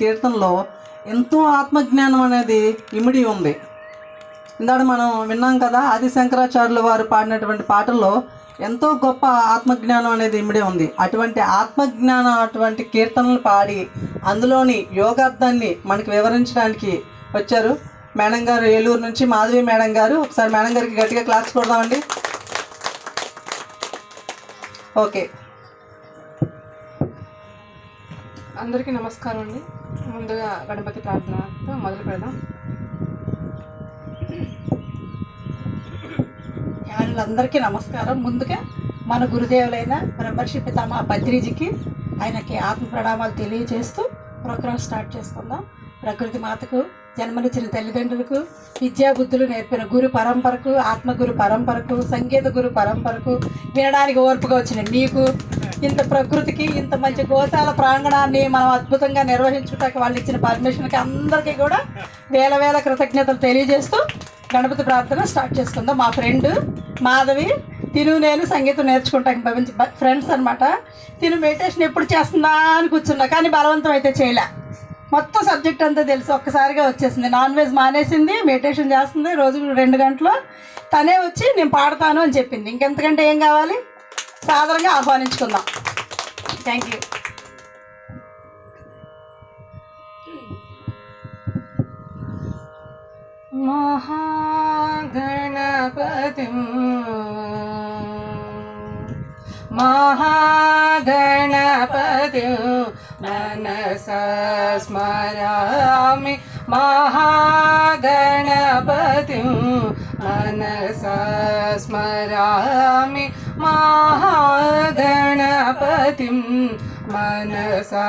కీర్తనలో ఎంతో ఆత్మజ్ఞానం అనేది ఇమిడి ఉంది. ఇందాక మనం విన్నాం కదా, ఆది శంకరాచార్యులు వారు పాడినటువంటి పాటల్లో ఎంతో గొప్ప ఆత్మజ్ఞానం అనేది ఇమిడి ఉంది. అటువంటి ఆత్మజ్ఞానం అటువంటి కీర్తనలు పాడి అందులోని యోగార్థాన్ని మనకి వివరించడానికి వచ్చారు మేడం గారు, ఏలూరు నుంచి మాధవి మేడం గారు. ఒకసారి మేడం గారికి గట్టిగా క్లాస్ కొడదామండి. ఓకే, అందరికీ నమస్కారం అండి. ముందుగా గణపతి ప్రార్థనతో మొదలు పెడదాం. అందరికీ నమస్కారం. ముందుగా మన గురుదేవులైన బ్రహ్మర్షి పితామహ పత్రిజీకి ఆయనకి ఆత్మ ప్రణామాలు తెలియజేస్తూ ప్రోగ్రాం స్టార్ట్ చేసుకుందాం. ప్రకృతి మాతకు, జన్మనిచ్చిన తల్లిదండ్రులకు, విద్యాబుద్ధులు నేర్పిన గురు పరంపరకు, ఆత్మగురు పరంపరకు, సంగీత గురు పరంపరకు, వినడానికి ఓర్పుగా వచ్చిన మీకు, ఇంత ప్రకృతికి ఇంత మంచి గోశాల ప్రాంగణాన్ని మనం అద్భుతంగా నిర్వహించుటకు వాళ్ళు ఇచ్చిన పర్మిషన్కి అందరికీ కూడా వేల వేల కృతజ్ఞతలు తెలియజేస్తూ గణపతి ప్రార్థన స్టార్ట్ చేసుకుందాం. మా ఫ్రెండ్ మాధవి, తిను నేను సంగీతం నేర్చుకుంటాను భావించి ఫ్రెండ్స్ అనమాట. తిను మెడిటేషన్ ఎప్పుడు చేస్తుందా అని కూర్చున్నా, కానీ బలవంతం అయితే చేయలే. మొత్తం సబ్జెక్ట్ అంతా తెలుసు, ఒక్కసారిగా వచ్చేసింది. నాన్ వెజ్ మానేసింది, మెడిటేషన్ చేస్తుంది రోజు 2 గంటలు. తనే వచ్చి నేను పాడతాను అని చెప్పింది. ఇంకెంతకంటే ఏం కావాలి? సాధారణంగా ఆహ్వానించుకుందాం. Thank you. మహాగణపతిం మహాగణపతిం మనసా స్మరామి, మహాగణపతిం మనసా స్మరామి, మహాగణపతిం మనసా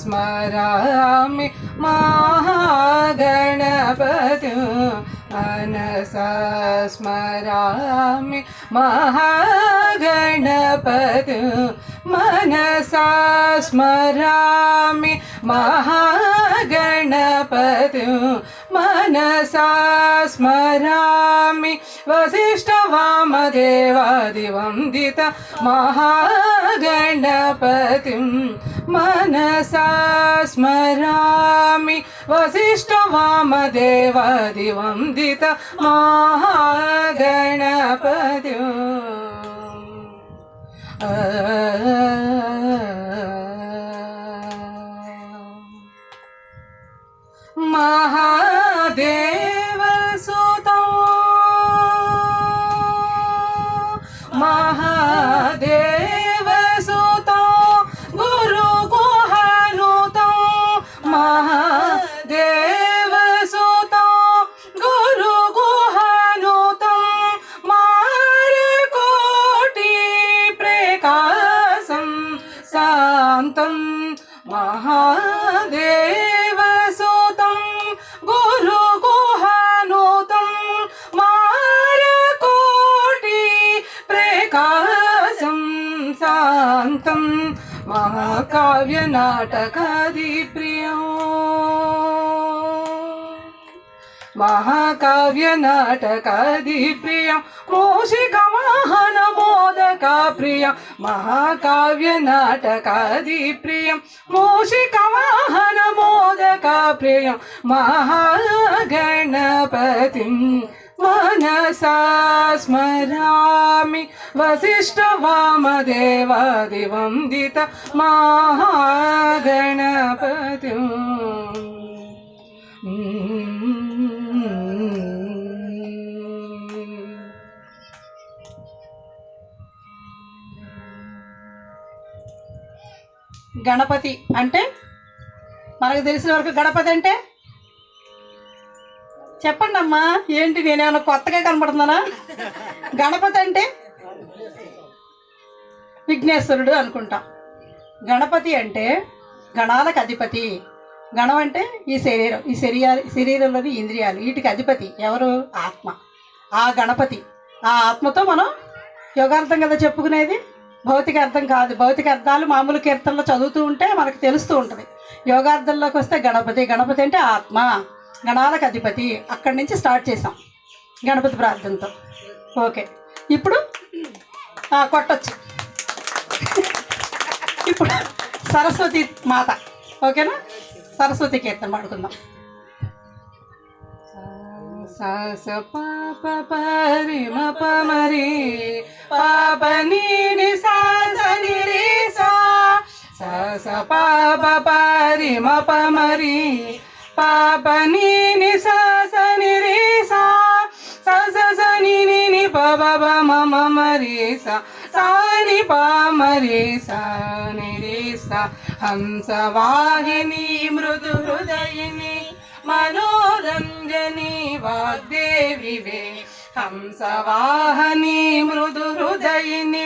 స్మరామి, మహాగణపతిం మనసా స్మరామి, మహాగణపతిం మనసా స్మరామి, మహాగణపతిం మనసా స్మరామి, వసిష్ఠవామదేవాదివందిత మహాగణపతిం మనసా స్మరామి, వసిష్ఠవామదేవాదివందిత మహాగణపతిం మహాదేవసుతం మహాదేవసుతం గురుగుహనుతం, మహాదేవసుతం గురుగుహనుతం, మారకోటి ప్రకాశం శాంతం, మహాదేవసుతం గురుగుహనుతం, మారకోటి ప్రకాశం శాంతం, మహాకావ్య నాటకాది ప్రియం, మహాకావ్య నాటకాది ప్రియం, మూషిక వాహన మోదక ప్రియం, మహాకావ్య నాటకాది ప్రియం, మూషిక వాహన మోదక ప్రియం, మహాగణపతిం మనసా స్మరామి, వసిష్ఠవామదేవాదివందిత మహాగణపతిం. గణపతి అంటే మనకు తెలిసిన వరకు గణపతి అంటే చెప్పండి అమ్మా. ఏంటి, నేనేమన్నా కొత్తగా కనపడుతున్నానా? గణపతి అంటే విఘ్నేశ్వరుడు అనుకుంటాం. గణపతి అంటే గణాలకు అధిపతి. గణం అంటే ఈ శరీరం, ఈ శరీరంలోని ఇంద్రియాలు, వీటికి అధిపతి ఎవరు? ఆత్మ. ఆ గణపతి, ఆ ఆత్మతో మనం యోగార్థం కదా చెప్పుకునేది, భౌతిక అర్థం కాదు. భౌతిక అర్థాలు మామూలు కీర్తనలో చదువుతూ ఉంటే మనకు తెలుస్తూ ఉంటుంది. యోగార్థంలోకి వస్తే గణపతి, గణపతి అంటే ఆత్మ, గణాలకు అధిపతి. అక్కడి నుంచి స్టార్ట్ చేసాం గణపతి ప్రార్థనతో. ఓకే, ఇప్పుడు కొట్టచ్చు. ఇప్పుడు సరస్వతి మాత, ఓకేనా? సరస్వతి కీర్తన పాడుకుందాం. సా స ప ప ప రి మ ప మ రి ప ప ని ని సా స ని రి సా సా స ప ప ప రి మ ప మ రి ప ప ని ని సా స ని రి సా సా స స ని ని ని ప ప ప మ మ మ రి సా సా ని ప మ రి సా ని రి సా హంసవాహిని మృదు హృదయిని మనోరంజని వాగ్దేవివే హంసవాహని మృదు హృదయిని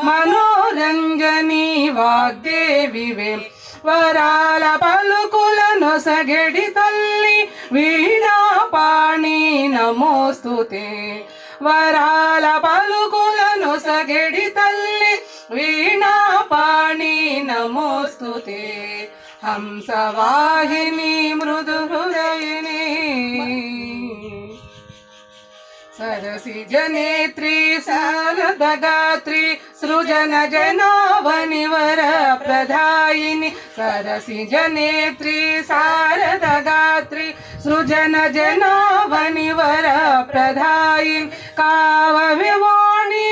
మనోరంజని వాగ్దేవివే వరాల పలుకులను సగడి తల్లి వీణాపాణి నమోస్తుతే వరాల పలుకులను సగడి తల్లి వీణాపాణి నమోస్తుతే హంసవాహిని మృదు హృదయిని సరసి జనేత్రి శారదగాత్రి సృజన జనావనివర ప్రధాయిని సరసి జనేత్రి శారదగాత్రి సృజన జనావనివర ప్రధాయిని కావ వివాణి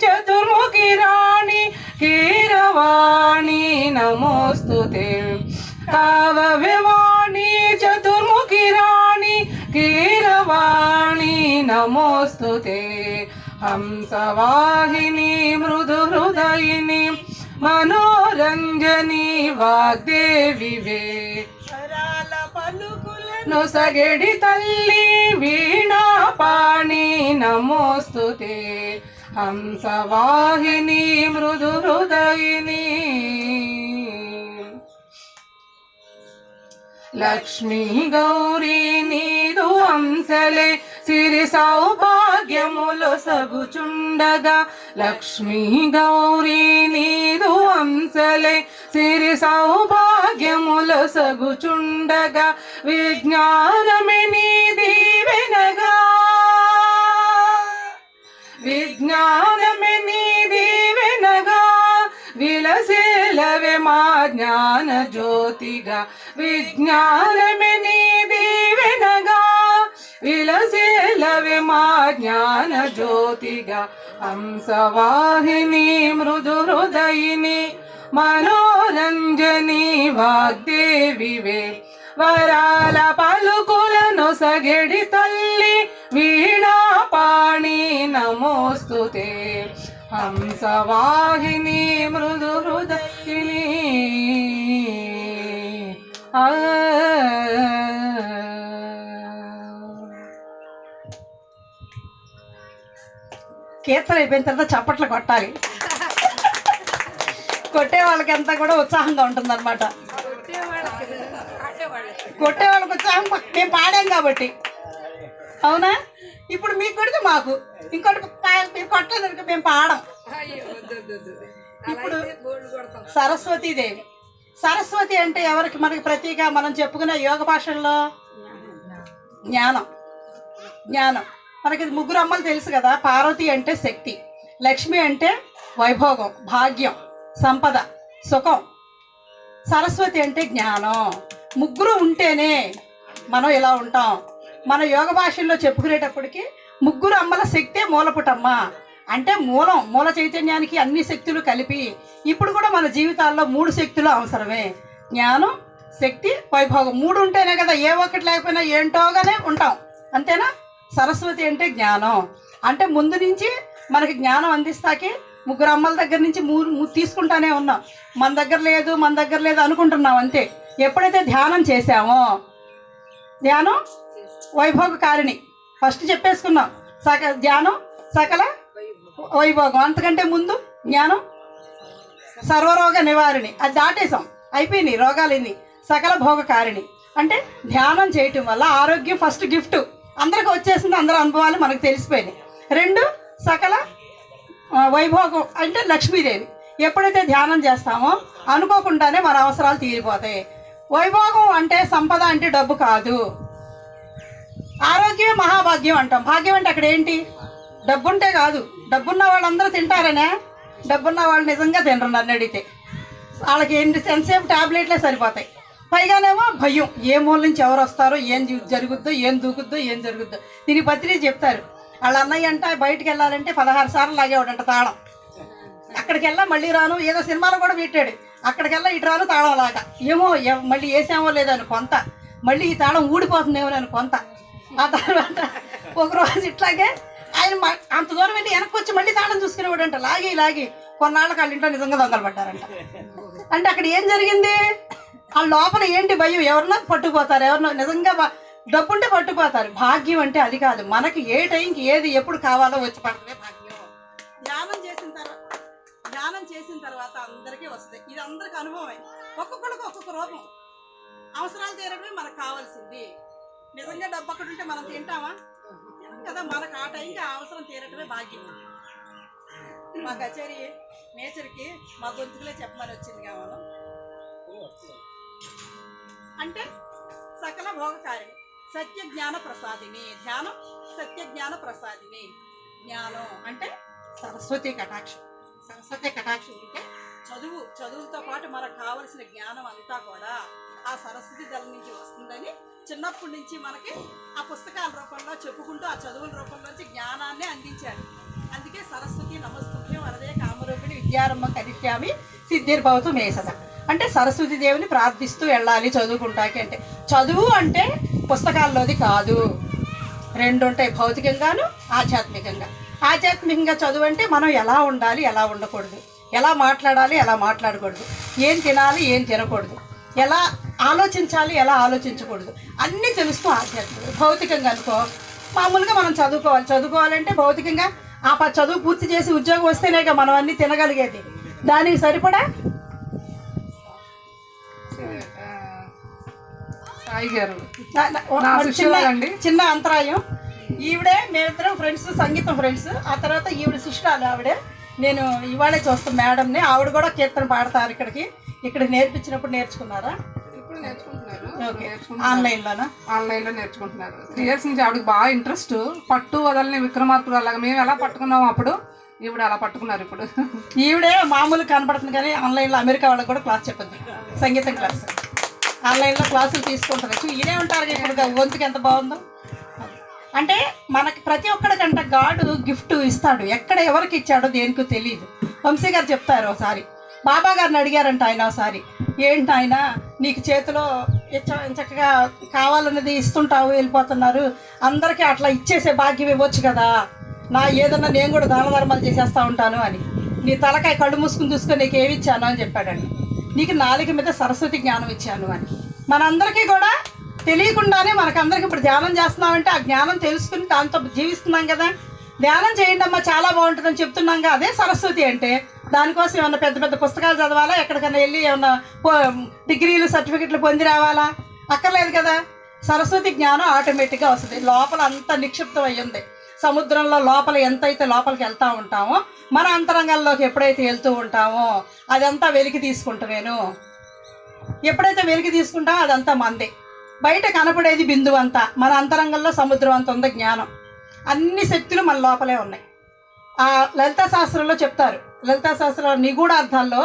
చతుర్ముఖి రాణి కీరవాణి నమోస్తుతే కావ వివాణి చతుర్ముఖి రాణి కీరవాణి నమోస్తుతే హంసవాహిని మృదు హృదయిని మనోరంజని వాగ్దేవివే నొసగడి తల్లి వీణాపాణి నమోస్తుతే హంసవాహిని మృదు హృదయిని లక్ష్మీ గౌరీ నీదు అంశలే సిరి సౌభాగ్యములు సగుచుండగా లక్ష్మీ గౌరీ నీదు అంశలే సిరి సౌభాగ్యములు సగుచుండగా విజ్ఞానమే నీ దీవెనగా విజ్ఞానమే నీ దీవెనగా విలసేలవే మా జ్ఞాన జ్యోతిగా విజ్ఞానమే నీ దీవెనగా విలసేలవే మా జ్ఞాన జ్యోతిగా హంసవాహిని మృదు హృదయిని మనోరంజని వాగ్దేవివే వరాల పలుకులను సగడి తల్లి వీణాపాణి నమోస్తుతే హంసవాహిని మృదు హృదయిని కీర్తన అయిపోయిన తర్వాత చప్పట్లు కొట్టాలి. కొట్టే వాళ్ళకి అంతా కూడా ఉత్సాహంగా ఉంటుందన్నమాట. కొట్టే వాళ్ళకి ఉత్సాహం మేము పాడాం కాబట్టి, అవునా? ఇప్పుడు మీకు కొడితే మాకు ఇంకోటి మీరు కొట్టలేదు, మేము పాడం. ఇప్పుడు సరస్వతీదేవి. సరస్వతి అంటే ఎవరికి? మనకి ప్రతీక. మనం చెప్పుకునే యోగ భాషల్లో జ్ఞానం. జ్ఞానం మనకి ముగ్గురు అమ్మలు తెలుసు కదా. పార్వతి అంటే శక్తి, లక్ష్మి అంటే వైభోగం, భాగ్యం, సంపద, సుఖం. సరస్వతి అంటే జ్ఞానం. ముగ్గురు ఉంటేనే మనం ఇలా ఉంటాం. మన యోగ భాషల్లో చెప్పుకునేటప్పటికి ముగ్గురు అమ్మల శక్తే మూలపుటమ్మ. అంటే మూల చైతన్యానికి అన్ని శక్తులు కలిపి. ఇప్పుడు కూడా మన జీవితాల్లో 3 శక్తులు అవసరమే. జ్ఞానం, శక్తి, వైభోగం. 3 ఉంటేనే కదా, ఏ ఒక్కటి లేకపోయినా ఏంటోగానే ఉంటాం. అంతేనా? సరస్వతి అంటే జ్ఞానం. అంటే ముందు నుంచి మనకి జ్ఞానం అందిస్తాకి ముగ్గురు అమ్మల దగ్గర నుంచి తీసుకుంటానే ఉన్నాం. మన దగ్గర లేదు అనుకుంటున్నాం అంతే. ఎప్పుడైతే ధ్యానం చేశామో, ధ్యానం వైభోగకారిణి ఫస్ట్ చెప్పేసుకున్నాం. ధ్యానం సకల వైభోగం. అంతకంటే ముందు జ్ఞానం సర్వరోగ నివారిణి. అది దాటేసాం, అయిపోయినాయి రోగాలన్నీ. సకల భోగకారిణి అంటే ధ్యానం చేయటం వల్ల ఆరోగ్యం ఫస్ట్ గిఫ్ట్ అందరికి వచ్చేసింది. అందరి అనుభవాలు మనకు తెలిసిపోయినాయి. 2 సకల వైభోగం అంటే లక్ష్మీదేవి. ఎప్పుడైతే ధ్యానం చేస్తామో అనుకోకుండానే మన అవసరాలు తీరిపోతాయి. వైభోగం అంటే సంపద అంటే డబ్బు కాదు. ఆరోగ్యమే మహాభాగ్యం అంటాం. భాగ్యం అంటే అక్కడ ఏంటి? డబ్బుంటే కాదు. డబ్బున్న వాళ్ళందరూ తింటారనే? డబ్బున్న వాళ్ళు నిజంగా తినరు నన్ను అడిగితే. వాళ్ళకి ఎంతసేపు టాబ్లెట్లే సరిపోతాయి. పైగానేమో భయం, ఏ మూల నుంచి ఎవరు వస్తారో, ఏం జరుగుద్దో, ఏం దూకుద్దో, ఏం జరుగుద్దో. దీనికి పత్రిక చెప్తారు. వాళ్ళ అన్నయ్య అంట బయటికి వెళ్ళాలంటే 16 సార్లు లాగేవాడంట తాళం. అక్కడికి వెళ్ళా మళ్ళీ రాను, ఏదో సినిమాలో కూడా పెట్టాడు, అక్కడికెళ్ళా ఇటు రాను తాళం లాగా. ఏమో మళ్ళీ వేసామో లేదని కొంత, మళ్ళీ ఈ తాళం ఊడిపోతుందేమో అని కొంత. ఆ తర్వాత ఒకరోజు ఇట్లాగే ఆయన అంత దూరం వెళ్ళి వెనక్కి వచ్చి మళ్ళీ తాళం చూసుకునేవాడంట. లాగి కొన్నాళ్ళకి వాళ్ళ ఇంట్లో నిజంగా దొంగలు పడ్డారంట. అంటే అక్కడ ఏం జరిగింది? ఆ లోపల ఏంటి భయం? ఎవరన్నా పట్టుకుపోతారు, ఎవరన్నా నిజంగా డబ్బుంటే పట్టుకుపోతారు. భాగ్యం అంటే అది కాదు, మనకి ఏ టైంకి ఏది ఎప్పుడు కావాలో వచ్చి పడటమే భాగ్యం. ధ్యానం చేసిన తర్వాత అందరికీ వస్తుంది. ఇది అందరికి అనుభవమే. ఒక్కొక్కరికి ఒక్కొక్క రూపం. అవసరాలు తీరడమే మనకు కావాల్సింది. నిజంగా డబ్బు అక్కడ ఉంటే మనం తింటామా కదా? మనకు ఆ టైంకి ఆ అవసరం తీరటమే భాగ్యం. మా కచేరీ నేచర్కి మా గొంతుకులే చెప్పమని వచ్చింది కావాలి. అంటే సకల భోగకారిణి, సత్య జ్ఞాన ప్రసాదిని. ధ్యానం సత్య జ్ఞాన ప్రసాదిని. జ్ఞానం అంటే సరస్వతి కటాక్షం. సరస్వతి కటాక్షం అంటే చదువులతో పాటు మనకు కావలసిన జ్ఞానం అంతా కూడా ఆ సరస్వతి దళం నుంచి వస్తుందని చిన్నప్పటి నుంచి మనకి ఆ పుస్తకాల రూపంలో చెప్పుకుంటూ ఆ చదువుల రూపంలోంచి జ్ఞానాన్ని అందించాడు. అందుకే సరస్వతి నమస్తుభ్యం వరదే కామరూపిణి విద్యారంభం కరిష్యామి సిద్ధిర్భవతు మే సదా. అంటే సరస్వతి దేవిని ప్రార్థిస్తూ వెళ్ళాలి చదువుకుంటాకి. అంటే చదువు అంటే పుస్తకాల్లోది కాదు, రెండు ఉంటాయి, భౌతికంగాను ఆధ్యాత్మికంగా. ఆధ్యాత్మికంగా చదువు అంటే మనం ఎలా ఉండాలి, ఎలా ఉండకూడదు, ఎలా మాట్లాడాలి, ఎలా మాట్లాడకూడదు, ఏం తినాలి, ఏం తినకూడదు, ఎలా ఆలోచించాలి, ఎలా ఆలోచించకూడదు, అన్నీ తెలుస్తూ ఆధ్యాత్మిక. భౌతికంగా అనుకో మామూలుగా మనం చదువుకోవాలంటే భౌతికంగా ఆ చదువు పూర్తి చేసి ఉద్యోగం వస్తేనేగా మనం అన్నీ తినగలిగేది. దానికి సరిపడా సాయి గారు చిన్న అంతరాయం. ఈవిడే మేమిద్దరం ఫ్రెండ్స్, సంగీతం ఫ్రెండ్స్. ఆ తర్వాత ఈవిడ శిష్యురాలు ఆవిడే. నేను ఇవాళే చూస్తాను మేడంని. ఆవిడ కూడా కీర్తన పాడతారు. ఇక్కడ నేర్పించినప్పుడు నేర్చుకున్నారా? ఇప్పుడు నేర్చుకుంటున్నారు. ఆన్లైన్లో నేర్చుకుంటున్నారు. 3 years నుంచి ఆవిడకి బాగా ఇంట్రెస్ట్. పట్టు వదలని విక్రమార్కుడు అలాగా మేము ఎలా పట్టుకున్నాము అప్పుడు, ఈవిడ అలా పట్టుకున్నారు. ఇప్పుడు ఈవిడే మామూలు కనపడుతుంది కానీ ఆన్లైన్లో అమెరికా వాళ్ళకి కూడా క్లాస్ చెప్పింది, సంగీతం క్లాస్. ఆన్లైన్లో క్లాసులు తీసుకుంటారు. ఈయనే ఉంటారు. ఇప్పుడు గొంతుకి ఎంత బాగుందో. అంటే మనకి ప్రతి ఒక్కడికంట గాడు గిఫ్ట్ ఇస్తాడు. ఎక్కడ ఎవరికి ఇచ్చాడో దేనికో తెలియదు. వంశీ గారు చెప్తారు. ఒకసారి బాబా గారిని అడిగారంట ఆయన. ఒకసారి ఏంటి ఆయన నీకు చేతిలో చక్కగా కావాలన్నది ఇస్తుంటావు, వెళ్ళిపోతున్నారు, అందరికీ అట్లా ఇచ్చేసే భాగ్యం ఇవ్వచ్చు కదా, ఏదన్నా నేను కూడా దాన ధర్మాలు చేసేస్తూ ఉంటాను అని. నీ తలకాయ కళ్ళు మూసుకుని చూసుకొని నీకు ఏమి ఇచ్చాను అని చెప్పాడండి. నీకు నాలుక మీద సరస్వతి జ్ఞానం ఇచ్చాను అని. మనందరికీ కూడా తెలియకుండానే మనకందరికి ఇప్పుడు ధ్యానం చేస్తున్నామంటే ఆ జ్ఞానం తెలుసుకుని దాంతో జీవిస్తున్నాం కదా. ధ్యానం చేయండి అమ్మా చాలా బాగుంటుందని చెప్తున్నాం కదా. అదే సరస్వతి అంటే. దానికోసం ఏమన్నా పెద్ద పెద్ద పుస్తకాలు చదవాలా, ఎక్కడికైనా వెళ్ళి ఏమన్నా డిగ్రీలు సర్టిఫికెట్లు పొంది రావాలా? అక్కర్లేదు కదా. సరస్వతి జ్ఞానం ఆటోమేటిక్గా వస్తుంది. లోపల అంతా నిక్షిప్తం అయ్యింది. సముద్రంలో లోపల ఎంతైతే లోపలికి వెళ్తూ ఉంటామో, మన అంతరంగంలోకి ఎప్పుడైతే వెళ్తూ ఉంటామో అదంతా వెలికి తీసుకుంటామేను. ఎప్పుడైతే వెలికి తీసుకుంటామో అదంతా మందే. బయట కనపడేది బిందువు అంతా, మన అంతరంగంలో సముద్రం అంత ఉంది జ్ఞానం. అన్ని శక్తులు మన లోపలే ఉన్నాయి. ఆ లలితా శాస్త్రంలో చెప్తారు. లలితా శాస్త్రంలో నిగూఢ అర్థాల్లో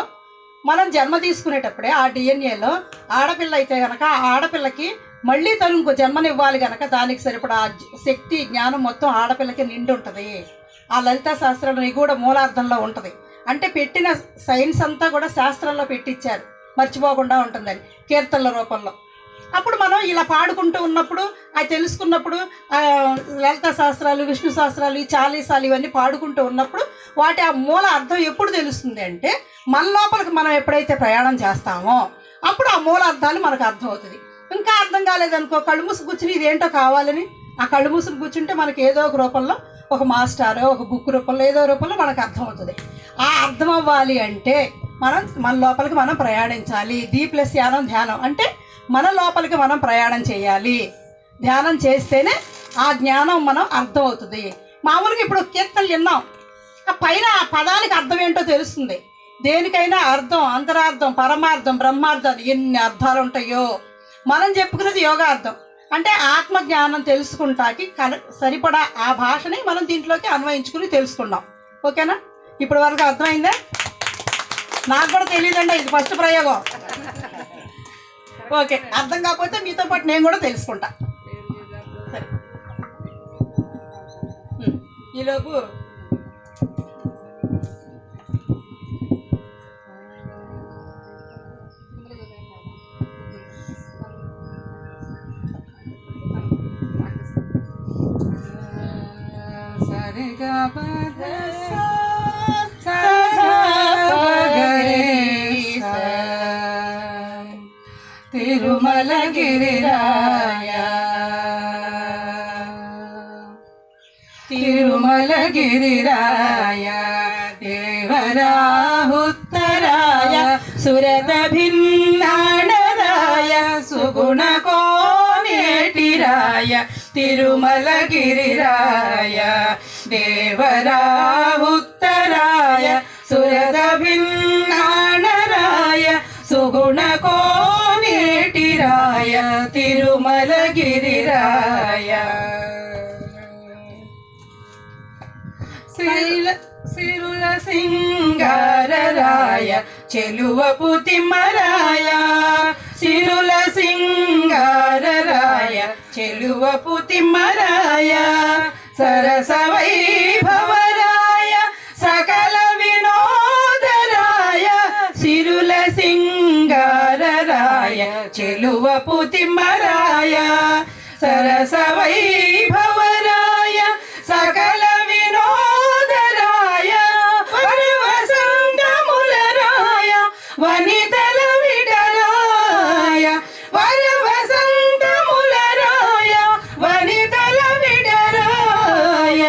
మనం జన్మ తీసుకునేటప్పుడే ఆ డిఎన్ఏలో ఆడపిల్ల అయితే కనుక ఆ ఆడపిల్లకి మళ్ళీ తను ఇంకో జన్మనివ్వాలి కనుక దానికి సరిపడా శక్తి జ్ఞానం మొత్తం ఆడపిల్లకి నిండి ఉంటుంది. ఆ లలితా శాస్త్రంలో నిగూఢ మూలార్థంలో ఉంటుంది. అంటే పెట్టిన సైన్స్ అంతా కూడా శాస్త్రంలో పెట్టించారు, మర్చిపోకుండా ఉంటుందని కీర్తనల రూపంలో. అప్పుడు మనం ఇలా పాడుకుంటూ ఉన్నప్పుడు అది తెలుసుకున్నప్పుడు లలిత శాస్త్రాలు, విష్ణు శాస్త్రాలు, ఈ చాలీసాలు ఇవన్నీ పాడుకుంటూ ఉన్నప్పుడు వాటి ఆ మూల అర్థం ఎప్పుడు తెలుస్తుంది అంటే మన లోపలికి మనం ఎప్పుడైతే ప్రయాణం చేస్తామో అప్పుడు ఆ మూల అర్థాలు మనకు అర్థం అవుతుంది. ఇంకా అర్థం కాలేదనుకో, కళ్ళు మూసి కూర్చుని ఇదేంటో కావాలని ఆ కళ్ళు మూసుకు కూర్చుంటే మనకి ఏదో ఒక రూపంలో, ఒక మాస్టారో ఒక బుక్ రూపంలో, ఏదో రూపంలో మనకు అర్థం అవుతుంది. ఆ అర్థం అవ్వాలి అంటే మన లోపలికి మనం ప్రయాణించాలి. D+ ధ్యానం అంటే మన లోపలికి మనం ప్రయాణం చేయాలి. ధ్యానం చేస్తేనే ఆ జ్ఞానం మనం అర్థం అవుతుంది. మామూలుగా ఇప్పుడు కీర్తనలు విన్నాం, ఆ పైన ఆ పదానికి అర్థం ఏంటో తెలుస్తుంది. దేనికైనా అర్థం, అంతరార్థం, పరమార్థం, బ్రహ్మార్థం, ఎన్ని అర్థాలు ఉంటాయో. మనం చెప్పుకున్నది యోగార్థం అంటే ఆత్మజ్ఞానం తెలుసుకుంటాకి సరిపడా ఆ భాషని మనం దీంట్లోకి అన్వయించుకుని తెలుసుకున్నాం. ఓకేనా? ఇప్పటి వరకు అర్థమైందా? నాకు కూడా తెలియదండి, ఇది ఫస్ట్ ప్రయోగం. ఓకే, అర్థం కాకపోతే మీతో పాటు నేను కూడా తెలుసుకుంటా. సరే, ఈలోపు తిరుమల గిరిరాయ తిరుమల గిరిరాయ దేవరా ఉత్తరాయ సురత భిన్నాణరాయ సుగుణ కోనేటిరాయ తిరుమల గిరిరాయ దేవరా ఉత్తరాయ సురత భిన్నాణరాయ సుగుణ కోనేటిరాయ తిరుమల గిరిరాయ సిరుల సింగారరాయ చెలువపు తిమ్మరాయ సిరుల సింగారరాయ చెలువపు తిమ్మరాయ సరస వైభవరాయ సకల వినోదరాయ సిరుల సింగారరాయ చెలువపు తిమ్మరాయ సరస వైభవరాయ సకల వినోదరాయ వరవసంతములరాయ వనితల విడరాయ వరవసంతములరాయ వనితల విడరాయ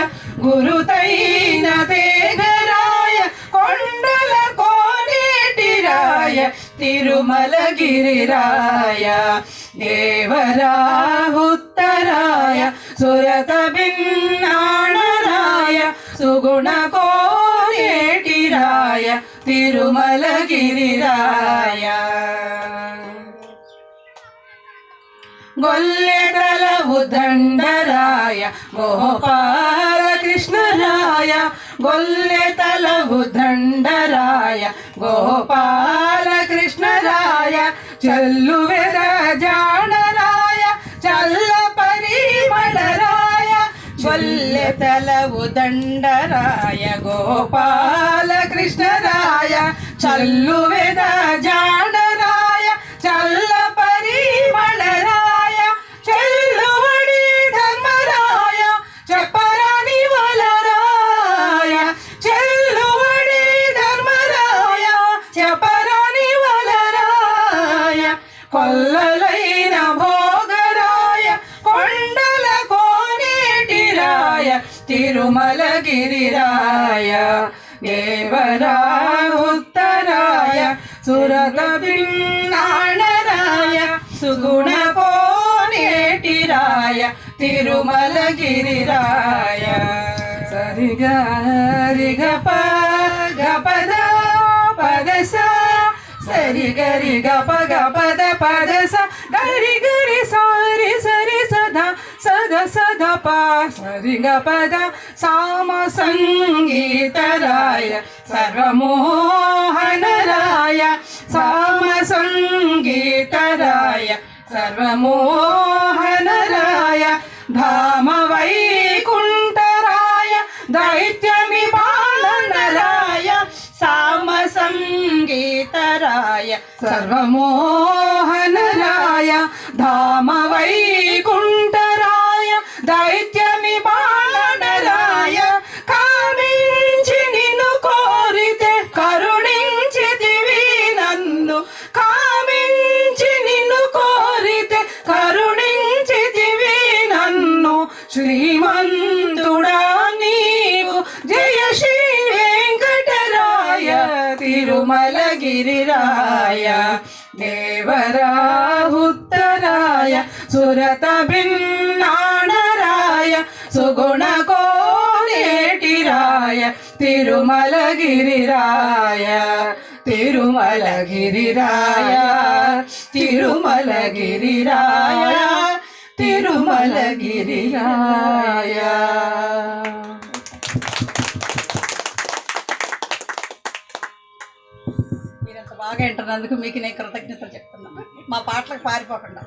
గురుతైన తేగరాయ కొండల కోనేటిరాయ తిరుమల గిరిరాయ దేవరా ఉత్తరాయ సురత భిన్నాణరాయ సుగుణ కోనేటిరాయ తిరుమల గిరిరాయ గొల్లెతల ఉదండరాయ గోపాల కృష్ణరాయ గొల్లెతల ఉదండరాయ గోపాల కృష్ణరాయ చల్లువెద జాడరాయ చల్ల పరిమళరాయ గొల్లెతల ఉదండరాయ గోపాల కృష్ణరాయ చల్లువెద జాడరాయ చల్ల పరిమళరాయ చెల్లువడి ధర్మరాయ చెప్పరాని వలరాయ చెల్లువడి ధర్మరాయ చెప్పరాని వలరాయ కొల్లలైన భోగరాయ కొండల కోనేటిరాయ తిరుమల గిరిరాయ దేవరా ఉత్తరాయ సురత భిన్నాణరాయ సుగుణ కోనేటిరాయ తిరుమల గిరిరాయ సరిగా రిగ పద పదస సరి గరి గప గపద పదస గరి గరి సారి సరి సదా సద సద పా సరి గపద సామ సంగీతరాయ సర్వమోహనరాయ సామ సంగీతరాయ సర్వమోహనరాయ ధామ వైకుంఠరాయ దైత్యమి పాలనరాయ సామ సంగీతరాయ సర్వమోహనరాయ ధామ వైకుంఠరాయ దైత్యమి పాలనరాయ కామించి నిన్ను కోరితే కరుణించితివి నన్ను కామించి నిన్ను కోరితే కరుణించితివి నన్ను శ్రీమంతుడా నీవు జయ శ్రీ వెంకటరాయ తిరుమల గిరిరాయ దేవరా ఉత్తరాయ సురత భిన్నాణరాయ సుగుణ కోనేటిరాయ తిరుమల గిరిరాయ తిరుమల గిరిరాయ తిరుమల గిరిరాయ తిరుమల గిరిరాయ. బాగా వింటున్నందుకు మీకు నేను కృతజ్ఞతలు చెప్తున్నాను. మా పాటలకు పారిపోకుండా.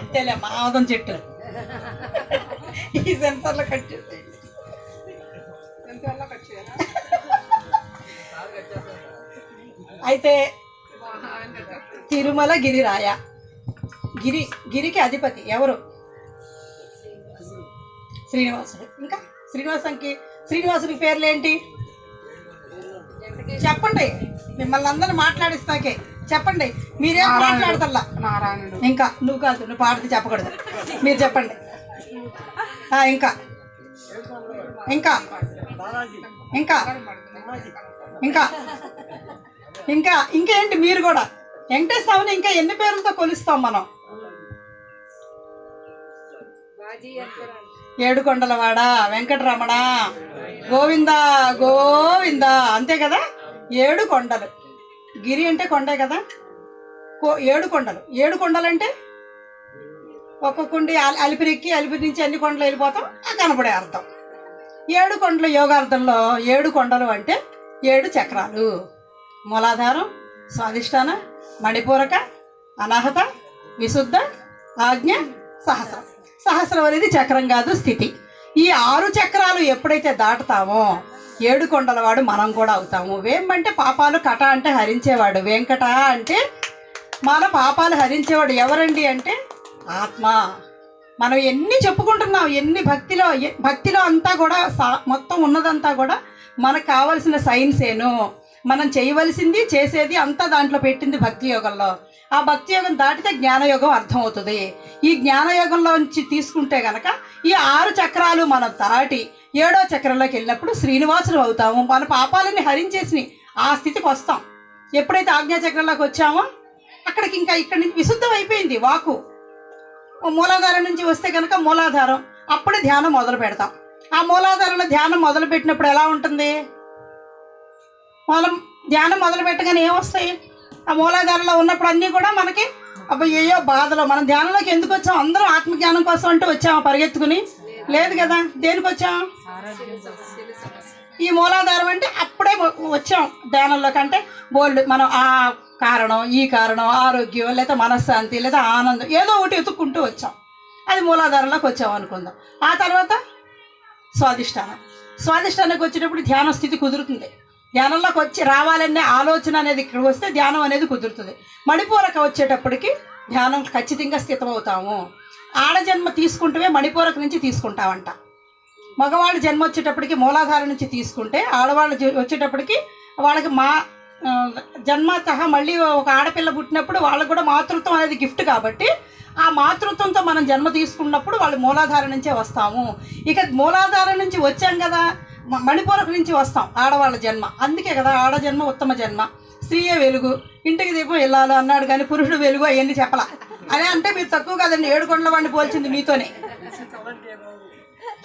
అంతేలే మా ఆమదం చెట్టు ఈ సెన్సర్లో కట్ చేసేయండి. అయితే తిరుమల గిరిరాయ, గిరికి అధిపతి ఎవరు? శ్రీనివాసుడు. ఇంకా శ్రీనివాసుడికి పేర్లు ఏంటి చెప్పండి. మిమ్మల్ని అందరిని మాట్లాడిస్తాకే చెప్పండి. మీరేం మాట్లాడతల్లా. నారాయణుడు. ఇంకా నువ్వు కాదు, నువ్వు పాడితే చెప్పకూడదు, మీరు చెప్పండి. ఇంకా ఇంకా ఇంకా ఇంకా ఇంకా ఇంకేంటి? మీరు కూడా వెంకటేశ్వర స్వామిని ఇంకా ఎన్ని పేర్లతో కొలుస్తాం మనం? ఏడుకొండలవాడ, వెంకటరమణ, గోవింద గోవింద, అంతే కదా. 7 కొండలు. గిరి అంటే కొండే కదా. 7 కొండలు. 7 కొండలు అంటే ఒక్కొక్కండి అలిపిరెక్కి అలిపిరి నుంచి అన్ని కొండలు వెళ్ళిపోతాం, కనపడే అర్థం. 7 కొండలు యోగార్థంలో 7 కొండలు అంటే 7 చక్రాలు. మూలాధారం, స్వాధిష్టాన, మణిపూరక, అనాహత, విశుద్ధ, ఆజ్ఞ, సహస్రం. సహస్రం అనేది చక్రం కాదు, స్థితి. ఈ 6 చక్రాలు ఎప్పుడైతే దాటుతామో 7 కొండలవాడు మనం కూడా అవుతాము. వేమంటే పాపాలు, కట అంటే హరించేవాడు, వెంకట అంటే మన పాపాలు హరించేవాడు. ఎవరండి అంటే ఆత్మ. మనం ఎన్ని చెప్పుకుంటున్నాం, ఎన్ని భక్తిలో అంతా కూడా మొత్తం ఉన్నదంతా కూడా మనకు కావలసిన సైన్సేను. మనం చేయవలసింది చేసేది అంతా దాంట్లో పెట్టింది భక్తి యోగంలో. ఆ భక్తి యోగం దాటితే జ్ఞానయోగం అర్థమవుతుంది. ఈ జ్ఞానయోగంలో నుంచి తీసుకుంటే గనక ఈ 6 చక్రాలు మనం దాటి 7వ చక్రంలోకి వెళ్ళినప్పుడు శ్రీనివాసులు అవుతాము. మన పాపాలని హరించేసి ఆ స్థితికి వస్తాం. ఎప్పుడైతే ఆజ్ఞాచక్రంలోకి వచ్చామో అక్కడికి ఇంకా ఇక్కడి నుంచి విశుద్ధం అయిపోయింది వాకు. మూలాధారం నుంచి వస్తే కనుక మూలాధారం, అప్పుడే ధ్యానం మొదలు పెడతాం. ఆ మూలాధారంలో ధ్యానం మొదలు పెట్టినప్పుడు ఎలా ఉంటుంది? ధ్యానం మొదలు పెట్టగానే ఏమొస్తాయి? ఆ మూలాధారంలో ఉన్నప్పుడు అన్నీ కూడా మనకి అయ్యో బాధలో. మనం ధ్యానంలోకి ఎందుకు వచ్చాం? అందరం ఆత్మజ్ఞానం కోసం అంటూ వచ్చాము పరిగెత్తుకుని? లేదు కదా. దేనికి వచ్చాం? ఈ మూలాధారం అంటే అప్పుడే వచ్చాం ధ్యానంలోకి. అంటే బోల్డ్ మనం ఆ కారణం, ఈ కారణం, ఆరోగ్యం, లేదా మనశ్శాంతి, లేదా ఆనందం, ఏదో ఒకటి వెతుక్కుంటూ వచ్చాం. అది మూలాధారంలోకి వచ్చాం అనుకుందాం. ఆ తర్వాత స్వాధిష్టానానికి వచ్చేటప్పుడు ధ్యాన స్థితి కుదురుతుంది. ధ్యానంలోకి వచ్చి రావాలనే ఆలోచన అనేది ఇక్కడికి వస్తే ధ్యానం అనేది కుదురుతుంది. మణిపూరక వచ్చేటప్పటికి ధ్యానం ఖచ్చితంగా స్థితమవుతాము. ఆడజన్మ తీసుకుంటే మణిపూరక నుంచి తీసుకుంటామంట. మగవాళ్ళ జన్మ వచ్చేటప్పటికి మూలాధారం నుంచి తీసుకుంటే, ఆడవాళ్ళు వచ్చేటప్పటికి వాళ్ళకి జన్మత మళ్ళీ ఒక ఆడపిల్ల పుట్టినప్పుడు వాళ్ళకు కూడా మాతృత్వం అనేది గిఫ్ట్ కాబట్టి ఆ మాతృత్వంతో మనం జన్మ తీసుకున్నప్పుడు వాళ్ళు మూలాధారం నుంచే వస్తాము. ఇక మూలాధారం నుంచి వచ్చాం కదా, మణిపూరక నుంచి వస్తాం ఆడవాళ్ళ జన్మ. అందుకే కదా ఆడజన్మ ఉత్తమ జన్మ. స్త్రీయే వెలుగు, ఇంటికి దీపం వెళ్ళాలి అన్నాడు కానీ పురుషుడు వెలుగు అవన్నీ చెప్పలా. అదే అంటే మీరు తక్కువ కాదండి, 7 కొండల వాడిని పోల్చింది మీతోనే.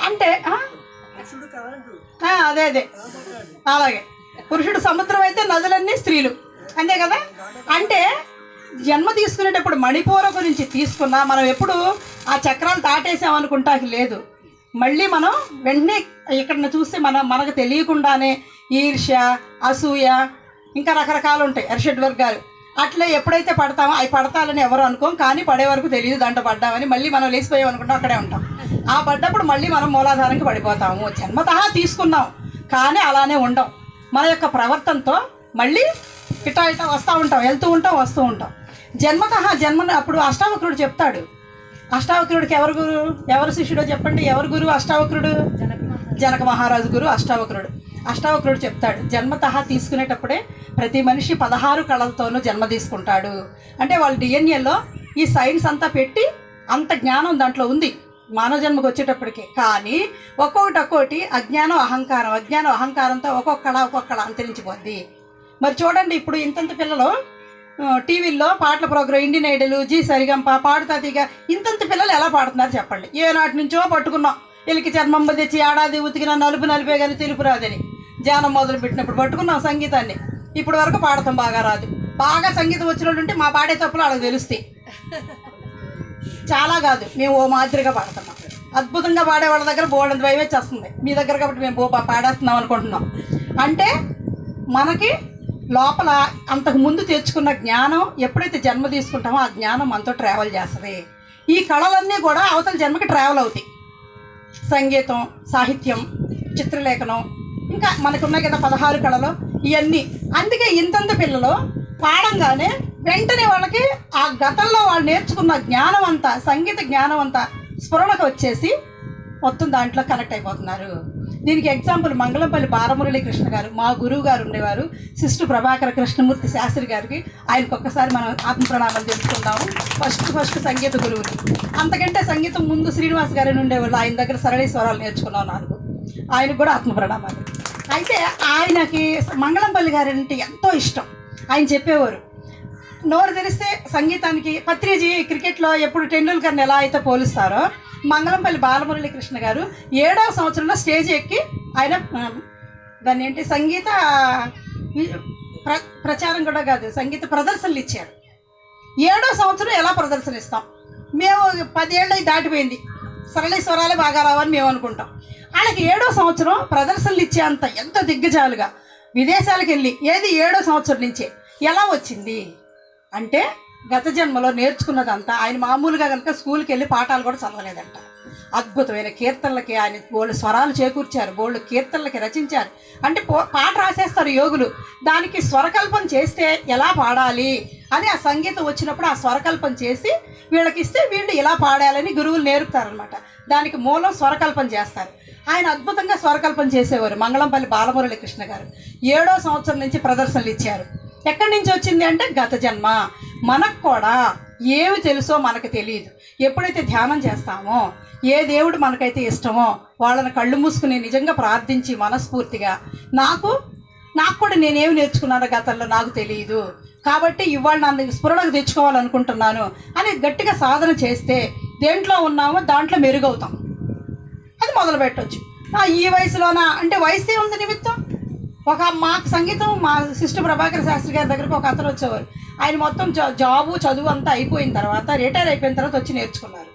అంటే అదే అలాగే పురుషుడు సముద్రం అయితే నదులన్నీ స్త్రీలు, అంతే కదా. అంటే జన్మ తీసుకునేటప్పుడు మణిపూరక నుంచి తీసుకున్నా మనం ఎప్పుడు ఆ చక్రాలు దాటేసామనుకుంటా లేదు. మళ్ళీ మనం వెంటనే ఇక్కడ చూస్తే మనకు తెలియకుండానే ఈర్ష్య, అసూయ, ఇంకా రకరకాలు ఉంటాయి అరిషడ్ వర్గాలు. అట్లా ఎప్పుడైతే పడతామో అవి పడతాలని ఎవరు అనుకోం, కానీ పడే వరకు తెలియదు దాంట్లో పడ్డామని. మళ్ళీ మనం లేచిపోయాం అనుకుంటాం, అక్కడే ఉంటాం. ఆ పడ్డప్పుడు మళ్ళీ మనం మూలాధారానికి పడిపోతాము. జన్మతహా తీసుకున్నాం కానీ అలానే ఉండం. మన యొక్క ప్రవర్తనతో మళ్ళీ ఇటా వస్తూ ఉంటాం, వెళ్తూ ఉంటాం, వస్తూ ఉంటాం. జన్మను అప్పుడు అష్టావక్రుడు చెప్తాడు. అష్టావక్రుడికి ఎవరు శిష్యుడో చెప్పండి? ఎవరు గురువు అష్టావక్రుడు? జనక మహారాజు గురువు అష్టావక్రుడు. అష్టావక్రుడు చెప్తాడు, జన్మతహ తీసుకునేటప్పుడే ప్రతి మనిషి 16 కళలతోనూ జన్మ తీసుకుంటాడు. అంటే వాళ్ళ డిఎన్ఏలో ఈ సైన్స్ అంతా పెట్టి అంత జ్ఞానం దాంట్లో ఉంది మానవ జన్మకు వచ్చేటప్పటికి. కానీ ఒక్కొక్కటి అజ్ఞానం అహంకారంతో ఒక్కొక్క అంతరించిపోద్ది. మరి చూడండి, ఇప్పుడు ఇంతంత పిల్లలు టీవీల్లో పాటల programme, Indian Idol, G Sa Re Ga Ma Pa, పాడుతా తీగ, ఇంతంత పిల్లలు ఎలా పాడుతున్నారు చెప్పండి? ఏనాటి నుంచో పట్టుకున్నాం. ఎలికి చర్మం తెచ్చి ఏడాది ఉతికిన నలిపే కానీ తెలుపు రాదని ధ్యానం మొదలు పెట్టినప్పుడు పట్టుకున్నాం సంగీతాన్ని. ఇప్పుడు వరకు పాడతాం బాగా రాదు. బాగా సంగీతం వచ్చిన వాళ్ళు ఉంటే మా పాడే తప్పులు వాళ్ళకి తెలుస్తాయి. చాలా కాదు, మేము ఓ మాదిరిగా పాడుతున్నాం. అద్భుతంగా పాడే వాళ్ళ దగ్గర బోల్డ్ భయం వచ్చేస్తుంది. మీ దగ్గర కాబట్టి మేము పాడేస్తున్నాం అనుకుంటున్నాం. అంటే మనకి లోపల అంతకు ముందు తెచ్చుకున్న జ్ఞానం ఎప్పుడైతే జన్మ తీసుకుంటామో ఆ జ్ఞానం మనతో ట్రావెల్ చేస్తుంది. ఈ కళలన్నీ కూడా అవతల జన్మకి ట్రావెల్ అవుతాయి. సంగీతం, సాహిత్యం, చిత్రలేఖనం, ఇంకా మనకున్నాయి కదా 16 కళలు ఇవన్నీ. అందుకే ఇంతంత పిల్లలు పాడంగానే వెంటనే వాళ్ళకి ఆ గతంలో వాళ్ళు నేర్చుకున్న జ్ఞానం అంతా, సంగీత జ్ఞానం అంతా స్ఫురణకు వచ్చేసి మొత్తం దాంట్లో కనెక్ట్ అయిపోతున్నారు. దీనికి ఎగ్జాంపుల్ మంగళంపల్లి బాలమురళీ కృష్ణ గారు, మా గురువు గారు ఉండేవారు, సిస్టర్ ప్రభాకర కృష్ణమూర్తి శాస్త్రి గారికి. ఆయనకు ఒక్కసారి మనం ఆత్మ ప్రణామాలు తెలుసుకుందాము. ఫస్ట్ సంగీత గురువులు. అంతకంటే సంగీతం ముందు శ్రీనివాస్ గారిని ఉండేవాళ్ళు, ఆయన దగ్గర సరళి స్వరాలు నేర్చుకున్నాం 4. ఆయనకు కూడా ఆత్మ ప్రణామాలు. అయితే ఆయనకి మంగళంపల్లి గారి అంటే ఎంతో ఇష్టం. ఆయన చెప్పేవారు, నోరు తెరిస్తే సంగీతానికి పత్రిజీ క్రికెట్లో ఎప్పుడు టెండూల్కర్ని ఎలా అయితే పోలుస్తారో, మంగళంపల్లి బాలమురళీ కృష్ణ గారు 7వ సంవత్సరంలో స్టేజ్ ఎక్కి ఆయన దాన్ని ఏంటి సంగీత ప్రచారం కూడా కాదు, సంగీత ప్రదర్శనలు ఇచ్చారు. 7వ సంవత్సరం ఎలా ప్రదర్శన ఇస్తాం? మేము 10 ఏళ్ళు దాటిపోయింది, సరళి స్వరాలే బాగా రావని మేము అనుకుంటాం. వాళ్ళకి 7వ సంవత్సరం ప్రదర్శనలు ఇచ్చేంత ఎంతో దిగ్గజాలుగా విదేశాలకు వెళ్ళి, ఏది 7వ సంవత్సరం నుంచే ఎలా వచ్చింది అంటే గత జన్మలో నేర్చుకున్నదంతా. ఆయన మామూలుగా కనుక స్కూల్కి వెళ్ళి పాఠాలు కూడా చదవలేదంట. అద్భుతమైన కీర్తనలకి ఆయన బోళ్ళు స్వరాలు చేకూర్చారు, బోళ్ళు కీర్తనలకి రచించారు. అంటే పాట రాసేస్తారు యోగులు, దానికి స్వరకల్పన చేస్తే ఎలా పాడాలి అని ఆ సంగీతం వచ్చినప్పుడు ఆ స్వరకల్పన చేసి వీళ్ళకి ఇస్తే వీళ్ళు ఇలా పాడాలని గురువులు నేర్పుతారనమాట. దానికి మూలం స్వరకల్పన చేస్తారు. ఆయన అద్భుతంగా స్వరకల్పన చేసేవారు మంగళంపల్లి బాలమురళీ కృష్ణ గారు. 7వ సంవత్సరం నుంచి ప్రదర్శనలు ఇచ్చారు. ఎక్కడి నుంచి వచ్చింది అంటే గత జన్మ. మనకు కూడా ఏమి తెలుసో మనకు తెలియదు. ఎప్పుడైతే ధ్యానం చేస్తామో, ఏ దేవుడు మనకైతే ఇష్టమో వాళ్ళని కళ్ళు మూసుకుని నిజంగా ప్రార్థించి మనస్ఫూర్తిగా నాకు కూడా నేనేమి నేర్చుకున్నానో గతంలో నాకు తెలియదు, కాబట్టి ఇవాళ నన్ను స్ఫురణకు తెచ్చుకోవాలనుకుంటున్నాను అని గట్టిగా సాధన చేస్తే దేంట్లో ఉన్నామో దాంట్లో మెరుగవుతాం. అది మొదలు పెట్టవచ్చు. ఈ వయసులోనా అంటే వయసు ఉంది నిమిత్తం. మాకు సంగీతం మా సిస్టర్ ప్రభాకర శాస్త్రి గారి దగ్గరకు ఒక అతను వచ్చేవారు. ఆయన మొత్తం జాబు చదువు అంతా అయిపోయిన తర్వాత, రిటైర్ అయిపోయిన తర్వాత వచ్చి నేర్చుకున్నారు.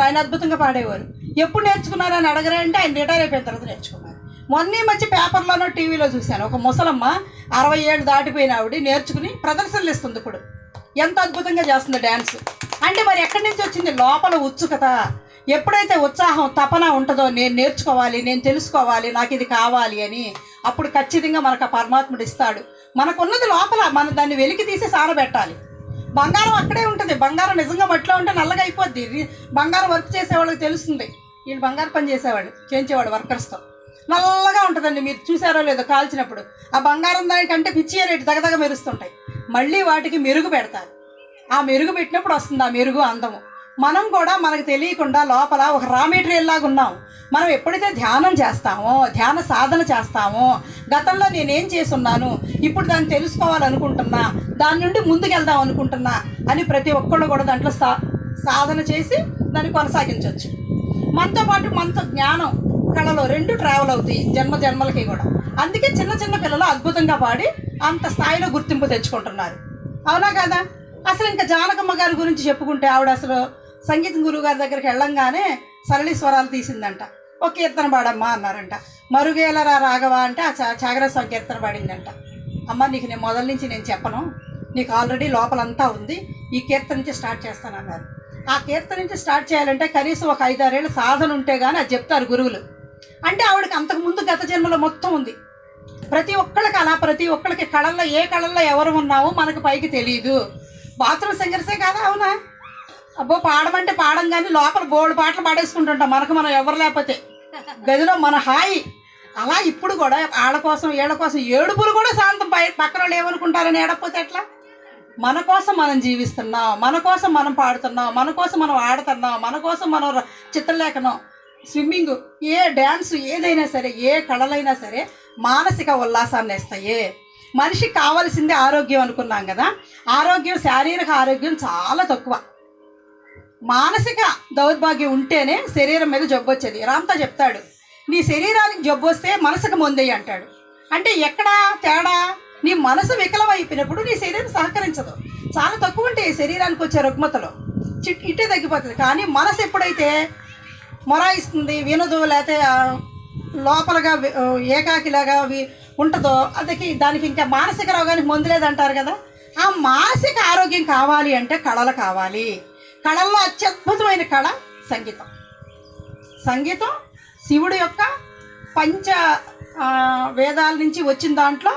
ఆయన అద్భుతంగా పాడేవారు. ఎప్పుడు నేర్చుకున్నారు అని అడగరా అంటే ఆయన రిటైర్ అయిపోయిన తర్వాత నేర్చుకున్నారు. మొన్న మధ్య పేపర్లోనో టీవీలో చూశాను, ఒక ముసలమ్మ 60 ఏళ్ళు దాటిపోయిన ఆవిడ నేర్చుకుని ప్రదర్శనలు ఇస్తుంది. ఇప్పుడు ఎంత అద్భుతంగా చేస్తుంది డ్యాన్స్. అంటే మరి ఎక్కడి నుంచి వచ్చింది? లోపల ఉత్సుకత. ఎప్పుడైతే ఉత్సాహం, తపన ఉంటుందో, నేను నేర్చుకోవాలి, నేను తెలుసుకోవాలి, నాకు ఇది కావాలి అని, అప్పుడు ఖచ్చితంగా మనకు ఆ పరమాత్ముడు ఇస్తాడు. మనకున్నది లోపల, మనం దాన్ని వెలికి తీసి సారబెట్టాలి. బంగారం అక్కడే ఉంటుంది. బంగారం నిజంగా మట్టిలో ఉంటే నల్లగా అయిపోద్ది. బంగారం వర్క్ చేసేవాళ్ళకి తెలుస్తుంది. వీళ్ళు బంగారు పని చేయించేవాడు వర్కర్స్తో నల్లగా ఉంటుందండి. మీరు చూసారో లేదో కాల్చినప్పుడు ఆ బంగారం దానికంటే పిచ్చి రేటు దగదగ మెరుస్తుంటాయి. మళ్ళీ వాటికి మెరుగు పెడతారు. ఆ మెరుగు పెట్టినప్పుడు వస్తుంది ఆ మెరుగు, అందము. మనం కూడా మనకు తెలియకుండా లోపల ఒక రా మెటీరియల్ లాగా ఉన్నాం. మనం ఎప్పుడైతే ధ్యానం చేస్తామో, ధ్యాన సాధన చేస్తామో, గతంలో నేనేం చేసున్నాను, ఇప్పుడు దాన్ని తెలుసుకోవాలనుకుంటున్నా, దాని నుండి ముందుకెళ్దాం అనుకుంటున్నా అని ప్రతి ఒక్కళ్ళు కూడా దాంట్లో సాధన చేసి దాన్ని కొనసాగించవచ్చు. మనతో పాటు మనతో జ్ఞానం, కళలో 2 ట్రావెల్ అవుతాయి జన్మలకి కూడా. అందుకే చిన్న పిల్లలు అద్భుతంగా పాడి అంత స్థాయిలో గుర్తింపు తెచ్చుకుంటున్నారు. అవునా కదా? అసలు ఇంకా జానకమ్మ గారి గురించి చెప్పుకుంటే, ఆవిడ అసలు సంగీతం గురువు గారి దగ్గరికి వెళ్ళంగానే సరళి స్వరాలు తీసిందంట. ఒక కీర్తన పాడమ్మా అన్నారంట. మరుగేలరా రాఘవ అంటే ఆ చాగరస్వామి కీర్తన పాడిందంట. అమ్మ నీకు నేను మొదల నుంచి నేను చెప్పను, నీకు ఆల్రెడీ లోపలంతా ఉంది, ఈ కీర్తన నుంచి స్టార్ట్ చేస్తానన్నారు. ఆ కీర్తన నుంచి స్టార్ట్ చేయాలంటే కనీసం ఒక 5-6 ఏళ్ళ సాధన ఉంటే కానీ అది చెప్తారు గురువులు. అంటే ఆవిడకి అంతకుముందు గత జన్మలో మొత్తం ఉంది. ప్రతి ఒక్కళ్ళకి అలా, ప్రతి ఒక్కళ్ళకి కళల్లో ఏ కళల్లో ఎవరు ఉన్నామో మనకు పైకి తెలియదు. బాత్రూమ్ సింగర్సే కాదా? అవునా? అబ్బో పాడమంటే పాడం, కానీ లోపల బోల్డ్ పాటలు పాడేసుకుంటుంటాం మనకు మనం ఎవరు లేకపోతే గదిలో మన హాయి. అలా ఇప్పుడు కూడా వాళ్ళ కోసం వీళ్ళ కోసం ఏడుపులు కూడా శాంతం. పక్కన వాళ్ళు ఏమనుకుంటారని ఏడకపోతే ఎట్లా? మన కోసం మనం జీవిస్తున్నాం, మన కోసం మనం పాడుతున్నాం, మన కోసం మనం ఆడుతున్నాం, మన కోసం మనం చిత్రలేఖనం, స్విమ్మింగ్, ఏ డ్యాన్స్ ఏదైనా సరే, ఏ కళలైనా సరే మానసిక ఉల్లాసాన్ని ఇస్తాయి. మనిషికి కావాల్సిందే ఆరోగ్యం అనుకున్నాం కదా. ఆరోగ్యం, శారీరక ఆరోగ్యం చాలా తక్కువ. మానసిక దౌర్భాగ్యం ఉంటేనే శరీరం మీద జబ్బు వచ్చేది. రామ్తా చెప్తాడు, నీ శరీరానికి జబ్బు వస్తే మనసుకు మొందేయి అంటాడు. అంటే ఎక్కడ తేడా? నీ మనసు వికలం అయిపోయినప్పుడు నీ శరీరం సహకరించదు. చాలా తక్కువ ఉంటాయి శరీరానికి వచ్చే రుగ్మతలు, ఇట్టే తగ్గిపోతుంది. కానీ మనసు ఎప్పుడైతే మొరాయిస్తుంది, వినదు, లేకపోతే లోపలగా ఏకాకిలాగా ఉంటుందో దానికి ఇంకా మానసిక రోగానికి మందు లేదంటారు కదా. ఆ మానసిక ఆరోగ్యం కావాలి అంటే కళలు కావాలి. కళల్లో అత్యద్భుతమైన కళ సంగీతం. సంగీతం శివుడి యొక్క పంచ వేదాల నుంచి వచ్చిన దాంట్లో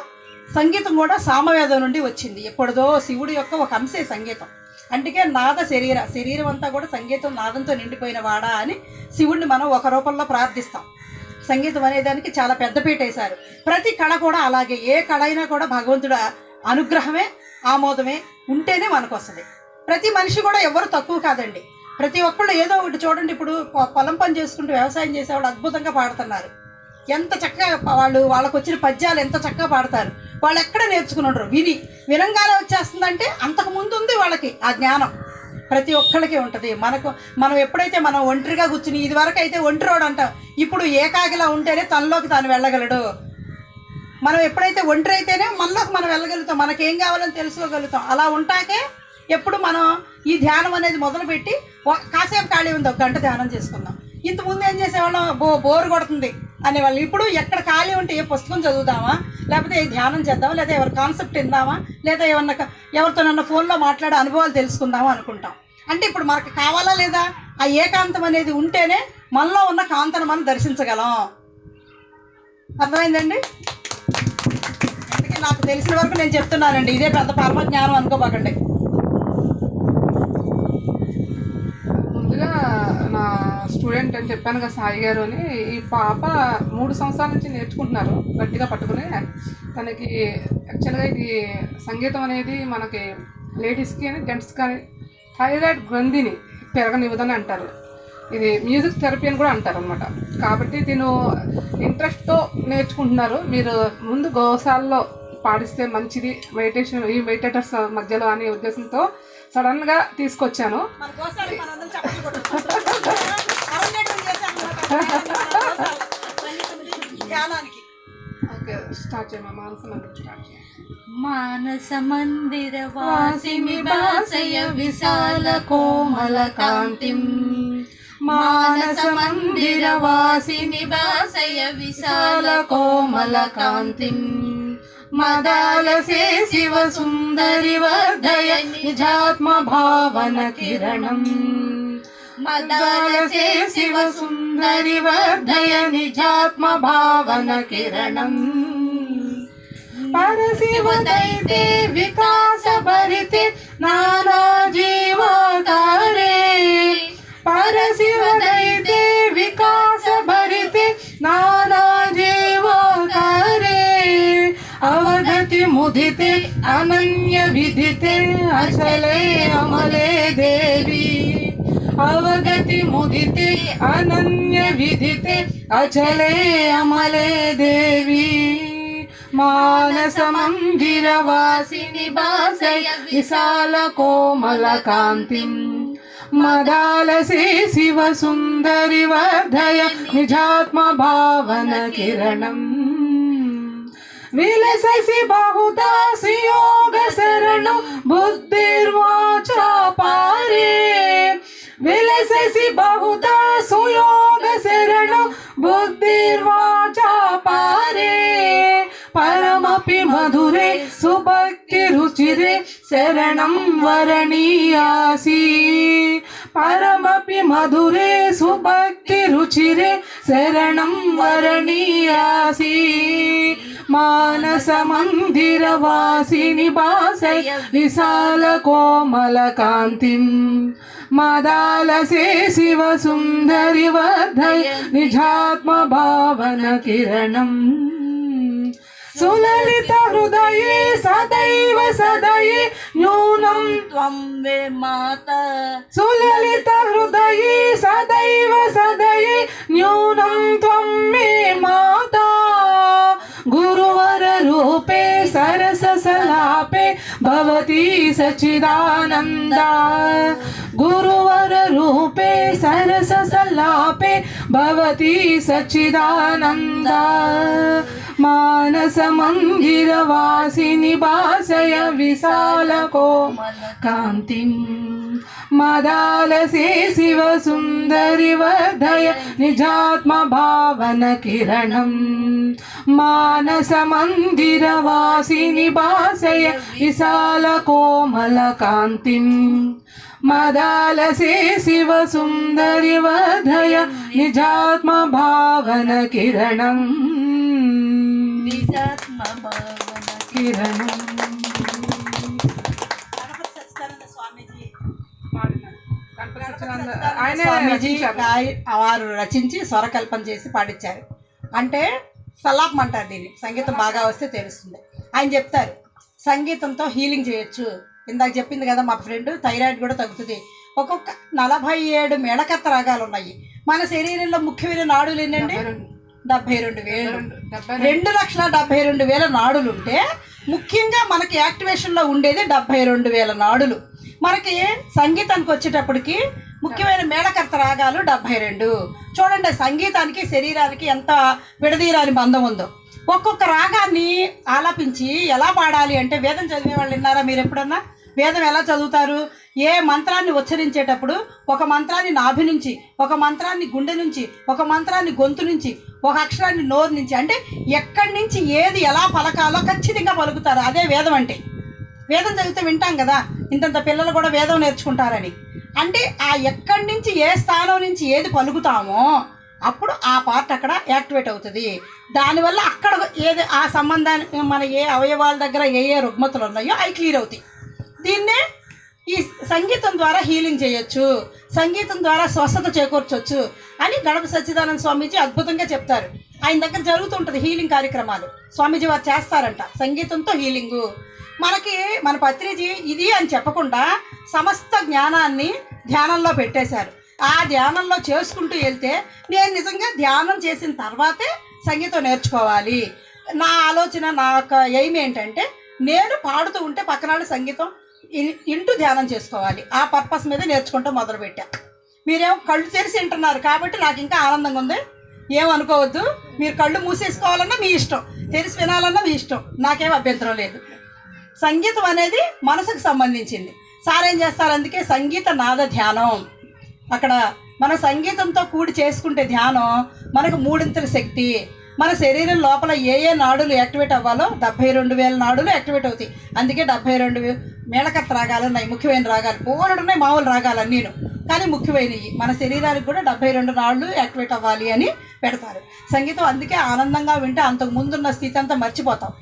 సంగీతం కూడా సామవేదం నుండి వచ్చింది. ఎప్పుడుదో శివుడి యొక్క ఒక అంశే సంగీతం. అందుకే నాద శరీరం అంతా కూడా సంగీతం నాదంతో నిండిపోయిన వాడా అని శివుడిని మనం ఒక రూపంలో ప్రార్థిస్తాం. సంగీతం అనేదానికి చాలా పెద్దపీట వేశారు. ప్రతి కళ కూడా అలాగే. ఏ కళ అయినా కూడా భగవంతుడు అనుగ్రహమే ఆమోదమే ఉంటేనే మనకు వస్తుంది. ప్రతి మనిషి కూడా ఎవరు తక్కువ కాదండి. ప్రతి ఒక్కళ్ళు ఏదో ఒకటి చూడండి. ఇప్పుడు పొలం పని చేసుకుంటూ వ్యవసాయం చేసేవాళ్ళు అద్భుతంగా పాడుతున్నారు. ఎంత చక్కగా వాళ్ళకు వచ్చిన పద్యాలు ఎంత చక్కగా పాడతారు. వాళ్ళు ఎక్కడ నేర్చుకుని ఉండరు. వినంగానే వచ్చేస్తుందంటే అంతకు ముందు ఉంది వాళ్ళకి ఆ జ్ఞానం. ప్రతి ఒక్కళ్ళకి ఉంటుంది. మనం ఎప్పుడైతే మనం ఒంటరిగా కూర్చుని, ఇది వరకు అయితే ఒంటరివాడు అంటాం, ఇప్పుడు ఏకాకిలా ఉంటేనే తనలోకి తాను వెళ్ళగలడు. మనం ఎప్పుడైతే ఒంటరి అయితేనే మనలోకి మనం వెళ్ళగలుగుతాం, మనకేం కావాలని తెలుసుకోగలుగుతాం. అలా ఉంటాకే ఎప్పుడు మనం ఈ ధ్యానం అనేది మొదలుపెట్టి కాసేపు ఖాళీ ఉంది, 1 గంట ధ్యానం చేసుకుందాం. ఇంతకుముందు ఏం చేసేవాళ్ళం, బోర్ కొడుతుంది అనేవాళ్ళు. ఇప్పుడు ఎక్కడ ఖాళీ ఉంటే ఏ పుస్తకం చదువుదామా, లేకపోతే ఏ ధ్యానం చేద్దామా, లేదా ఎవరి కాన్సెప్ట్ విందామా, లేదా ఎవరితోనన్నా ఫోన్లో మాట్లాడే అనుభవాలు తెలుసుకుందామా అనుకుంటాం. అంటే ఇప్పుడు మనకు కావాలా లేదా, ఆ ఏకాంతం అనేది ఉంటేనే మనలో ఉన్న కాంతను మనం దర్శించగలం. అర్థమైందండి? అందుకే నాకు తెలిసిన వరకు నేను చెప్తున్నానండి. ఇదే పెద్ద పరమ జ్ఞానం అనుకోబాకండి. ముందుగా నా స్టూడెంట్ అని చెప్పాను కదా, సాయి గారు అని. ఈ పాప 3 సంవత్సరాల నుంచి నేర్చుకుంటున్నారు గట్టిగా పట్టుకుని. తనకి యాక్చువల్గా ఇది సంగీతం అనేది మనకి లేడీస్కి కానీ జెంట్స్ కానీ థైరాయిడ్ గ్రంథిని పెరగనివ్వదని అంటారు. ఇది మ్యూజిక్ థెరపీ అని కూడా అంటారు అనమాట. కాబట్టి దీని ఇంట్రెస్ట్తో నేర్చుకుంటున్నారు. మీరు ముందు గోశాలలో పాడిస్తే మంచిది ఈ మెడిటేటర్స్ మధ్యలో అనే ఉద్దేశంతో సడన్గా తీసుకొచ్చాను. Okay, start చేయమా. మానస మందిర వాసిని బాసయ విశాల కోమల కాంతిం. మానస మందిర వాసిని బాసయ విశాల కోమల కాంతిం. మదాలసే శివ సుందరి వర్ధయ నిజాత్మ భావన కిరణం. మదాలసే శివ సుందరి వర్ధయ నిజాత్మ భావన కిరణం. పరశివ దైతే వికాస భరితే నానా జీవాకారే. పరశివ దైతే వికాస భరితే నానా జీవాకారే. అవగతి ముదితే అనన్య విదితే అచలే అమలే దేవి. అవగతి ముదితే అనన్య విదితే అచలే అమలే దేవి. మానస మందిర వాసిని బాసయ విశాల కోమల కాంతిం. మదాలసే శివ సుందరి వర్ధయ నిజాత్మ భావన కిరణం. విలససి బహుదా సుయోగ శరణం బుద్ధిర్వాచా పారే. విలససి బహుదా సుయోగ శరణం బుద్ధిర్వాచా పారే. పరమపి మధురే సుభక్తి రుచిరే శరణం వరణీయాసి. పరమపి మధురే సుభక్తి రుచిరే శరణం వరణీయాసి. మానస మందిర వాసిని బాసయ విశాల కోమల కాంతిం. మదాలసే శివ సుందరి వర్ధయ నిజాత్మ భావన కిరణం. సులలిత హృదయే సదైవ సదయే న్యూనం త్వం మే మాతా. సులలిత హృదయే సదైవ సదయే న్యూనం త్వం మే మాతా. గురువర రూపే సరస సలాపే భవతి సచిదానందా. గురువర రూపే సరస సలాపే భవతి సచిదానందా. మానస మందిర వాసిని బాసయ విశాల కోమల కాంతిం. మదాలసే శివ సుందరి వర్ధయ నిజాత్మ భావన కిరణం మానస మందిర వాసిని భాసయ విశాల కోమల కాంతిం మదాలసే శివ సుందరి వర్ధయ నిజాత్మ భావన కిరణం నిజాత్మ భావన కిరణం. స్వామీజీ వారు రచించి స్వరకల్పన చేసి పాడించారు. అంటే సలాపం అంటారు దీన్ని, సంగీతం బాగా వస్తే తెలుస్తుంది. ఆయన చెప్తారు సంగీతంతో హీలింగ్ చేయొచ్చు. ఇందాక చెప్పింది కదా మా ఫ్రెండ్, థైరాయిడ్ కూడా తగ్గుతుంది. ఒక్కొక్క 47 మేళకర్త రాగాలు ఉన్నాయి. మన శరీరంలో ముఖ్యమైన నాడులు ఏంటంటే 72,000. 2,72,000 నాడులు ఉంటే ముఖ్యంగా మనకి యాక్టివేషన్లో ఉండేది 72,000 నాడులు. మనకి సంగీతానికి వచ్చేటప్పటికి ముఖ్యమైన మేళకర్త రాగాలు 72. చూడండి సంగీతానికి శరీరానికి ఎంత విడదీరాని బంధం ఉందో. ఒక్కొక్క రాగాన్ని ఆలాపించి ఎలా పాడాలి అంటే, వేదం చదివే వాళ్ళు విన్నారా మీరు ఎప్పుడన్నా? వేదం ఎలా చదువుతారు? ఏ మంత్రాన్ని ఉచ్చరించేటప్పుడు ఒక మంత్రాన్ని నాభి నుంచి, ఒక మంత్రాన్ని గుండె నుంచి, ఒక మంత్రాన్ని గొంతు నుంచి, ఒక అక్షరాన్ని నోరు నుంచి, అంటే ఎక్కడి నుంచి ఏది ఎలా పలకాలో ఖచ్చితంగా పలుకుతారు. అదే వేదం అంటే. వేదం చదివితే వింటాం కదా, ఇంతంత పిల్లలు కూడా వేదం నేర్చుకుంటారని. అంటే ఆ ఎక్కడి నుంచి ఏ స్థానం నుంచి ఏది పలుకుతామో అప్పుడు ఆ పార్ట్ అక్కడ యాక్టివేట్ అవుతుంది. దానివల్ల అక్కడ ఏది ఆ సంబంధాన్ని మన ఏ అవయవాల దగ్గర ఏ రుగ్మతలు ఉన్నాయో అవి క్లియర్ అవుతాయి. దీన్నే ఈ సంగీతం ద్వారా హీలింగ్ చేయొచ్చు, సంగీతం ద్వారా స్వస్థత చేకూర్చొచ్చు అని గణప సచ్చిదానంద స్వామీజీ అద్భుతంగా చెప్తారు. ఆయన దగ్గర జరుగుతుంటుంది హీలింగ్ కార్యక్రమాలు. స్వామీజీ వారు చేస్తారంట సంగీతంతో హీలింగు. మనకి మన పత్రిజీ ఇది అని చెప్పకుండా సమస్త జ్ఞానాన్ని ధ్యానంలో పెట్టేశారు. ఆ ధ్యానంలో చేసుకుంటూ వెళ్తే నేను నిజంగా ధ్యానం చేసిన తర్వాతే సంగీతం నేర్చుకోవాలి. నా ఆలోచన, నా యొక్క ఎయిమ్ ఏంటంటే నేను పాడుతూ ఉంటే పక్కన సంగీతం ఇంటూ ధ్యానం చేసుకోవాలి. ఆ పర్పస్ మీద నేర్చుకుంటూ మొదలుపెట్టా. మీరేమో కళ్ళు తెరిచి వింటున్నారు కాబట్టి నాకు ఇంకా ఆనందంగా ఉంది. ఏమనుకోవద్దు, మీరు కళ్ళు మూసేసుకోవాలన్నా మీ ఇష్టం, తెరిచి వినాలన్నా మీ ఇష్టం, నాకేం అభ్యంతరం లేదు. సంగీతం అనేది మనసుకు సంబంధించింది. సార్ ఏం చేస్తారు, అందుకే సంగీత నాద ధ్యానం. అక్కడ మన సంగీతంతో కూడి చేసుకుంటే ధ్యానం మనకు 3 శక్తి. మన శరీరం లోపల ఏ నాడులు యాక్టివేట్ అవ్వాలో 72,000 నాడులు యాక్టివేట్ అవుతాయి. అందుకే 72 మేళకర్త రాగాలు ఉన్నాయి, ముఖ్యమైన రాగాలు. పోలడు ఉన్నాయి మామూలు రాగాలు అన్నీను, కానీ ముఖ్యమైనవి. మన శరీరానికి కూడా 72 నాడులు యాక్టివేట్ అవ్వాలి అని పెడతారు సంగీతం. అందుకే ఆనందంగా వింటే అంతకు ముందున్న స్థితి అంతా మర్చిపోతాం.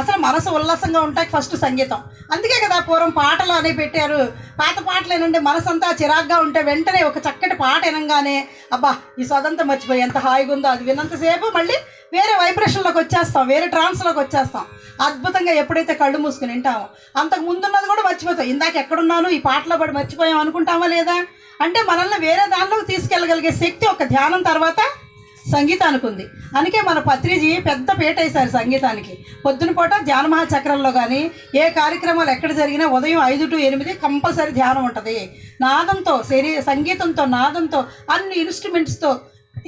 అసలు మనసు ఉల్లాసంగా ఉంటాయి ఫస్ట్ సంగీతం. అందుకే కదా పూర్వం పాటలు అనేవి పెట్టారు. పాత పాటలు ఏనండి మనసు అంతా చిరాగ్గా ఉంటే వెంటనే ఒక చక్కటి పాట వినంగానే అబ్బా ఈ సొదంతా మర్చిపోయి ఎంత హాయిగా ఉందో, అది విన్నంతసేపు మళ్ళీ వేరే వైబ్రేషన్లోకి వచ్చేస్తాం, వేరే ట్రాన్స్లోకి వచ్చేస్తాం. అద్భుతంగా ఎప్పుడైతే కళ్ళు మూసుకుని వింటామో అంతకు ముందున్నది కూడా మర్చిపోతాం. ఇందాక ఎక్కడున్నాను ఈ పాటలో పడి మర్చిపోయాం అనుకుంటామా లేదా? అంటే మనల్ని వేరే దానిలోకి తీసుకెళ్ళగలిగే శక్తి ఒక ధ్యానం తర్వాత సంగీతానికి ఉంది. అందుకే మన పత్రిజీ పెద్ద పీట వేశారు సంగీతానికి. పొద్దున పూట ధ్యాన మహాచక్రంలో కానీ ఏ కార్యక్రమాలు ఎక్కడ జరిగినా ఉదయం 5 to 8 కంపల్సరీ ధ్యానం ఉంటుంది. నాదంతో సంగీతంతో నాదంతో అన్ని ఇన్స్ట్రుమెంట్స్తో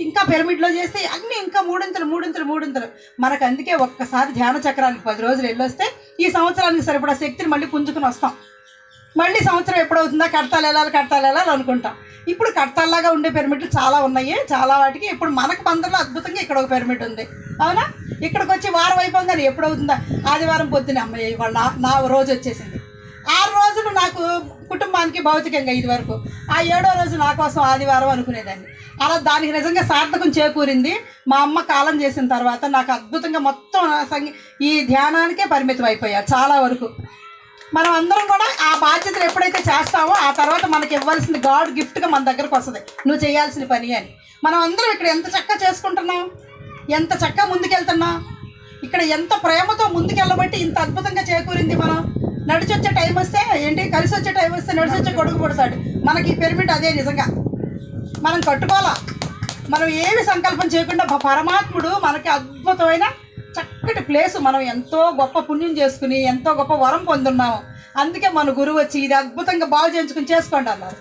ఇంకా పిరమిడ్లో చేస్తే అన్నీ ఇంకా మూడింతలు. మనకు అందుకే ఒక్కసారి ధ్యాన చక్రానికి 10 రోజులు వెళ్ళొస్తే ఈ సంవత్సరానికి సరిపడా శక్తిని మళ్ళీ పుంజుకుని వస్తాం. మళ్ళీ సంవత్సరం ఎప్పుడవుతుందా కడతాలు వెళ్ళాలి అనుకుంటాం. ఇప్పుడు కడతాల్లాగా ఉండే పిరమిడ్లు చాలా ఉన్నాయి, చాలా వాటికి. ఇప్పుడు మనకు మందరిలో అద్భుతంగా ఇక్కడ ఒక పిరమిడ్ ఉంది, అవునా? ఇక్కడికి వచ్చి వారం అయిపోగానే ఎప్పుడవుతుందా, ఆదివారం పొద్దున అమ్మాయి ఇవాళ నా రోజు వచ్చేసింది. 6 రోజులు నాకు కుటుంబానికి భౌతికంగా ఇది వరకు, ఆ 7వ రోజు నా కోసం ఆదివారం అనుకునేదాన్ని. అలా దానికి నిజంగా సార్థకం చేకూరింది మా అమ్మ కాలం చేసిన తర్వాత. నాకు అద్భుతంగా మొత్తం ఈ ధ్యానానికే పరిమితం అయిపోయా చాలా వరకు. మనం అందరం కూడా ఆ బాధ్యతలు ఎప్పుడైతే చేస్తామో ఆ తర్వాత మనకి ఇవ్వాల్సింది గాడ్ గిఫ్ట్గా మన దగ్గరకు వస్తుంది, నువ్వు చేయాల్సిన పని అని. మనం అందరం ఇక్కడ ఎంత చక్కగా చేసుకుంటున్నాం, ఎంత చక్కగా ముందుకెళ్తున్నాం, ఇక్కడ ఎంత ప్రేమతో ముందుకెళ్ళబట్టి ఇంత అద్భుతంగా చేకూరింది. మనం నడిచి వచ్చే టైం వస్తే ఏంటి, కలిసి వచ్చే టైం వస్తే నడిచి వచ్చే గొడుగు పడతాడు. మనకి ఈ పిరమిడ్ అదే నిజంగా మనం కట్టుకోవాలా. మనం ఏమి సంకల్పం చేయకుండా పరమాత్ముడు మనకి అద్భుతమైన చక్కటి ప్లేసు. మనం ఎంతో గొప్ప పుణ్యం చేసుకుని ఎంతో గొప్ప వరం పొందున్నాము. అందుకే మన గురువు వచ్చి ఇది అద్భుతంగా బాగు చేయించుకుని చేసుకోండి అన్నారు.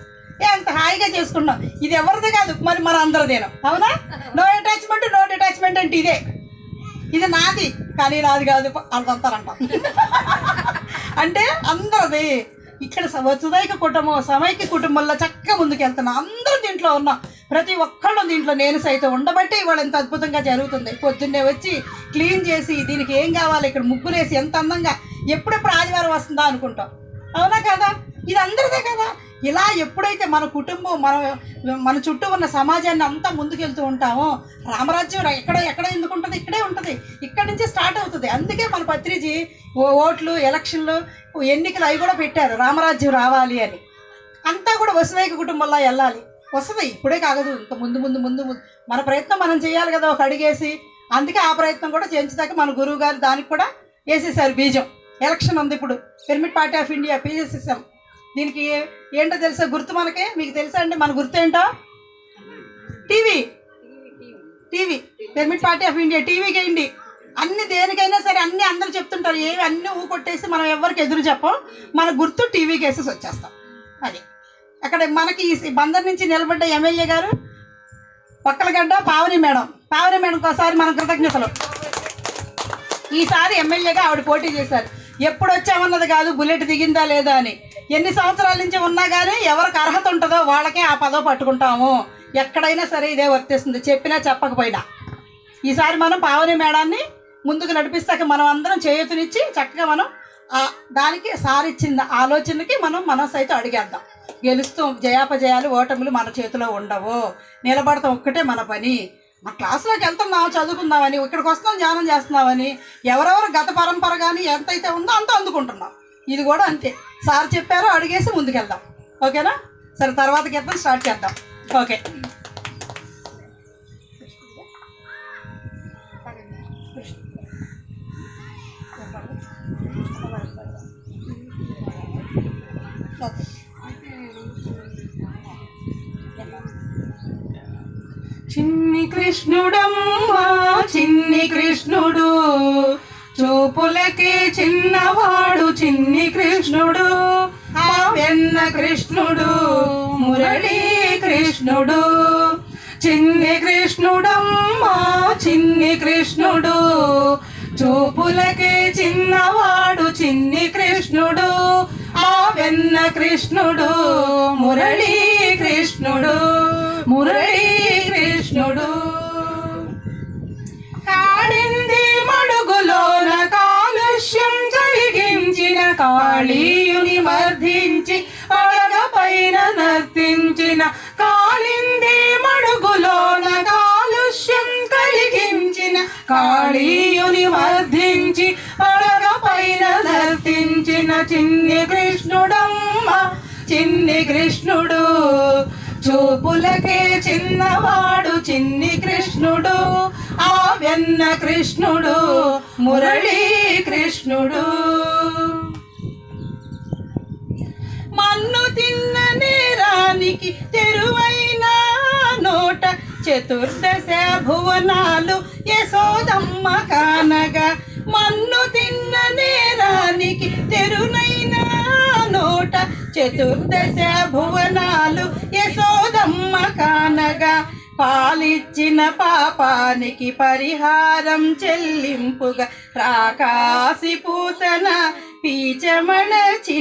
ఎంత హాయిగా చేసుకున్నాం. ఇది ఎవరిది కాదు, మరి మన అందరిదేనం, అవునా? నో అటాచ్మెంట్ అంటే ఇదే, ఇది నాది కానీ నాది కాదు అంటారంట. అంటే అందరిది. ఇక్కడ వసుదైక కుటుంబం సమైక్య కుటుంబంలో చక్కగా ముందుకెళ్తున్నాం. అందరం దీంట్లో ఉన్నాం, ప్రతి ఒక్కళ్ళు దీంట్లో నేను సైతం ఉండబట్టి ఇవాళ ఎంత అద్భుతంగా జరుగుతుంది. పొద్దున్నే వచ్చి క్లీన్ చేసి దీనికి ఏం కావాలి, ఇక్కడ ముగ్గులేసి ఎంత అందంగా ఎప్పుడెప్పుడు ఆదివారం వస్తుందా అనుకుంటాం. అవునా కదా? ఇది అందరిదే కదా. ఇలా ఎప్పుడైతే మన కుటుంబం మన చుట్టూ ఉన్న సమాజాన్ని అంతా ముందుకెళ్తూ ఉంటామో రామరాజ్యం ఎక్కడ ఎందుకు ఉంటుంది? ఇక్కడే ఉంటుంది, ఇక్కడి నుంచి స్టార్ట్ అవుతుంది. అందుకే మన పత్రిజీ ఓట్లు, ఎలక్షన్లు, ఎన్నికలు అవి కూడా పెట్టారు, రామరాజ్యం రావాలి అని. అంతా కూడా వసుదైక కుటుంబంలో వెళ్ళాలి. వస్తుంది, ఇప్పుడే కాగదు, ఇంకా ముందు మన ప్రయత్నం మనం చేయాలి కదా, ఒక అడిగేసి. అందుకే ఆ ప్రయత్నం కూడా చేయించదాకా మన గురువు గారు దానికి కూడా వేసేసారు బీజం. ఎలక్షన్ ఉంది ఇప్పుడు, pyramid party of India PSSM. దీనికి ఏంటో తెలుసా గుర్తు మనకి? మీకు తెలుసా అండి మన గుర్తు ఏంటో? TV. Pyramid party of India టీవీకి వేయండి. అన్ని దేనికైనా సరే అన్నీ అందరూ చెప్తుంటారు, ఏవి అన్నీ కొట్టేసి మనం ఎవరికి ఎదురు చెప్పం. మన గుర్తు టీవీకి వేసేసి వచ్చేస్తాం. అది అక్కడ మనకి ఈ బందర్ నుంచి నిలబడ్డ ఎమ్మెల్యే గారు పక్కలగడ్డ పావని మేడంకి ఒకసారి మన కృతజ్ఞతలు. ఈసారి ఎమ్మెల్యేగా ఆవిడ పోటీ చేశారు. ఎప్పుడు వచ్చామన్నది కాదు, బుల్లెట్ దిగిందా లేదా అని. ఎన్ని సంవత్సరాల నుంచి ఉన్నా కానీ ఎవరికి అర్హత ఉంటుందో వాళ్ళకే ఆ పదవి పట్టుకుంటాము. ఎక్కడైనా సరే ఇదే వర్తిస్తుంది, చెప్పినా చెప్పకపోయినా. ఈసారి మనం పావని మేడాన్ని ముందుకు నడిపిస్తాక మనం అందరం చేయూతనిచ్చి చక్కగా మనం దానికి సారిచ్చిన ఆలోచనకి మనం సైతం అడిగేద్దాం. గెలుస్తూ జయాపజయాలు ఓటములు మన చేతిలో ఉండవు, నిలబడతాం ఒక్కటే మన పని. మా క్లాసులోకి వెళ్తున్నాం చదువుకుందామని, ఇక్కడికి వస్తున్నాం ధ్యానం చేస్తున్నామని ఎవరెవరు గత పరంపర కానీ ఎంతైతే ఉందో అంత అందుకుంటున్నాం. ఇది కూడా అంతే, సార్ చెప్పారో అడిగేసి ముందుకెళ్దాం. ఓకేనా? సరే, తర్వాత కీర్తన స్టార్ట్ చేద్దాం. ఓకే. చిన్ని కృష్ణుడమ్మా చిన్ని కృష్ణుడు, చూపులకే చిన్నవాడు చిన్ని కృష్ణుడు, ఆ వెన్న కృష్ణుడు మురళీ కృష్ణుడు. చిన్ని కృష్ణుడమ్మా చిన్ని కృష్ణుడు, చూపులకే చిన్నవాడు చిన్ని కృష్ణుడు, ఆ వెన్న కృష్ణుడు మురళీ కృష్ణుడు, మురళీ కృష్ణుడు. కాడింది మడుగులోన కాలుష్యం కలిగించిన కాళీయుని మర్దించి పడగ పైన నర్తించిన, కాళింది మడుగులోన కాలుష్యం కలిగించిన కాళీయుని మర్దించి పడగ పైన నర్తించిన చిన్ని కృష్ణుడమ్మ చిన్ని కృష్ణుడు, చూపులకే చిన్నవాడు చిన్ని కృష్ణుడు, ఆ వెన్న కృష్ణుడు మురళీ కృష్ణుడు. మన్ను తిన్న నేరానికి తెరువైన నోట చతుర్దశ భువనాలు యశోదమ్మ కానగా, మన్ను తిన్న నేరానికి తెరునైన నోట చతుర్దశ భువనాలు యశోదమ్మ కానగా, పాలిచ్చిన పాపానికి పరిహారం చెల్లింపుగా రాకాసి పూతన పీచమణచినవాడు,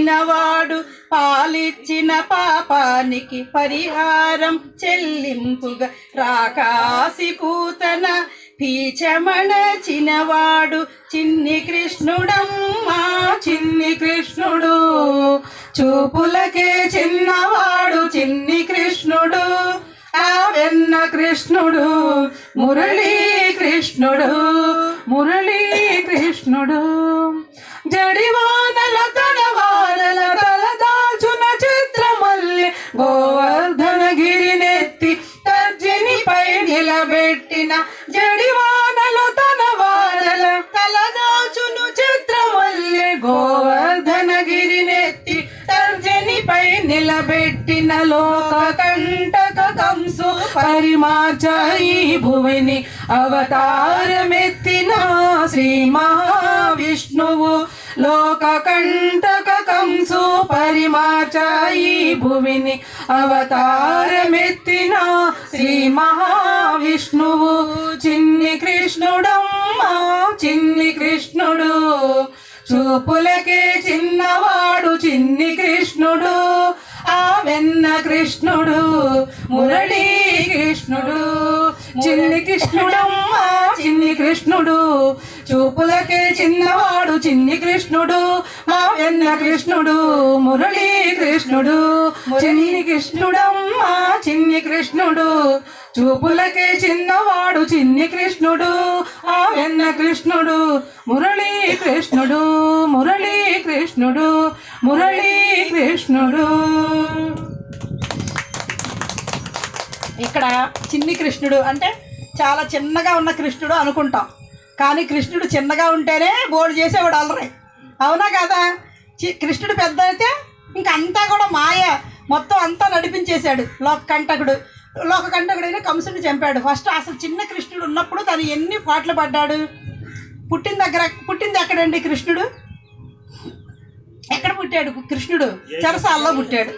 పాలిచ్చిన పాపానికి పరిహారం చెల్లింపుగా రాకాసి పూతన పీచమణచినవాడు చిన్ని కృష్ణుడమ్మా చిన్ని కృష్ణుడు, చూపులకే చిన్నవాడు చిన్ని కృష్ణుడు, ఆ వెన్న కృష్ణుడు మురళీ కృష్ణుడు, మురళీ కృష్ణుడు. జడివానల తనవానల తలదాచున చిత్రమల్లె గోవర్ధన గిరినెత్తి తర్జనిపై నిలబెట్టిన, జడివానల తనవానల తలదాచును చిత్రమల్లె గోవర్ధన గిరినెత్తి తర్జనిపై నిలబెట్టిన, లోక కంటక కంసు పరిమార్చ ఈ భువిని అవతారమెత్తిన శ్రీ మహావిష్ణువు, లోక కంటక కంసు పరిమార్చ ఈ భువిని అవతారమెత్తిన శ్రీ మహావిష్ణువు. చిన్ని కృష్ణుడమ్మా చిన్ని కృష్ణుడు, చూపులకే చిన్నవాడు చిన్ని కృష్ణుడు ఆ వెన్న కృష్ణుడు మురళీ కృష్ణుడు చిన్ని కృష్ణుడమ్మా చిన్ని కృష్ణుడు చూపులకే చిన్నవాడు చిన్ని కృష్ణుడు మా వెన్న కృష్ణుడు మురళీ కృష్ణుడు చిన్ని కృష్ణుడమ్మా చిన్ని కృష్ణుడు చూపులకే చిన్నవాడు చిన్ని కృష్ణుడు ఆ వెన్న కృష్ణుడు మురళీ కృష్ణుడు మురళీ కృష్ణుడు మురళీ కృష్ణుడు. ఇక్కడ చిన్ని కృష్ణుడు అంటే చాలా చిన్నగా ఉన్న కృష్ణుడు అనుకుంటాం, కానీ కృష్ణుడు చిన్నగా ఉంటేనే బోర్డు చేసేవాడు అల్లరి, అవునా కదా? కృష్ణుడు పెద్ద అయితే ఇంక అంతా కూడా మాయ మొత్తం అంతా నడిపించేశాడు. లోకకంటకుడైన కంసుని చంపాడు. ఫస్ట్ అసలు చిన్న కృష్ణుడు ఉన్నప్పుడు తను ఎన్ని పాటలు పడ్డాడు. పుట్టింది ఎక్కడండి కృష్ణుడు? ఎక్కడ పుట్టాడు కృష్ణుడు? చెరసాల్లో పుట్టాడు.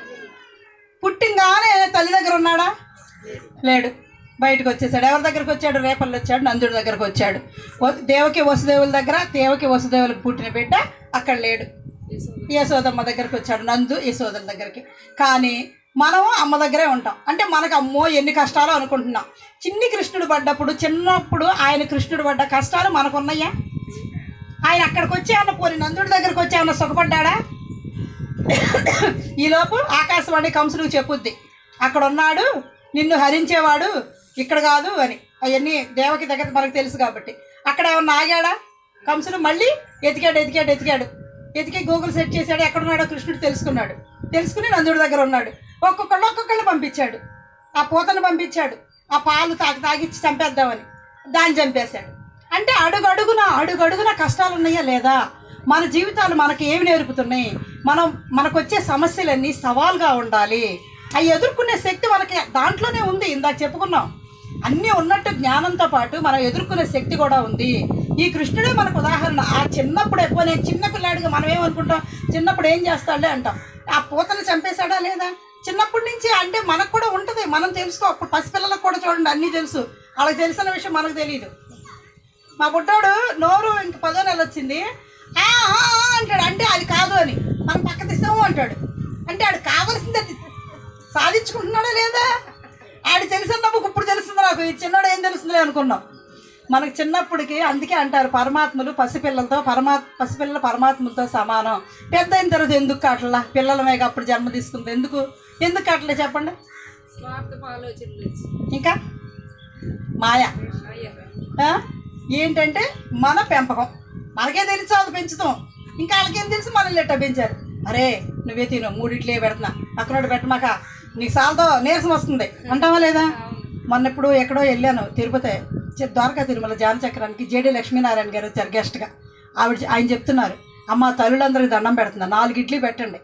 పుట్టింగానే తల్లి దగ్గర ఉన్నాడా? లేడు, బయటకు వచ్చేసాడు. ఎవరి దగ్గరకు వచ్చాడు? రేపల్లి వచ్చాడు, నందుడి దగ్గరకు వచ్చాడు. దేవకి వసుదేవుల దగ్గర, దేవకి వసుదేవులకు పుట్టిన బిడ్డ అక్కడ లేడు. యశోదమ్మ దగ్గరకు వచ్చాడు, నందు యశోదల దగ్గరికి. కానీ మనము అమ్మ దగ్గరే ఉంటాం. అంటే మనకు అమ్మో ఎన్ని కష్టాలు అనుకుంటున్నాం. చిన్ని కృష్ణుడు పడ్డప్పుడు, చిన్నప్పుడు ఆయన కృష్ణుడు పడ్డ కష్టాలు మనకున్నాయా? ఆయన అక్కడికి వచ్చేయన్న పోని నందుడి దగ్గరకు వచ్చేయన్న సుఖపడ్డా? ఈలోపు ఆకాశవాణి కంసుడికి చెప్పుద్ది, అక్కడ ఉన్నాడు నిన్ను హరించేవాడు, ఇక్కడ కాదు అని. అవన్నీ దేవకి దగ్గర మనకు తెలుసు కాబట్టి. అక్కడ ఏమన్నా ఆగాడా? కంసుడు మళ్ళీ ఎతికి గూగుల్ సెర్చ్ చేశాడు, ఎక్కడున్నాడో కృష్ణుడు తెలుసుకుని నందుడి దగ్గర ఉన్నాడు. ఒక్కొక్కళ్ళు పంపించాడు. ఆ పూతను పంపించాడు, ఆ పాలు తాగిచ్చి చంపేద్దామని. దాన్ని చంపేశాడు. అంటే అడుగడుగున కష్టాలు ఉన్నాయా లేదా? మన జీవితాలు మనకి ఏమి నేర్పుతున్నాయి? మనకు వచ్చే సమస్యలన్నీ సవాల్గా ఉండాలి. అవి ఎదుర్కొనే శక్తి మనకి దాంట్లోనే ఉంది. ఇందాక చెప్పుకున్నాం, అన్నీ ఉన్నట్టు జ్ఞానంతో పాటు మనం ఎదుర్కొనే శక్తి కూడా ఉంది. ఈ కృష్ణుడే మనకు ఉదాహరణ. ఆ చిన్నప్పుడు నేను చిన్నపిల్లాడిగా మనం ఏమనుకుంటాం, చిన్నప్పుడు ఏం చేస్తాడే అంటాం. ఆ పూతను చంపేశాడా లేదా? చిన్నప్పటి నుంచి అంటే మనకు కూడా ఉంటుంది, మనం తెలుసుకో. అప్పుడు పసిపిల్లలకు కూడా చూడండి అన్నీ తెలుసు, వాళ్ళకి తెలిసిన విషయం మనకు తెలియదు. మా బుడ్డోడు నోరు ఇంక 10వ నెల వచ్చింది అంటాడు. అంటే అది కాదు అని మనం పక్క తీసాము అంటాడు. అంటే ఆడు కావలసింది సాధించుకుంటున్నాడా లేదా? ఆడు తెలిసినప్పుడు ఇప్పుడు తెలుస్తుంది నాకు, ఈ చిన్నోడు ఏం తెలుస్తుందిలే అనుకున్నాం. మనకు చిన్నప్పటికి అందుకే అంటారు పరమాత్మలు పసిపిల్లలు పరమాత్మలతో సమానం. పెద్ద అయిన తర్వాత ఎందుకు కావట్లా? పిల్లలమే అప్పుడు జన్మ తీసుకుంది, ఎందుకు కావట్లే చెప్పండి? ఇంకా మాయ ఏంటంటే మన పెంపకం మనకే తెలుసు, అది పెంచుతాం. ఇంకా వాళ్ళకేం తెలుసు మనల్ని ఎట్టా పెంచారు. అరే నువ్వే తిను, 3 ఇడ్లీ పెడుతున్నా, అక్కడ పెట్టమాక, నీకు సాలతో నీరసం వస్తుంది అంటావా లేదా? మొన్న ఎప్పుడు ఎక్కడో వెళ్ళాను, తిరుపతి ద్వారకా తిరుమల జానచక్రానికి జేడి లక్ష్మీనారాయణ గారు వచ్చారు గెస్ట్గా. ఆయన చెప్తున్నారు, అమ్మ తల్లులందరికీ దండం పెడుతున్నా, 4 ఇడ్లీ పెట్టండి,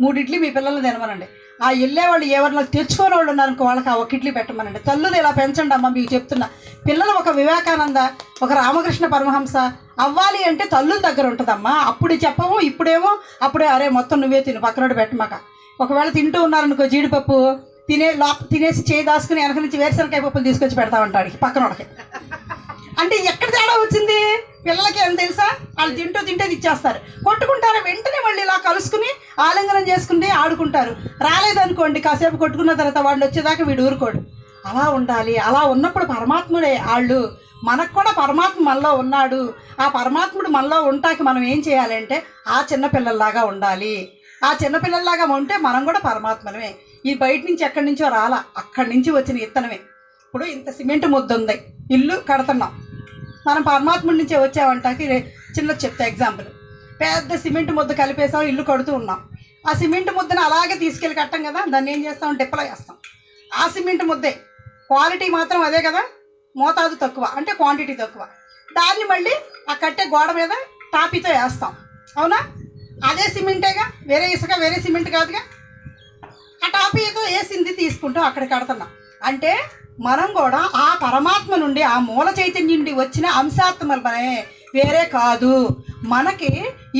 3 ఇడ్లీ మీ పిల్లలు తినమనండి. ఆ వెళ్ళేవాళ్ళు ఎవరిలో తెచ్చుకోని వాళ్ళు ఉన్నారనుకో వాళ్ళకి ఆ 1 ఇడ్లీ పెట్టమనండి. తల్లులు ఇలా పెంచండి అమ్మ మీకు చెప్తున్నా. పిల్లలు ఒక వివేకానంద, ఒక రామకృష్ణ పరమహంస అవ్వాలి అంటే తల్లుల దగ్గర ఉంటుందమ్మా. అప్పుడు చెప్పము, ఇప్పుడేమో అప్పుడే అరే మొత్తం నువ్వే తిను, పక్కనోడు పెట్టమాక. ఒకవేళ తింటూ ఉన్నారనుకో జీడిపప్పు తినేసి చేయి దాసుకుని వెనక నుంచి వేరుశనకాయ పప్పులు తీసుకొచ్చి పెడతా ఉంటాడు పక్కనోడికి. అంటే ఎక్కడ తేడా వచ్చింది? పిల్లలకి ఏం తెలుసా? వాళ్ళు తింటే ఇచ్చేస్తారు, కొట్టుకుంటారు, వెంటనే వాళ్ళు ఇలా కలుసుకుని ఆలింగనం చేసుకుని ఆడుకుంటారు. రాలేదనుకోండి కాసేపు కొట్టుకున్న తర్వాత వాళ్ళు వచ్చేదాకా వీడు ఊరుకోడు. అలా ఉండాలి. అలా ఉన్నప్పుడు పరమాత్ముడే వాళ్ళు. మనకు కూడా పరమాత్మ మనలో ఉన్నాడు. ఆ పరమాత్ముడు మనలో ఉంటాకి మనం ఏం చేయాలంటే ఆ చిన్నపిల్లల్లాగా ఉండాలి. ఆ చిన్నపిల్లల్లాగా ఉంటే మనం కూడా పరమాత్మనమే. ఈ బయట నుంచి ఎక్కడి నుంచో రాలా, అక్కడి నుంచి వచ్చిన ఇత్తనమే. ఇప్పుడు ఇంత సిమెంట్ ముద్ద ఉంది, ఇల్లు కడుతున్నాం, మనం పరమాత్ముడి నుంచే వచ్చామంటాకి చిన్న చెప్తా ఎగ్జాంపుల్. పెద్ద సిమెంట్ ముద్ద కలిపేసాం, ఇల్లు కడుతూ ఉన్నాం. ఆ సిమెంట్ ముద్దను అలాగే తీసుకెళ్ళి కట్టాం కదా, దాన్ని ఏం చేస్తాం? డిప్పలో వేస్తాం. ఆ సిమెంట్ ముద్దే, క్వాలిటీ మాత్రం అదే కదా, మోతాదు తక్కువ అంటే క్వాంటిటీ తక్కువ. దాన్ని మళ్ళీ ఆ కట్టే గోడ మీద టాపీతో వేస్తాం, అవునా? అదే సిమెంటేగా, వేరే ఇసుక వేరే సిమెంట్ కాదుగా. ఆ టాపీతో వేసింది తీసుకుంటూ అక్కడ కడుతున్నాం. అంటే మనం కూడా ఆ పరమాత్మ నుండి, ఆ మూల చైతన్యం నుండి వచ్చిన అంశాత్మలనే, వేరే కాదు. మనకి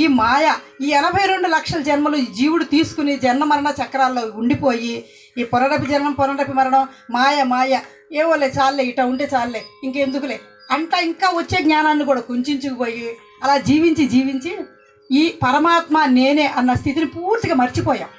ఈ మాయ, ఈ 82 లక్షల జన్మలు ఈ జీవుడు తీసుకుని జన్మ మరణ చక్రాల్లో ఉండిపోయి ఈ పునరపి జన్మం పునరపి మరణం మాయ ఏవోలే చాలే, ఇట ఉంటే చాలే, ఇంకెందుకులే అంట ఇంకా వచ్చే జ్ఞానాన్ని కూడా కుంచుకుపోయి అలా జీవించి ఈ పరమాత్మ నేనే అన్న స్థితిని పూర్తిగా మర్చిపోయాం.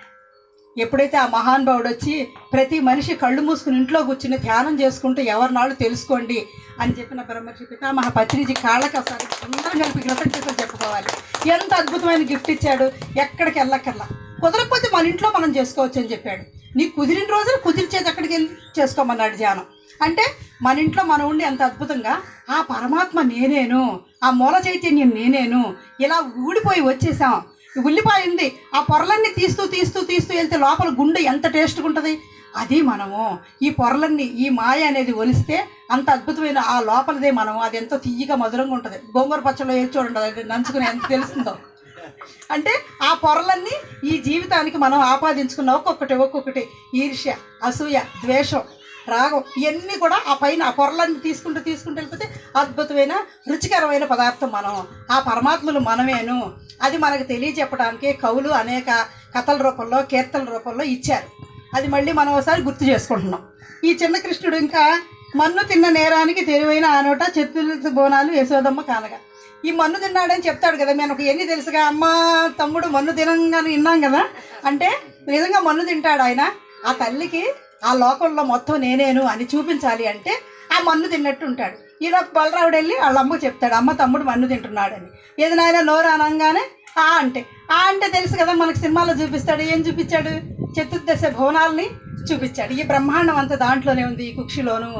ఎప్పుడైతే ఆ మహానుభావుడు వచ్చి ప్రతి మనిషి కళ్ళు మూసుకుని ఇంట్లో కూర్చుని ధ్యానం చేసుకుంటూ ఎవరినాళ్ళు తెలుసుకోండి అని చెప్పిన బ్రహ్మర్షి పితామహ పత్రిజీ కాళ్ళకి ఒకసారి అందరం కలిపి కృతజ్ఞతలు చెప్పుకోవాలి. ఎంత అద్భుతమైన గిఫ్ట్ ఇచ్చాడు. ఎక్కడికి వెళ్ళక్కర్లా, కుదరకపోతే మన ఇంట్లో మనం చేసుకోవచ్చు అని చెప్పాడు. నీకు కుదిరిన రోజున కుదిరిచేది ఎక్కడికి వెళ్ళి చేసుకోమన్నాడు ధ్యానం. అంటే మన ఇంట్లో మనం ఉండి ఎంత అద్భుతంగా ఆ పరమాత్మ నేనేను, ఆ మూల చైతన్యం నేనేను, ఇలా ఊడిపోయి వచ్చేసాం. ఉల్లిపాయ ఉంది, ఆ పొరలన్నీ తీస్తూ తీస్తూ తీస్తూ వెళ్తే లోపల గుండె ఎంత టేస్ట్గా ఉంటుంది. అది మనము. ఈ పొరలన్నీ, ఈ మాయ అనేది ఒలిస్తే అంత అద్భుతమైన ఆ లోపలదే మనము. అది ఎంతో తీయగా మధురంగా ఉంటుంది. గోంగూర పచ్చళ్ళు వేసి చూడండి, అది నంచుకుని ఎంత తెలుస్తుందో. అంటే ఆ పొరలన్నీ ఈ జీవితానికి మనం ఆపాదించుకున్న ఒక్కొక్కటి ఈర్ష్య, అసూయ, ద్వేషం, రాగం, ఇవన్నీ కూడా ఆ పైన ఆ పొరలన్నీ తీసుకుంటూ వెళ్ళిపోతే అద్భుతమైన రుచికరమైన పదార్థం మనం. ఆ పరమాత్మలు మనమేను. అది మనకు తెలియచెప్పడానికి కవులు అనేక కథల రూపంలో, కీర్తనల రూపంలో ఇచ్చారు. అది మళ్ళీ మనం ఒకసారి గుర్తు చేసుకుంటున్నాం. ఈ చిన్న కృష్ణుడు ఇంకా మన్ను తిన్న నేరానికి తెలివైన ఆనోట చెత్తుల బోనాలు యశోదమ్మ కానగా. ఈ మన్ను తిన్నాడని చెప్తాడు కదా, మనకు ఎన్ని తెలుసుగా, అమ్మ తమ్ముడు మన్ను తినంగానే విన్నాం కదా. అంటే నిజంగా మన్ను తింటాడు ఆయన. ఆ తల్లికి ఆ లోకంలో మొత్తం నేనేను అని చూపించాలి అంటే ఆ మన్ను తిన్నట్టు ఉంటాడు. ఈలో బలరావుడు వెళ్ళి వాళ్ళ అమ్మకు చెప్తాడు, అమ్మ తమ్ముడు మన్ను తింటున్నాడని. ఏది నాయన నోరు అనగానే ఆ అంటే తెలుసు కదా, మనకు సినిమాలో చూపిస్తాడు. ఏం చూపించాడు? చతుర్దశ భువనాల్ని చూపించాడు. ఈ బ్రహ్మాండం అంతా దాంట్లోనే ఉంది, ఈ కుక్షిలోను.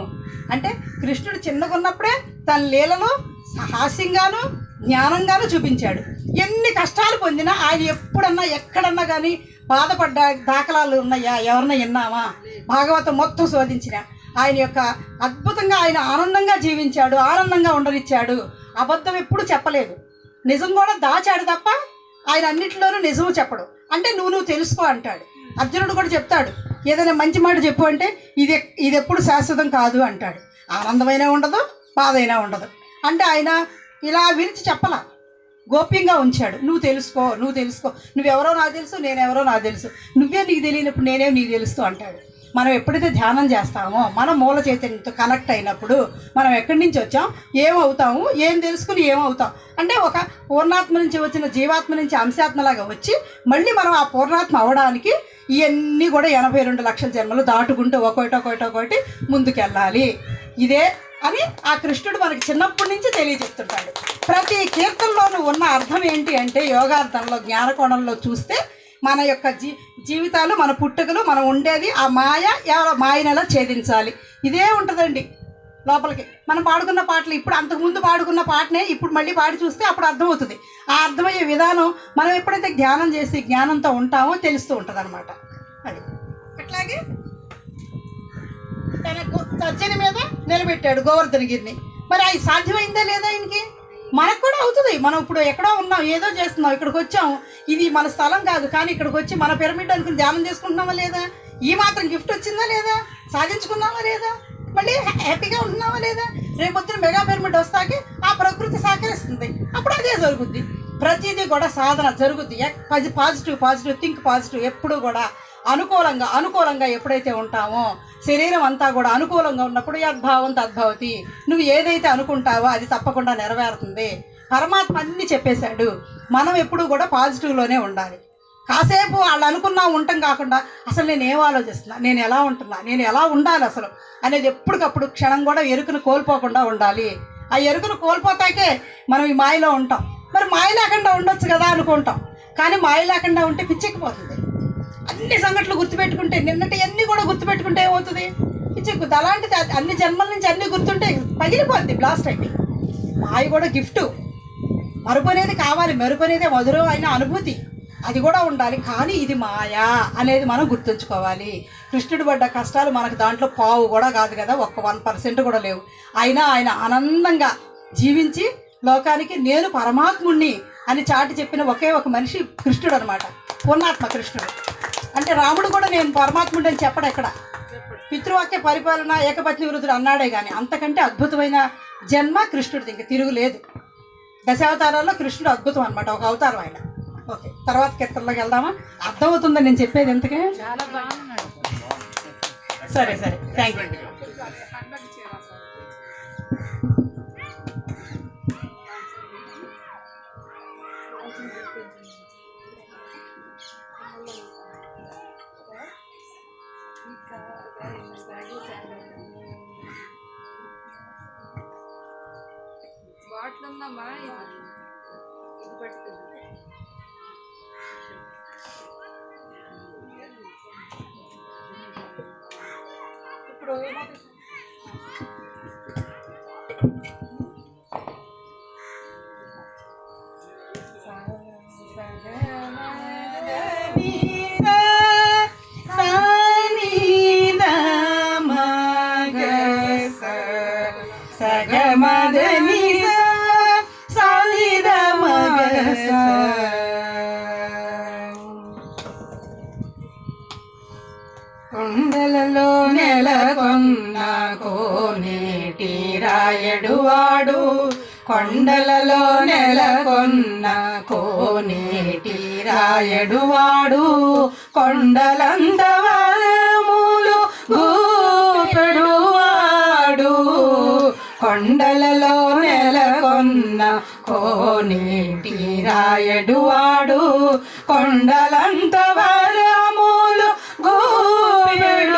అంటే కృష్ణుడు చిన్నగా ఉన్నప్పుడే తన లీలలో హాస్యంగాను జ్ఞానంగాను చూపించాడు. ఎన్ని కష్టాలు పొందినా ఆయన ఎప్పుడన్నా ఎక్కడన్నా కానీ బాధపడ్డ దాఖలాలు ఉన్నాయా? ఎవరన్నా విన్నామా? భాగవతం మొత్తం శోధించిన ఆయన యొక్క అద్భుతంగా ఆయన ఆనందంగా జీవించాడు, ఆనందంగా ఉండనిచ్చాడు. అబద్ధం ఎప్పుడు చెప్పలేదు, నిజం కూడా దాచాడు తప్ప ఆయన అన్నింటిలోనూ నిజము చెప్పడు. అంటే నువ్వు తెలుసుకో అంటాడు. అర్జునుడు కూడా చెప్తాడు, ఏదైనా మంచి మాట చెప్పు అంటే ఇది ఎప్పుడు శాశ్వతం కాదు అంటాడు. ఆనందమైనా ఉండదు, బాధ అయినా ఉండదు. అంటే ఆయన ఇలా విరిచి చెప్పలా, గోప్యంగా ఉంచాడు. నువ్వు తెలుసుకో, నువ్వెవరో నాకు తెలుసు, నేనెవరో నాకు తెలుసు, నువ్వే నీకు తెలియనప్పుడు నేనేం నీకు తెలుస్తూ అంటాడు. మనం ఎప్పుడైతే ధ్యానం చేస్తామో, మనం మూల చైతన్యంతో కనెక్ట్ అయినప్పుడు మనం ఎక్కడి నుంచి వచ్చాం, ఏమవుతాము, ఏం తెలుసుకుని ఏమవుతాం అంటే ఒక పూర్ణాత్మ నుంచి వచ్చిన జీవాత్మ నుంచి అంశాత్మలాగా వచ్చి మళ్ళీ మనం ఆ పూర్ణాత్మ అవడానికి ఇవన్నీ కూడా 82 లక్షల జన్మలు దాటుకుంటూ ఒకటి ముందుకెళ్ళాలి. ఇదే అని ఆ కృష్ణుడు మనకి చిన్నప్పటి నుంచి తెలియజెప్తుంటాడు. ప్రతి కీర్తనలోనూ ఉన్న అర్థం ఏంటి అంటే, యోగార్థంలో జ్ఞానకోణంలో చూస్తే మన యొక్క జీవితాలు, మన పుట్టుకలు, మనం ఉండేది ఆ మాయను ఎలా ఛేదించాలి, ఇదే ఉంటుందండి లోపలికి. మనం పాడుకున్న పాటలు, ఇప్పుడు అంతకుముందు పాడుకున్న పాటనే ఇప్పుడు మళ్ళీ పాడి చూస్తే అప్పుడు అర్థమవుతుంది. ఆ అర్థమయ్యే విధానం మనం ఎప్పుడైతే ధ్యానం చేసి జ్ఞానంతో ఉంటామో తెలుస్తూ ఉంటుంది అనమాట. అది అట్లాగే తన సజ్జని మీద నిలబెట్టాడు గోవర్ధనగిరిని. మరి అది సాధ్యమైందా లేదా ఆయనకి? మనకు కూడా అవుతుంది. మనం ఇప్పుడు ఎక్కడో ఉన్నాం, ఏదో చేస్తున్నాం, ఇక్కడికి వచ్చాం, ఇది మన స్థలం కాదు, కానీ ఇక్కడికి వచ్చి మన పిరమిడ్ అనుకుని ధ్యానం చేసుకుంటున్నామా లేదా? ఈ మాత్రం గిఫ్ట్ వచ్చిందా లేదా? సాధించుకున్నామా లేదా? మళ్ళీ హ్యాపీగా ఉంటున్నామా లేదా? రేపొద్దున మెగా పిరమిడ్ వస్తాకి ఆ ప్రకృతి సహకరిస్తుంది, అప్పుడు అదే జరుగుద్ది. ప్రతిదీ కూడా సాధన జరుగుద్ది. Positive think positive. ఎప్పుడు కూడా అనుకూలంగా ఎప్పుడైతే ఉంటామో, శరీరం అంతా కూడా అనుకూలంగా ఉన్నప్పుడు యద్భావం తద్భవతి. నువ్వు ఏదైతే అనుకుంటావో అది తప్పకుండా నెరవేరుతుంది. పరమాత్మ అన్నీ చెప్పేశాడు. మనం ఎప్పుడు కూడా పాజిటివ్లోనే ఉండాలి. కాసేపు వాళ్ళు అనుకున్నా ఉండటం కాకుండా అసలు నేను ఏం ఆలోచిస్తున్నా, నేను ఎలా ఉంటున్నా, నేను ఎలా ఉండాలి అసలు అనేది ఎప్పటికప్పుడు క్షణం కూడా ఎరుకను కోల్పోకుండా ఉండాలి. ఆ ఎరుకను కోల్పోతాకే మనం ఈ మాయలో ఉంటాం. మరి మాయ లేకుండా ఉండొచ్చు కదా అనుకుంటాం, కానీ మాయ లేకుండా ఉంటే పిచ్చెక్కిపోతుంది. అన్ని సంఘటనలు గుర్తుపెట్టుకుంటే, నిన్నటి అన్నీ కూడా గుర్తుపెట్టుకుంటే ఏమవుతుంది? పిచ్చెక్కుతుంది. అలాంటిది అన్ని జన్మల నుంచి అన్నీ గుర్తుంటే పగిలిపోద్ది, బ్లాస్ట్ అయింది. మాయ కూడా గిఫ్ట్. మరుపు అనేది కావాలి, మెరుపు అనేది మధురం అయిన అనుభూతి, అది కూడా ఉండాలి. కానీ ఇది మాయా అనేది మనం గుర్తుంచుకోవాలి. కృష్ణుడు పడ్డ కష్టాలు మనకు దాంట్లో పావు కూడా కాదు కదా, 1% కూడా లేవు. అయినా ఆయన ఆనందంగా జీవించి లోకానికి నేను పరమాత్ముణ్ణి అని చాటి చెప్పిన ఒకే ఒక మనిషి కృష్ణుడు అనమాట, పూర్ణాత్మ కృష్ణుడు. అంటే రాముడు కూడా నేను పరమాత్ముడు అని చెప్పడు ఎక్కడ. పితృవాక్య పరిపాలన ఏకపత్ని వృద్ధుడు అన్నాడే కానీ అంతకంటే అద్భుతమైన జన్మ కృష్ణుడిది, ఇంక తిరుగులేదు. దశావతారాల్లో కృష్ణుడు అద్భుతం అనమాట, ఒక అవతారం ఆయన. ఓకే, తర్వాత కీర్తనలోకి వెళ్దామా? అర్థమవుతుందని నేను చెప్పేది ఎంతకే? చాలా బాగున్నాడు. సరే థ్యాంక్ యూ. ఇప్పుడు కొండలలో నెలకొన్న కోనేటి రాయడువాడు, కొండలలో నెలకొన్న కోనేటి రాయడువాడు, కొండలంత వరములు గూపెడువాడు, కొండలలో నెలకొన్న కోనేటి రాయడువాడు, కొండలంత వరములు గూపెడువాడు,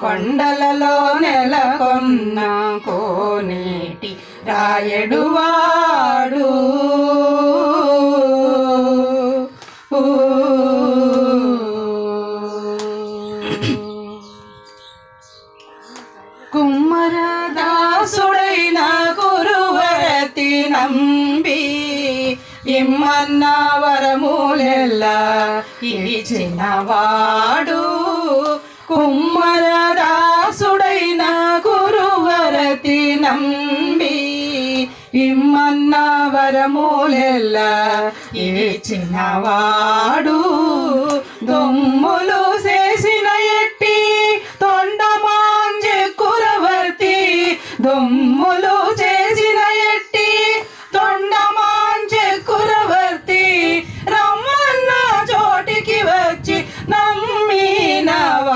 కొండలలో నెలకొన్న కోనేటి రాయడువాడు. కుమ్మరదాసుడైన గురువరతి నంబి ఇమ్మన్న వరములెల్లా ఇచ్చినవాడు, కుమ్మరదాసుడైన గురువరతి నంబి ఇమ్మన్న వరములెల్లా ఇచ్చినవాడు, దొమ్ములు చేసిన ఎట్టి తొండమాంజె కురవర్తి, దొమ్ములు చేసిన ఎట్టి తొండమాంజె కురవర్తి, రమ్మన్న చోటికి వచ్చి నమ్మినవాడు,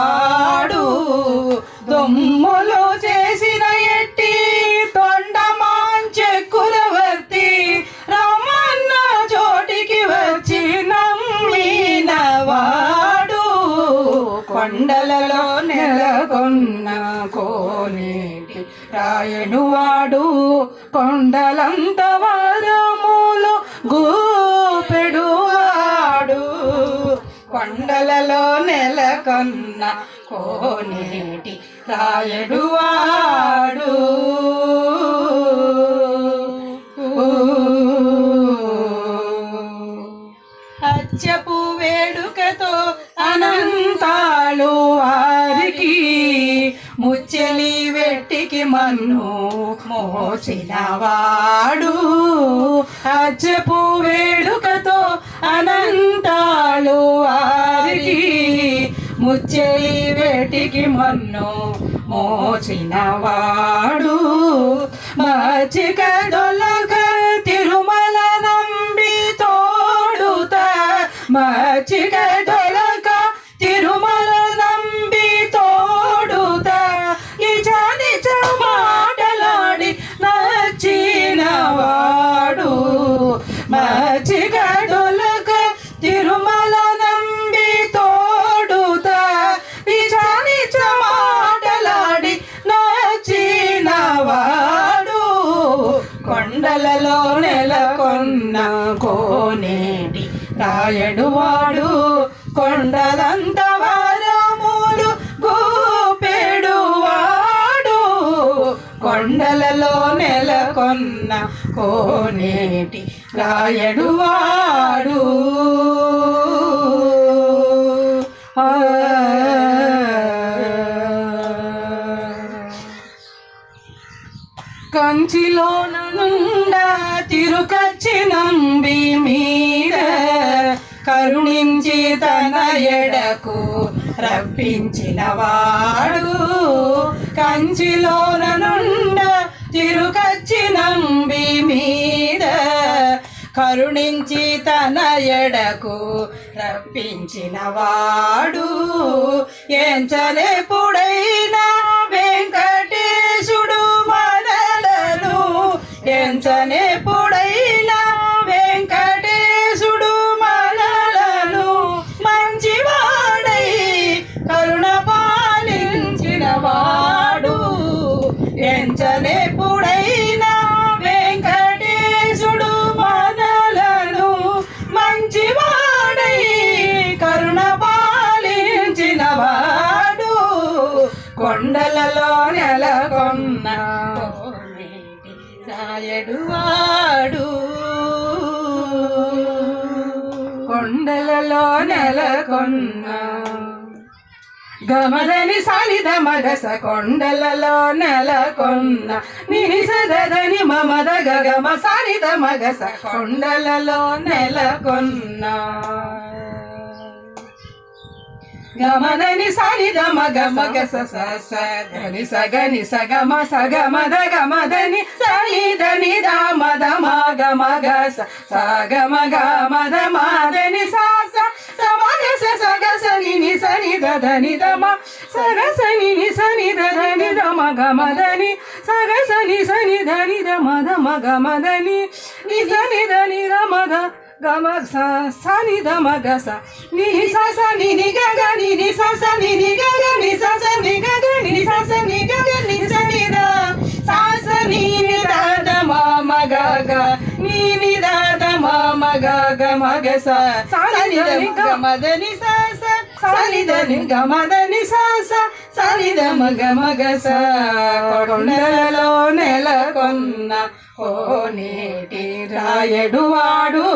దొమ్ములు చేసిన ఎట్టి తొండమాంజె కురవర్తి, రమ్మన్న చోటికి వచ్చి నమ్మినవాడు, కొండలలో నెలకొన్న కోనేటి రాయడువాడు, కొండలంత వరములు గూపెడువాడు, కొండలలో నెలకొన్న కోనేటి రాయడువాడు. అచ్చపు వేడుకతో అనంతాలు వారికి ముచ్చెలి వెట్టికి మన్ను మోచినవాడు, అచ్చపు వేడుకతో అనంతాలు వారికి ముచ్చెలి వెట్టికి మన్ను మోచినవాడు, మచ్చిక దొలక తిరుమల నంబి తోడుత, మచ్చిక దొలక తిరుమల నంబి తోడుత, నిజ నిజ మాటలాడి నచ్చినవాడు, మచ్చిక దొలక తిరుమల నంబి తోడుత, నిజ నిజ మాటలాడి నచ్చినవాడు, కొండలలో నెలకొన్న కోనేటి రాయడువాడు, కొండలంత వరములు గూపెడువాడు, కొండలలో నెలకొన్న కోనేటి రాయడువాడు. కంచిలోన నుండ తిరుకచ్చి నంబి మీద కరుణించి తన ఎడకు రప్పించినవాడు, కంచిలోన నుండ తిరుకచ్చి నంబి మీద కరుణించి తన ఎడకు రప్పించినవాడు, ఎంచనెప్పుడైనా వెంకటేశుడు మనలను, ఎంచనెప్పుడైనా వెంకటేశుడు మనలను మంచివాడై కొండలలో నెలకొన్న కోనేటి రాయడువాడు కొండలలో నెలకొన్న గమదని సాలిద మగస కొండలలో నెలకొన్న నిసదని మమద గమ సాలిద మగస కొండలలో నెలకొన్న గమదని సాలిద మగ మగస సని సగని సగమ సగమద గమదని సనిదని దామద మగ మగస సగమ గమద మాదని సాస సమగస సగస ని సని దని దమ సగస ని సని దని దమ గమదని సగస ని సని దని దమ దమ గమదని ని సని దని దమ గమ సని దమ గస ని సస ని ని గగ ని ని సస ని ని గగ ని సస ని గగ ని సస ని గగ ని సని ద సస ని ని ద ద మ మ గ గ ని ని ద ద మ మ గ గ మ గ స సని ద గ మ ద ని స స సని ద ని గ మ ద ని స స సని ద మ గ మ గ స కొండలలో నెలకొన్న కోనేటి రాయడువాడు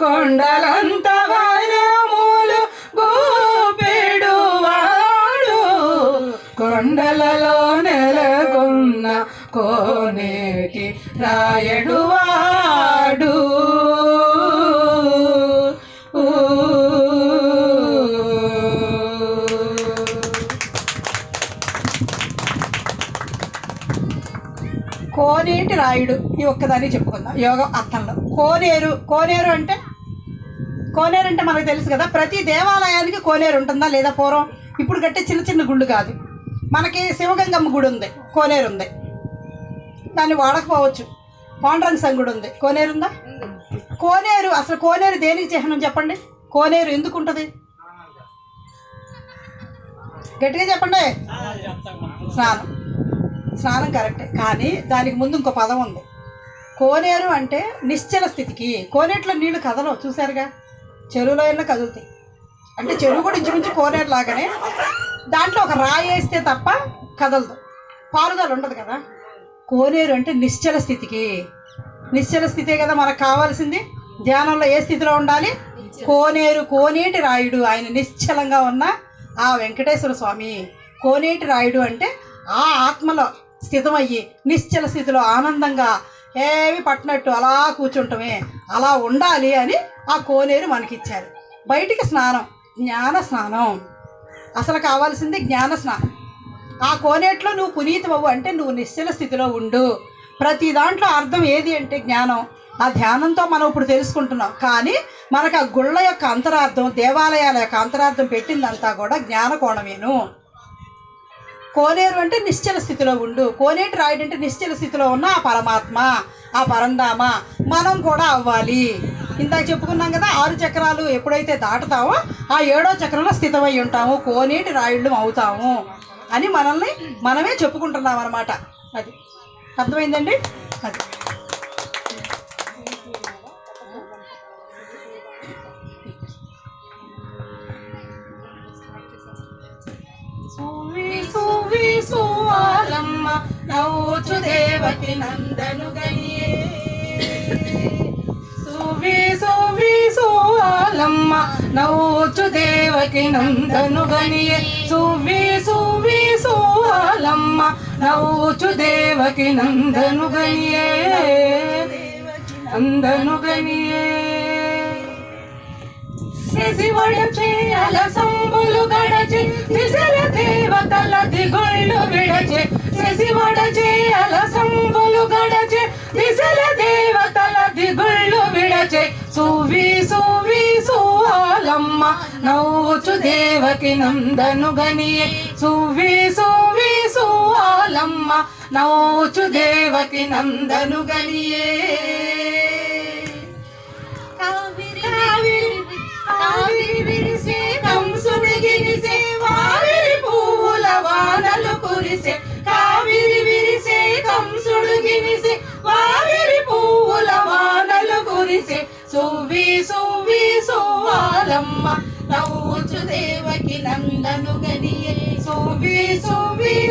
కొండలంత వనములు గోపెడువాడు కొండలలో నెలకొన్న కోనేటి రాయడువాడు కోనేటి రాయుడు ఈ ఒక్కదాన్ని చెప్పుకుందాం యోగం అర్థంలో. కోనేరు అంటే మనకు తెలుసు కదా, ప్రతి దేవాలయానికి కోనేరు ఉంటుందా లేదా? పూర్వం ఇప్పుడు కట్టే చిన్న చిన్న గుళ్ళు కాదు. మనకి శివగంగమ్మ గుడి ఉంది, కోనేరు ఉంది, దాన్ని వాడకపోవచ్చు. పాండురంగ సంఘ గుడి ఉంది, కోనేరు ఉందా? కోనేరు అసలు కోనేరు దేనికి చిహ్నం చెప్పండి? కోనేరు ఎందుకు ఉంటుంది? గట్టిగా చెప్పండి. స్నానం కరెక్టే, కానీ దానికి ముందు ఇంకో పదం ఉంది. కోనేరు అంటే నిశ్చల స్థితికి. కోనేట్లో నీళ్లు కదలవు, చూసారుగా, చెరువులో అయినా కదులుతాయి. అంటే చెరువు కూడా ఇంచుమించు కోనేరు లాగానే, దాంట్లో ఒక రాయి వేస్తే తప్ప కదలదు, పారుదల ఉండదు కదా. కోనేరు అంటే నిశ్చల స్థితికి. నిశ్చల స్థితే కదా మనకు కావాల్సింది. ధ్యానంలో ఏ స్థితిలో ఉండాలి? కోనేరు, కోనేటి రాయుడు, ఆయన నిశ్చలంగా ఉన్న ఆ వెంకటేశ్వర స్వామి. కోనేటి రాయుడు అంటే ఆ ఆత్మలో స్థితమయ్యి నిశ్చల స్థితిలో ఆనందంగా ఏవి పట్టినట్టు అలా కూర్చుంటమే, అలా ఉండాలి అని ఆ కోనేరు మనకిచ్చారు. బయటికి స్నానం, జ్ఞాన స్నానం. అసలు కావాల్సింది జ్ఞాన స్నానం. ఆ కోనేట్లో నువ్వు పునీతమవు అంటే నువ్వు నిశ్చల స్థితిలో ఉండు. ప్రతి దాంట్లో అర్థం ఏది అంటే జ్ఞానం. ఆ ధ్యానంతో మనం ఇప్పుడు తెలుసుకుంటున్నాం, కానీ మనకు ఆ గుళ్ళ యొక్క అంతరార్థం, దేవాలయాల యొక్క అంతరార్థం పెట్టిందంతా కూడా జ్ఞాన కోణమేను. కోనేరు అంటే నిశ్చల స్థితిలో ఉండు. కోనేటి రాయుడు అంటే నిశ్చల స్థితిలో ఉన్న ఆ పరమాత్మ, ఆ పరంధామ మనం కూడా అవ్వాలి. ఇందాక చెప్పుకున్నాం కదా, 6 చక్రాలు ఎప్పుడైతే దాటుతామో ఆ 7వ చక్రంలో స్థితమై ఉంటాము, కోనేటి రాయుళ్ళు అవుతాము అని మనల్ని మనమే చెప్పుకుంటున్నాం అన్నమాట. అది అర్థమైందండి. అది సువాలమ్మ నవ్వుచు దేవకి నందను గనియే. సువాలమ్మ నవ్వుచు దేవకి నందను గనియే. సువాలమ్మ నవ్వుచు దేవకి నందను గనియే. నందను గనియే. శశివడచే అలసంబులు గడచే దిశల దేవతల దిగుళ్ళు విడచే. శశివడచే అలసంబులు గడచే దిశల దేవతల దిగుళ్ళు విడచే. సువాలమ్మ నవ్వుచు దేవకి నందను గనియే. సువాలమ్మ నవ్వుచు దేవకి నందను గనియే. కావిరి విరిసే కంసుడు గిరిసే వావిరి పువ్వుల వానలు కురిసే. కావిరి విరిసే కంసుడు గిరిసే వావిరి పువ్వుల వానలు కురిసే. సువాలమ్మ నవ్వుచు దేవకి నందను గనియే.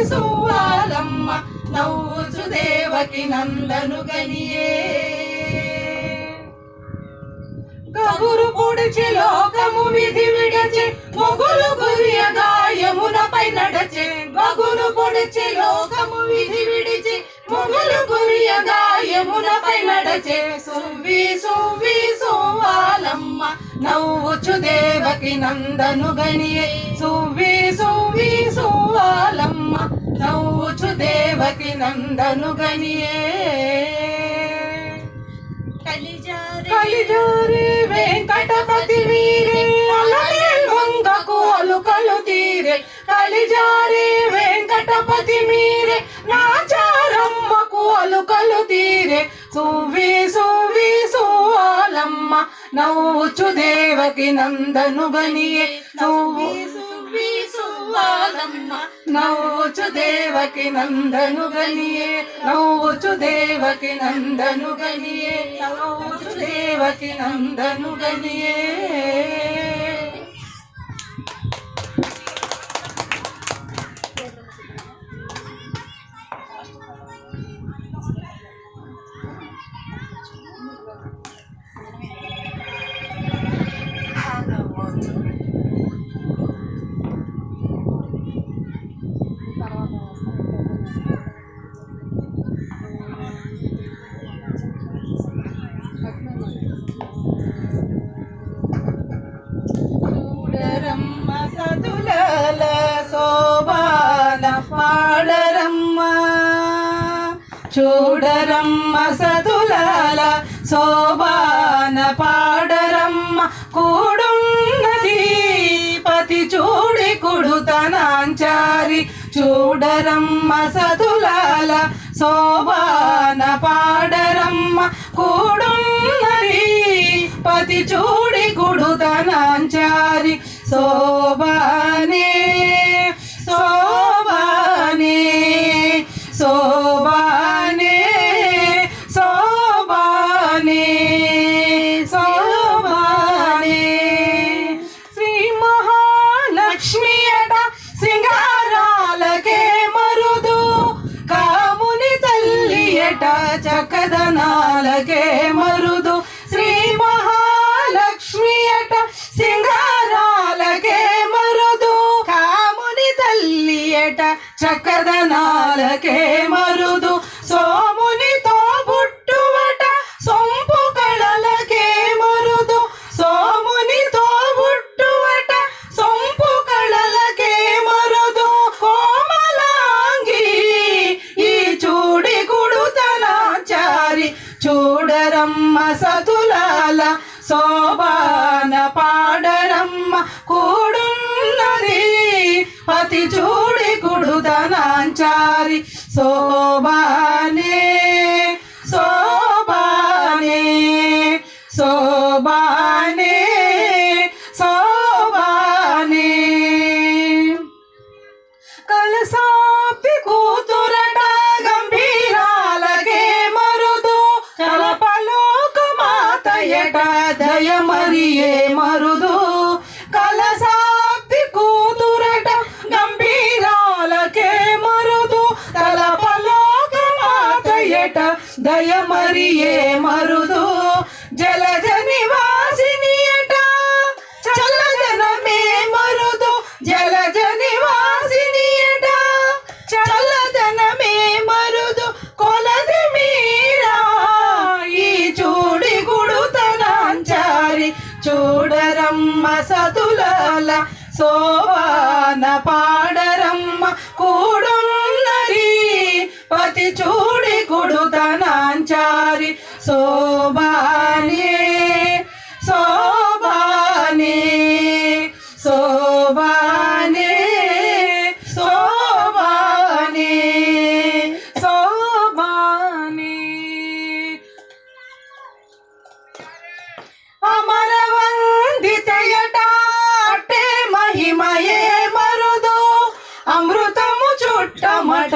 సువ్వాలమ్మ నవ్వుచు దేవకి నందను గనియే గగురు పొడిచి లోకము విధి విడచే మొగులు గురియగా యమునపై నడచే గగురు పొడిచి లోకము విధి విడిచి మొగులు గురియగా యమునపై నడచే సువ్వి సువ్వి సువ్వాలమ్మ నవ్వుచు దేవకి నందను గనియే సువ్వి సువ్వి సువ్వాలమ్మ నవ్వుచు దేవకి నందను గనియే కలిజారి వెంకటపతి వీరే వంగకు అలుకలు తీరే కలిజారి వెంకటపతి మీరే నాచారమ్మకు అలుకలు తీరే సువ్వి సువ్వి సువ్వాలమ్మ నవ్వుచు దేవకి నందను గనియే సువ్వి సువ్వి సువ్వాలమ్మ నవ్వుచు దేవకి నందను గనియే నవ్వుచు దేవకి నందను గనియే నవ్వుచు దేవకి నందను గనియే చూడరమ్మ సతులాల శోభాన పాడరమ్మ చూడరమ్మ సతులాల శోభాన పాడరమ్మ కూడున్నది పతి చూడి కుడుతనాంచారి చూడరమ్మ సతులాల శోభాన పాడరమ్మ కూడున్నది పతి చూడి కుడుతనాంచారి శోభానే శోభానే శోభానే శోభానే శోభానే శ్రీ మహాలక్ష్మి అట సింగారాలకే మరుదు కాముని తల్లి అట చక్కదనాలకే మరుదు శ్రీ మహాలక్ష్మి అట సింగారాలకే మరుదు కాముని తల్లి అట చక్కదనాలకే మరుదు సోమునితో బుట్టువట సొంపు కళలకే మరుదు సోమునితో బుట్టువట సొంపు కళలకే మరుదు కోమలాంగి ఈ చూడి కుడుతనాచారి చూడరమ్మ సతులాల శోభాన పాడరమ్మ కూడున్నది పతి చూడి కుడుతనాంచారి శోభానే శోభానే శోభానే శోభానే కలసాప్తి కూతురట గంభీరాలకే మరుదు కలపలోక మాతయట దయమరియే మరుదు కలసాప్తి కూతురట గంభీరాలకే మరుదు కలపలోక మాతయట దయమరియే మరుదు జలజ నివాసిని అట చల్లదనమే మరుదు జలజ నివాసిని అట చల్లదనమే మరుదు కొలది మీరా ఈ చూడి గుడుతనాంచారి చూడరమ్మ సతులాల శోభాన పాడరమ్మ కూడున్నది పతి చూడి కుడుతనాంచారి శోభానే శోభానే శోభానే శోభానే శోభానే అమరవందితయట అట్టే మహిమయే మరుదు అమృతము చుట్టమట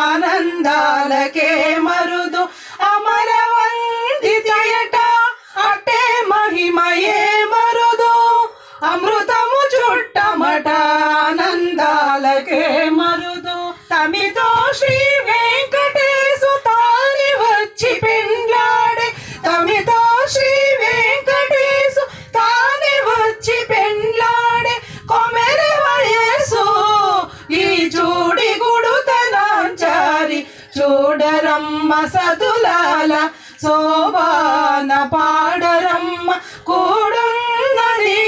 ఆనందాలకే మరుదు అమరవందితయట చూడరమ్మ సతులాల శోభాన పాడరమ్మ కూడున్నది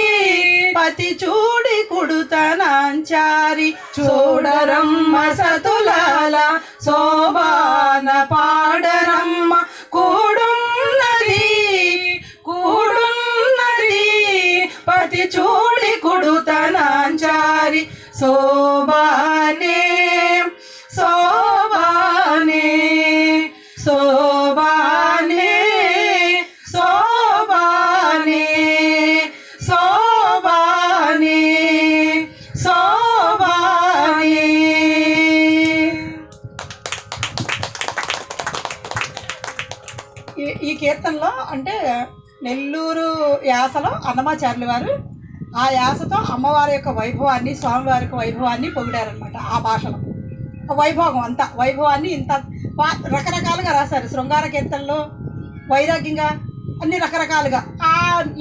పతి చూడి కుడుతనాంచారి చూడరమ్మ సతులాల శోభాన పాడరమ్మ కూడున్నది పతి చూడి కుడుతనాంచారి శోభానే శోభానే శోభానే శోభానే శోభానే శోభానే. ఈ కీర్తనలో అంటే నెల్లూరు యాసలో అన్నమాచార్యులు వారు ఆ యాసతో అమ్మవారి యొక్క వైభవాన్ని, స్వామివారి యొక్క వైభవాన్ని పొగిడారనమాట. ఆ భాషలో వైభవం అంతా, వైభవాన్ని ఇంత రకరకాలుగా రాశారు. శృంగార కీర్తనలో వైరాగ్యంగా అన్ని రకరకాలుగా. ఆ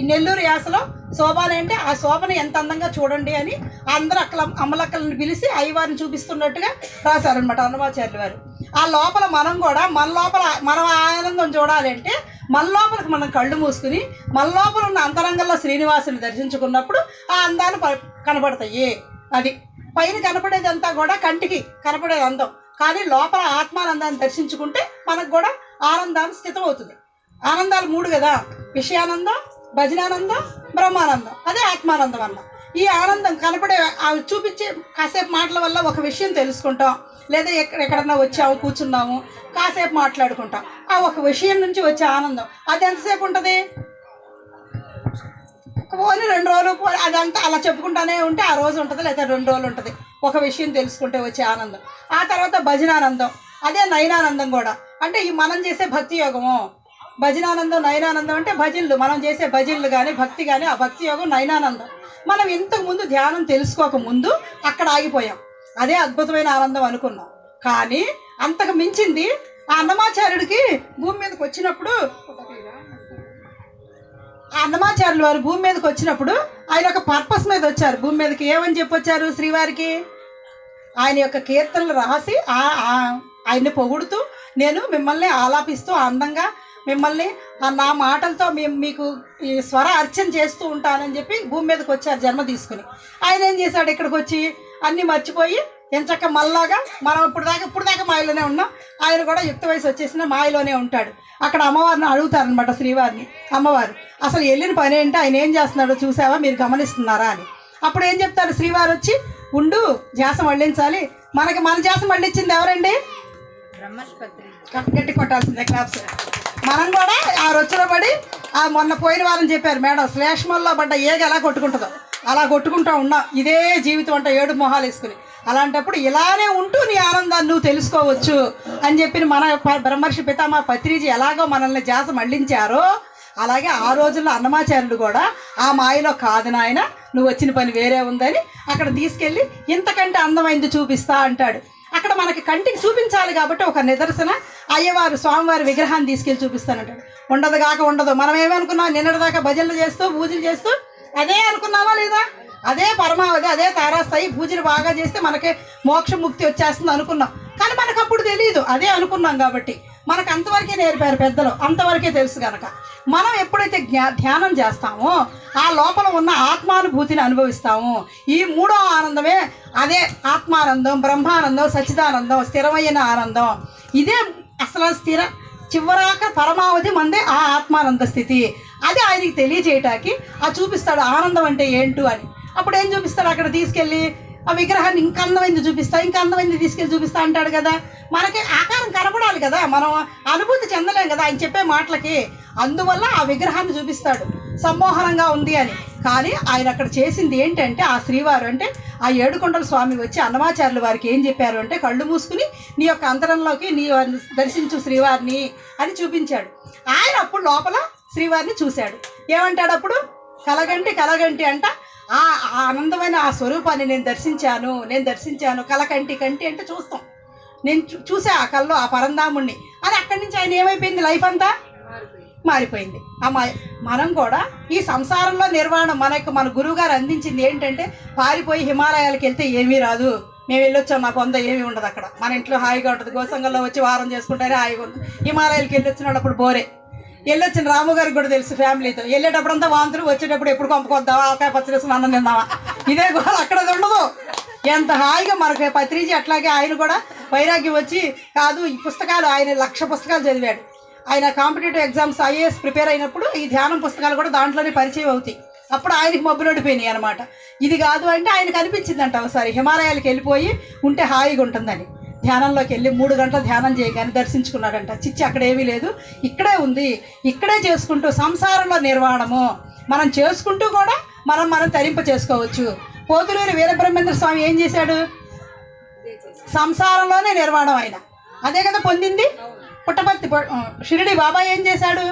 నెల్లూరు యాసలో శోభాని అంటే ఆ శోభని ఎంత అందంగా చూడండి అని అందరూ అమ్మలక్కలను పిలిచి అయ్యవారిని చూపిస్తున్నట్టుగా రాశారనమాట అన్నమాచార్యులు వారు. ఆ లోపల మనం కూడా మన లోపల మనం ఆనందం చూడాలి అంటే మన లోపలికి మనం కళ్ళు మూసుకుని మన లోపల ఉన్న అంతరంగంలో శ్రీనివాసుని దర్శించుకున్నప్పుడు ఆ అందాలు కనబడతాయి. అది పైన కనపడేదంతా కూడా కంటికి కనపడేది అందం, కానీ లోపల ఆత్మానందాన్ని దర్శించుకుంటే మనకు కూడా ఆనందాన్ని స్థితం అవుతుంది. ఆనందాలు 3 కదా, విషయానందం, భజనానందం, బ్రహ్మానందం. అదే ఆత్మానందం అన్న. ఈ ఆనందం కనపడే చూపించే కాసేపు మాటల వల్ల ఒక విషయం తెలుసుకుంటాం, లేదా ఎక్కడన్నా వచ్చాము కూర్చున్నాము కాసేపు మాట్లాడుకుంటాం. ఆ ఒక విషయం నుంచి వచ్చే ఆనందం అది ఎంతసేపు ఉంటుంది? పోనీ 2 రోజులు అదంతా అలా చెప్పుకుంటానే ఉంటే ఆ రోజు ఉంటుంది, లేదా 2 రోజులు ఉంటుంది. ఒక విషయం తెలుసుకుంటే వచ్చే ఆనందం. ఆ తర్వాత భజనానందం, అదే నయనానందం కూడా. అంటే ఈ మనం చేసే భక్తి యోగము. భజనానందం, నయనానందం అంటే భజనలు, మనం చేసే భజనలు కానీ భక్తి కానీ, ఆ భక్తి యోగం నయనానందం. మనం ఇంతకు ముందు ధ్యానం తెలుసుకోక ముందు అక్కడ ఆగిపోయాం, అదే అద్భుతమైన ఆనందం అనుకున్నాం. కానీ అంతకు మించింది ఆ అన్నమాచార్యుడికి భూమి మీదకి వచ్చినప్పుడు, ఆ అన్నమాచార్యులు వారు భూమి మీదకి వచ్చినప్పుడు ఆయన ఒక పర్పస్ మీద వచ్చారు. భూమి మీదకి ఏమని చెప్పొచ్చారు? శ్రీవారికి ఆయన యొక్క కీర్తనలు రాసి ఆయన్ని పొగుడుతూ, నేను మిమ్మల్ని ఆలాపిస్తూ అందంగా మిమ్మల్ని నా మాటలతో మీకు ఈ స్వర అర్చన చేస్తూ ఉంటానని చెప్పి భూమి మీదకి వచ్చారు జన్మ తీసుకుని. ఆయన ఏం చేశాడు? ఇక్కడికి వచ్చి అన్నీ మర్చిపోయి ఎంచక్క మళ్ళాగా మనం ఇప్పుడు దాకా మాయలోనే ఉన్నాం, ఆయన కూడా యుక్త వయసు వచ్చేసిన మాయలోనే ఉంటాడు. అక్కడ అమ్మవారిని అడుగుతారనమాట శ్రీవారిని, అమ్మవారు అసలు వెళ్ళిన పని ఏంటి, ఆయన ఏం చేస్తున్నాడో చూసావా, మీరు గమనిస్తున్నారా అని. అప్పుడు ఏం చెప్తారు? శ్రీవారు వచ్చి ఉండు, ధ్యాస మళ్ళించాలి. మన ధ్యాస మళ్ళించింది ఎవరండి? గట్టి కొట్టాల్సిందే క్లాప్స్. మనం కూడా ఆ రొచ్చులో పడి మొన్న పోయిన వారం చెప్పారు మేడం, శ్లేష్మంలో పడ్డ ఏగ ఎలా కొట్టుకుంటుందో అలా కొట్టుకుంటూ ఉన్నాం. ఇదే జీవితం అంట 7 మొహాలు వేసుకుని. అలాంటప్పుడు ఇలానే ఉంటూ నీ ఆనందాన్ని నువ్వు తెలుసుకోవచ్చు అని చెప్పి మన బ్రహ్మర్షి పితామహ పత్రిజీ ఎలాగో మనల్ని ధ్యాస మళ్ళించారో, అలాగే ఆ రోజుల్లో అన్నమాచార్యులు కూడా ఆ మాయలో కాదు నాయన, నువ్వు వచ్చిన పని వేరే ఉందని అక్కడ తీసుకెళ్ళి ఇంతకంటే అందమైంది చూపిస్తా అంటాడు. అక్కడ మనకి కంటికి చూపించాలి కాబట్టి ఒక నిదర్శన అయ్యవారు స్వామివారి విగ్రహాన్ని తీసుకెళ్ళి చూపిస్తానంటాడు. ఉండదు కాక ఉండదు. మనం ఏమనుకున్నాం? నిన్నటిదాకా భజనలు చేస్తూ పూజలు చేస్తూ అదే అనుకున్నామా లేదా? అదే పరమావధి, అదే తారాస్థాయి. పూజలు బాగా చేస్తే మనకి మోక్ష ముక్తి వచ్చేస్తుంది అనుకున్నాం. కానీ మనకు అప్పుడు తెలియదు, అదే అనుకున్నాం కాబట్టి. మనకు అంతవరకే నేర్పారు పెద్దలు, అంతవరకే తెలుసు కనుక మనం ఎప్పుడైతే ధ్యానం చేస్తామో ఆ లోపల ఉన్న ఆత్మానుభూతిని అనుభవిస్తాము. ఈ 3వ ఆనందమే అదే ఆత్మానందం, బ్రహ్మానందం, సచ్చిదానందం, స్థిరమైన ఆనందం. ఇదే అసలు చివరాక పరమావధి మందే ఆ ఆత్మానంద స్థితి. అది ఆయనకి తెలియజేయటానికి చూపిస్తాడు ఆనందం అంటే ఏంటో అని. అప్పుడు ఏం చూపిస్తాడు? అక్కడ తీసుకెళ్ళి ఆ విగ్రహాన్ని ఇంకా అందమైంది చూపిస్తా, ఇంకా అందమైంది తీసుకెళ్ళి చూపిస్తా అంటాడు కదా. మనకి ఆకారం కనపడాలి కదా, మనం అనుభూతి చెందలేం కదా ఆయన చెప్పే మాటలకి. అందువల్ల ఆ విగ్రహాన్ని చూపిస్తాడు సమ్మోహనంగా ఉంది అని. కానీ ఆయన అక్కడ చేసింది ఏంటంటే, ఆ శ్రీవారు అంటే ఆ ఏడుకొండల స్వామి వచ్చి అన్నమాచార్యుల వారికి ఏం చెప్పారు అంటే, కళ్ళు మూసుకుని నీ యొక్క అంతరంలోకి నీ దర్శించు శ్రీవారిని అని చూపించాడు. ఆయన అప్పుడు లోపల శ్రీవారిని చూశాడు. ఏమంటాడు అప్పుడు? కలగంటి అంట ఆ ఆనందమైన ఆ స్వరూపాన్ని నేను దర్శించాను. కలకంటి అంటే చూస్తాం. నేను చూసా ఆ కల్లో ఆ పరంధాముణ్ణి అని. అక్కడి నుంచి ఆయన ఏమైపోయింది? లైఫ్ అంతా మారిపోయింది. మనం కూడా ఈ సంసారంలో నిర్వాణం మన గురువు గారు అందించింది ఏంటంటే, పారిపోయి హిమాలయాలకు వెళ్తే ఏమీ రాదు, మేము వెళ్ళొచ్చాం, నాకు వంద ఏమీ ఉండదు అక్కడ. మన ఇంట్లో హాయిగా ఉంటుంది. గోసంగంలో వచ్చి వారం చేసుకుంటారే హాయిగా ఉంది. హిమాలయాలకి వెళ్ళొచ్చినాడు అప్పుడు బోరే. వెళ్ళొచ్చిన రాము గారికి కూడా తెలుసు, ఫ్యామిలీతో వెళ్ళేటప్పుడు అంతా వాంతులు, వచ్చేటప్పుడు ఎప్పుడు కొంపకొద్దామా, ఆకాయ పచ్చడి వేసుకుని అన్నం తిందామా, ఇదే గోల. అక్కడ అది ఉండదు. ఎంత హాయిగా మనకు పత్రిజీ అట్లాగే ఆయన కూడా వైరాగ్యం వచ్చి కాదు, ఈ పుస్తకాలు ఆయన 1,00,000 పుస్తకాలు చదివాడు. ఆయన కాంపిటేటివ్ ఎగ్జామ్స్ ఐఏఎస్ ప్రిపేర్ అయినప్పుడు ఈ ధ్యానం పుస్తకాలు కూడా దాంట్లోనే పరిచయం అవుతాయి. అప్పుడు ఆయనకి మబ్బులడిపోయినాయి అనమాట. ఇది కాదు అంటే ఆయనకు అనిపించిందంట ఒకసారి హిమాలయాలకు వెళ్ళిపోయి ఉంటే హాయిగా ఉంటుందని. ధ్యానంలోకి వెళ్ళి 3 గంటల ధ్యానం చేయగానే దర్శించుకున్నాడంట. చిచ్చి అక్కడ ఏమీ లేదు, ఇక్కడే ఉంది, ఇక్కడే చేసుకుంటూ సంసారంలో నిర్వాణము మనం చేసుకుంటూ కూడా మనం తరింప చేసుకోవచ్చు. పోతులూరి వీరబ్రహ్మేంద్ర స్వామి ఏం చేశాడు? సంసారంలోనే నిర్వాణం ఆయన. అదే కదా పొందింది. పుట్టపర్తి షిరిడి బాబా ఏం చేశాడు?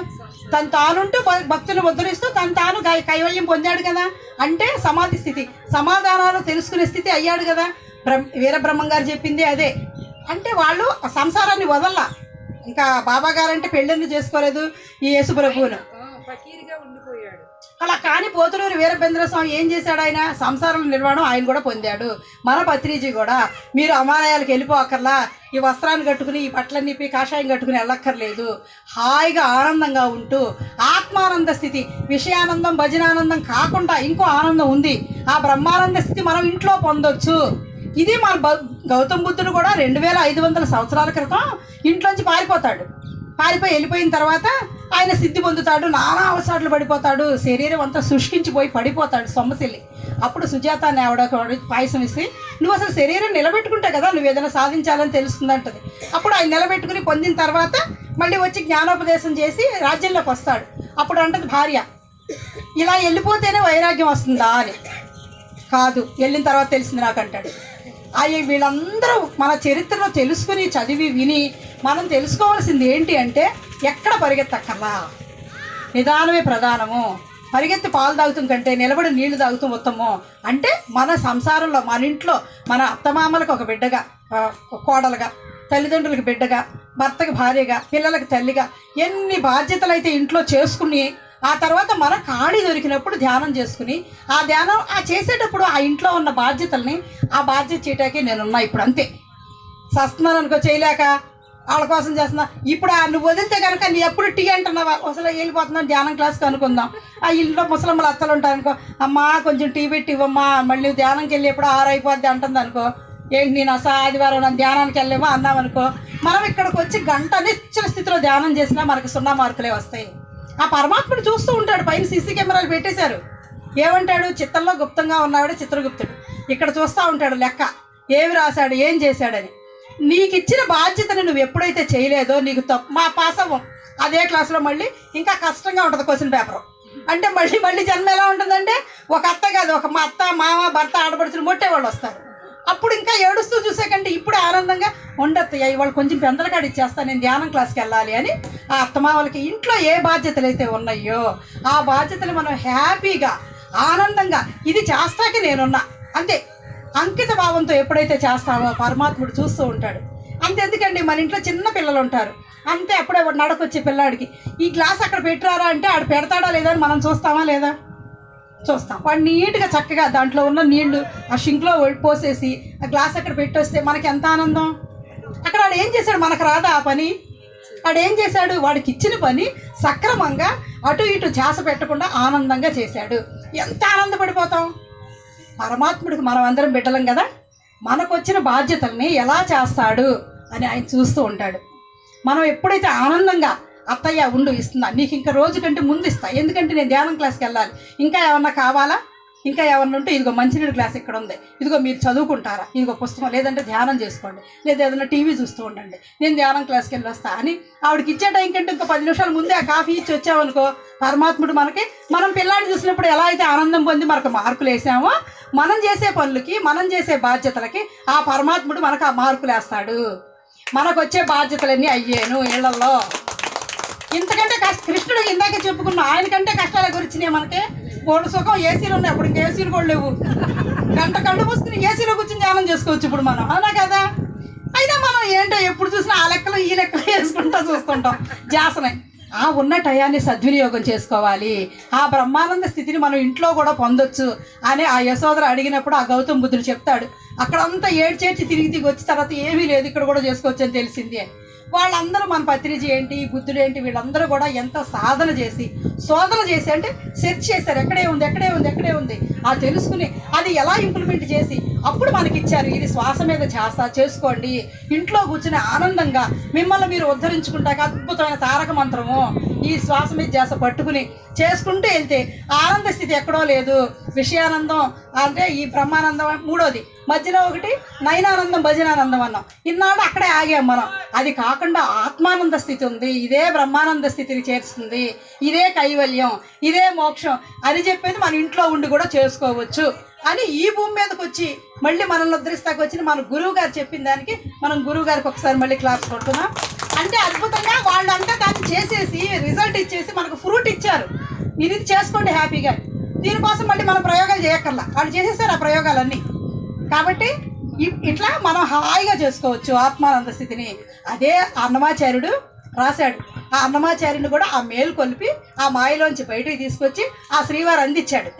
తను తానుంటూ భక్తులు ముద్రిస్తూ తాను కైవల్యం పొందాడు కదా. అంటే సమాధి స్థితి, సమాధానాలు తెలుసుకునే స్థితి అయ్యాడు కదా. వీరబ్రహ్మం గారు చెప్పింది అదే. అంటే వాళ్ళు సంసారాన్ని వదల్లా. ఇంకా బాబా గారంటే పెళ్ళిళ్ళు చేసుకోలేదు ఈ యేసుప్రభువును, అలా. కానీ పోతులూరి వీరభద్ర స్వామి ఏం చేశాడు? ఆయన సంసారం నిర్వాణం ఆయన కూడా పొందాడు. మన పత్రిజీ కూడా మీరు హిమాలయాలకు వెళ్ళిపోకర్లా, ఈ వస్త్రాన్ని కట్టుకుని ఈ బట్టలన్నీ కాషాయం కట్టుకుని వెళ్ళక్కర్లేదు, హాయిగా ఆనందంగా ఉంటూ ఆత్మానంద స్థితి, విషయానందం భజనానందం కాకుండా ఇంకో ఆనందం ఉంది. ఆ బ్రహ్మానంద స్థితి మనం ఇంట్లో పొందొచ్చు. ఇది మన గౌతమ్ బుద్ధుడు కూడా 2500 సంవత్సరాల క్రితం ఇంట్లోంచి పారిపోయి వెళ్ళిపోయిన తర్వాత ఆయన సిద్ధి పొందుతాడు, నానా అవసరాలు పడిపోతాడు, శరీరం అంతా శుష్కించిపోయి పడిపోతాడు సొమ్మసిల్లి. అప్పుడు సుజాత అని ఆవిడ పాయసం ఇస్తే, నువ్వు అసలు శరీరం నిలబెట్టుకుంటే కదా నువ్వు ఏదైనా సాధించాలని తెలుస్తుందంటది. అప్పుడు ఆయన నిలబెట్టుకుని పొందిన తర్వాత మళ్ళీ వచ్చి జ్ఞానోపదేశం చేసి రాజ్యంలోకి వస్తాడు. అప్పుడు అంటది భార్య, ఇలా వెళ్ళిపోతేనే వైరాగ్యం వస్తుందా అని. కాదు, వెళ్ళిన తర్వాత తెలిసింది నాకు అంటాడు. వీళ్ళందరూ మన చరిత్రలో తెలుసుకుని చదివి విని మనం తెలుసుకోవాల్సింది ఏంటి అంటే, ఎక్కడ పరిగెత్తక్కర్లా, నిదానమే ప్రధానము. పరిగెత్తి పాలు తాగుతాం కంటే నిలబడి నీళ్లు తాగుతాం ఉత్తమం. అంటే మన సంసారంలో, మన ఇంట్లో, మన అత్తమామలకు ఒక బిడ్డగా, కోడలుగా, తల్లిదండ్రులకు బిడ్డగా, భర్తకి భార్యగా, పిల్లలకు తల్లిగా ఎన్ని బాధ్యతలు అయితే ఇంట్లో చేసుకుని ఆ తర్వాత మన ఖాళీ దొరికినప్పుడు ధ్యానం చేసుకుని ఆ ధ్యానం చేసేటప్పుడు ఆ ఇంట్లో ఉన్న బాధ్యతల్ని ఆ బాధ్యత చేయటానికి నేనున్నా. ఇప్పుడు అంతే చేస్తున్నాను అనుకో, చేయలేక వాళ్ళ కోసం చేస్తున్నా. ఇప్పుడు నువ్వు వదిలితే కనుక నీ ఎప్పుడు టీ అంటున్నావా, అసలు వెళ్ళిపోతున్నాను ధ్యానం క్లాస్కి అనుకుందాం. ఆ ఇంట్లో ముసలమ్మలు అత్తలు ఉంటారు అనుకో, అమ్మా కొంచెం టీ పెట్టి ఇవ్వమ్మా, మళ్ళీ ధ్యానంకి వెళ్ళి ఎప్పుడు 6 అయిపోద్ది అంటుంది అనుకో. ఏంటి నేను అసలు ఆదివారం నన్ను ధ్యానానికి వెళ్ళేమో అన్నామనుకో, మనం ఇక్కడికి వచ్చి గంట నిశ్చల స్థితిలో ధ్యానం చేసినా మనకి 0 మార్కులే వస్తాయి. ఆ పరమాత్ముడు చూస్తూ ఉంటాడు. పైన సీసీ కెమెరాలు పెట్టేశారు. ఏమంటాడు? చిత్తంలో గుప్తంగా ఉన్నవాడే చిత్రగుప్తుడు. ఇక్కడ చూస్తూ ఉంటాడు లెక్క, ఏమి రాశాడు, ఏం చేశాడని. నీకు ఇచ్చిన బాధ్యతని నువ్వు ఎప్పుడైతే చేయలేదో నీకు మా పాస్ అవ్వం. అదే క్లాసులో మళ్ళీ ఇంకా కష్టంగా ఉంటుంది క్వశ్చన్ పేపర్. అంటే మళ్ళీ జన్మ ఎలా ఉంటుందంటే, ఒక అత్త కాదు, ఒక మా అత్త మామ భర్త ఆడపడుచులు మొట్టేవాళ్ళు వస్తారు. అప్పుడు ఇంకా ఏడుస్తూ చూసే కంటే ఇప్పుడు ఆనందంగా ఉండొత్తయ్యా, ఇవాళ కొంచెం పెందలకాడ ఇచ్చేస్తాను, నేను ధ్యానం క్లాస్కి వెళ్ళాలి అని ఆ అత్తమావలకి ఇంట్లో ఏ బాధ్యతలు అయితే ఉన్నాయో ఆ బాధ్యతలు మనం హ్యాపీగా ఆనందంగా ఇది చేస్తాకే నేనున్నా అంతే అంకిత భావంతో ఎప్పుడైతే చేస్తామో పరమాత్ముడు చూస్తూ ఉంటాడు. అంతెందుకండి, మన ఇంట్లో చిన్న పిల్లలు ఉంటారు, అంతే అప్పుడే నడకొచ్చే పిల్లాడికి ఈ గ్లాస్ అక్కడ పెట్టారా అంటే ఆడు పెడతాడా లేదా అని మనం చూస్తామా లేదా? చూస్తాం. వాడు నీట్గా చక్కగా దాంట్లో ఉన్న నీళ్లు ఆ షింక్లో పోసేసి ఆ గ్లాస్ అక్కడ పెట్టొస్తే మనకి ఎంత ఆనందం. అక్కడ వాడు ఏం చేశాడు? మనకు రాదా ఆ పని? వాడు ఏం చేశాడు? వాడికి ఇచ్చిన పని సక్రమంగా అటు ఇటు ధ్యాస పెట్టకుండా ఆనందంగా చేశాడు. ఎంత ఆనందపడిపోతాం. పరమాత్ముడికి మనం అందరం బిడ్డలం కదా, మనకు వచ్చిన బాధ్యతల్ని ఎలా చేస్తాడు అని ఆయన చూస్తూ ఉంటాడు. మనం ఎప్పుడైతే ఆనందంగా అత్తయ్య ఉండు ఇస్తున్నా, నీకు ఇంకా రోజు కంటే ముందు ఇస్తా, ఎందుకంటే నేను ధ్యానం క్లాస్కి వెళ్ళాలి, ఇంకా ఏమన్నా కావాలా, ఇంకా ఏమన్నా ఉంటే ఇదిగో మంచినీడు గ్లాస్ ఇక్కడ ఉంది, ఇదిగో మీరు చదువుకుంటారా, ఇదిగో పుస్తకం, లేదంటే ధ్యానం చేసుకోండి, లేదా ఏదైనా టీవీ చూస్తూ ఉండండి, నేను ధ్యానం క్లాస్కి వెళ్ళి వస్తా అని ఆవిడకి ఇచ్చే టైం కంటే ఇంకా 10 నిమిషాల ముందే ఆ కాఫీ ఇచ్చి వచ్చామనుకో, పరమాత్ముడు మనకి మనం పిల్లాడిని చూసినప్పుడు ఎలా అయితే ఆనందం పొంది మనకు మార్కులు వేసామో, మనం చేసే పనులకి మనం చేసే బాధ్యతలకి ఆ పరమాత్ముడు మనకు ఆ మార్కులు వేస్తాడు. మనకు వచ్చే బాధ్యతలన్నీ అయ్యాను ఇళ్లలో. ఇంతకంటే కృష్ణుడు ఇందాకే చెప్పుకున్నాం, ఆయనకంటే కష్టాల గురించినే మనకి గోడు సుఖం. ఏసీలు ఉన్నాయి, అప్పుడు ఇంకా ఏసీలు కూడా లేవు. గంట కళ్ళు మూసుకుని ఏసీలో కూర్చొని ధ్యానం చేసుకోవచ్చు ఇప్పుడు మనం, అవునా కదా? అయినా మనం ఏంటో ఎప్పుడు చూసినా ఆ లెక్కలు ఈ లెక్కలు వేసుకుంటా చూస్తుంటాం జాసనే. ఆ ఉన్న టయాన్ని సద్వినియోగం చేసుకోవాలి. ఆ బ్రహ్మానంద స్థితిని మనం ఇంట్లో కూడా పొందొచ్చు అని ఆ యశోదర అడిగినప్పుడు ఆ గౌతమ బుద్ధుడు చెప్తాడు. అక్కడంతా ఏడ్చేడ్చి తిరిగి వచ్చి తర్వాత ఏమీ లేదు, ఇక్కడ కూడా చేసుకోవచ్చు అని తెలిసింది అని. వాళ్ళందరూ మన పత్రిజీ ఏంటి, బుద్ధుడు ఏంటి, వీళ్ళందరూ కూడా ఎంత సాధన చేసి శోధన చేసి అంటే సెర్చ్ చేశారు, ఎక్కడే ఉంది ఎక్కడే ఉంది ఎక్కడే ఉంది ఆ తెలుసుకుని అది ఎలా ఇంప్లిమెంట్ చేసి అప్పుడు మనకి ఇచ్చారు. ఇది శ్వాస మీద ధ్యాస చేసుకోండి, ఇంట్లో కూర్చుని ఆనందంగా మిమ్మల్ని మీరు ఉద్ధరించుకుంటాక అద్భుతమైన తారక మంత్రము ఈ శ్వాస మీద ధ్యాస పట్టుకుని చేసుకుంటూ వెళ్తే ఆనంద స్థితి ఎక్కడో లేదు. విషయానందం అంటే ఈ బ్రహ్మానందం మూడోది, మధ్యలో ఒకటి నయనానందం భజనానందం అన్నాం. ఇన్నాళ్ళు అక్కడే ఆగాం మనం. అది కాకుండా ఆత్మానంద స్థితి ఉంది, ఇదే బ్రహ్మానంద స్థితిని చేరుస్తుంది, ఇదే కైవల్యం, ఇదే మోక్షం అని చెప్పేది మన ఇంట్లో ఉండి కూడా చేసుకోవచ్చు అని ఈ భూమి మీదకి వచ్చి మళ్ళీ మనల్ని ఉద్ధరిస్తాకు వచ్చిన మన గురువు గారు చెప్పిన దానికి మనం గురువు గారికి ఒకసారి మళ్ళీ క్లాస్ కొడుతున్నాం. అంటే అద్భుతంగా వాళ్ళంతా దాన్ని చేసేసి రిజల్ట్ ఇచ్చేసి మనకు ఫ్రూట్ ఇచ్చారు, ఇది చేసుకోండి హ్యాపీగా. దీనికోసం మళ్ళీ మనం ప్రయోగాలు చేయక్కర్లా, వాళ్ళు చేసేసారు ఆ ప్రయోగాలన్నీ. కాబట్టి ఇట్లా మనం హాయిగా చేసుకోవచ్చు ఆత్మానంద స్థితిని. అదే అన్నమాచార్యుడు రాశాడు. ఆ అన్నమాచార్యుని కూడా ఆ మేలు కొలిపి ఆ మాయలోంచి బయటికి తీసుకొచ్చి ఆ శ్రీవారు అందించాడు.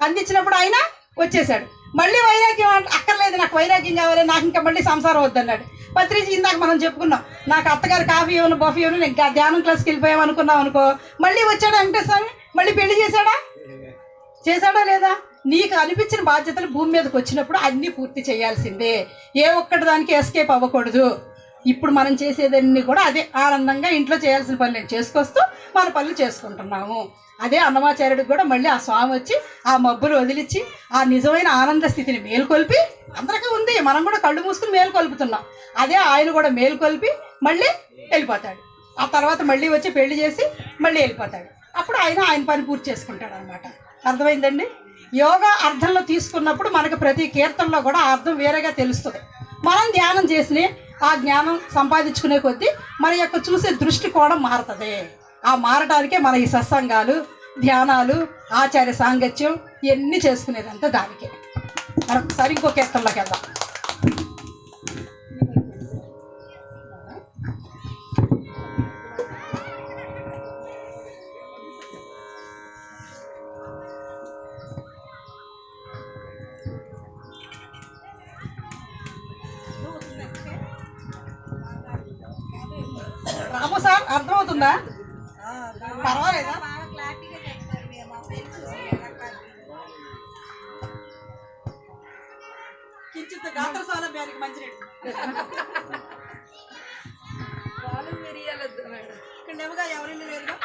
అందించినప్పుడు ఆయన వచ్చేసాడు. మళ్ళీ వైరాగ్యం అక్కర్లేదు, నాకు వైరాగ్యం కావాలి, నాకు ఇంకా మళ్ళీ సంసారం వద్దన్నాడు. పత్రిజీ ఇందాక మనం చెప్పుకున్నాం, నాకు అత్తగారు కాఫీ ఇవ్వను బఫీ ఇవ్వను, ఇంకా ధ్యానం క్లాస్కి వెళ్ళిపోయాం అనుకున్నాం అనుకో. మళ్ళీ వచ్చాడా వెంకటేశ్వర, మళ్ళీ పెళ్లి చేశాడా లేదా? నీకు అనిపించిన బాధ్యతలు భూమి మీదకి వచ్చినప్పుడు అన్నీ పూర్తి చేయాల్సిందే, ఏ ఒక్కటి దానికి ఎస్కేప్ అవ్వకూడదు. ఇప్పుడు మనం చేసేదన్నీ కూడా అదే ఆనందంగా ఇంట్లో చేయాల్సిన పనులు చేసుకొస్తూ మన పనులు చేసుకుంటున్నాము. అదే అన్నమాచార్యుడికి కూడా మళ్ళీ ఆ స్వామి వచ్చి ఆ మబ్బులు వదిలిచ్చి ఆ నిజమైన ఆనంద స్థితిని మేలుకొల్పి, అందరికీ ఉంది, మనం కూడా కళ్ళు మూసుకుని మేలుకొల్పుతున్నాం. అదే ఆయన కూడా మేలుకొల్పి మళ్ళీ వెళ్ళిపోతాడు. ఆ తర్వాత మళ్ళీ వచ్చి పెళ్లి చేసి మళ్ళీ వెళ్ళిపోతాడు. అప్పుడు ఆయన పని పూర్తి చేసుకుంటాడు అనమాట. అర్థమైందండి? యోగా అర్థంలో తీసుకున్నప్పుడు మనకు ప్రతి కీర్తనలో కూడా ఆ అర్థం వేరేగా తెలుస్తుంది. మనం ధ్యానం చేసి ఆ జ్ఞానం సంపాదించుకునే కొద్దీ మన యొక్క చూసే దృష్టి కూడా మారుతుంది. ఆ మారటానికే మన ఈ సత్సంగాలు, ధ్యానాలు, ఆచార్య సాంగత్యం ఇవన్నీ చేసుకునేదంతా దానికే. మరొకసారి ఇంకో కీర్తనలోకి వెళ్దాం. రాము సార్ అర్థమవుతుందా? పర్వాలేదా? కించిత్ గాత్ర సౌలభ్యానికి మంచి ఇక్కడ నెమ్మగా ఎవరిని వేరుగా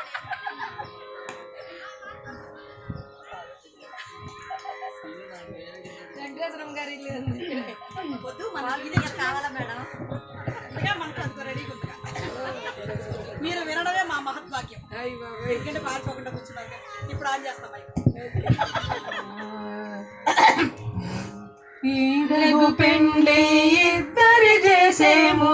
వెంకటేశ్వరం గారి వద్దు, మనకి కావాలా మేడం? మనకు అందుకో రెడీగా ఉంది. మీరు వినడమే మా మహద్భాగ్యం. ఎందుకంటే పారిపోకుండా కూర్చున్నారు. ఇప్పుడు ఆన్ చేస్తాం. ఈడగు పెండ్లి ఇద్దరి చేసేము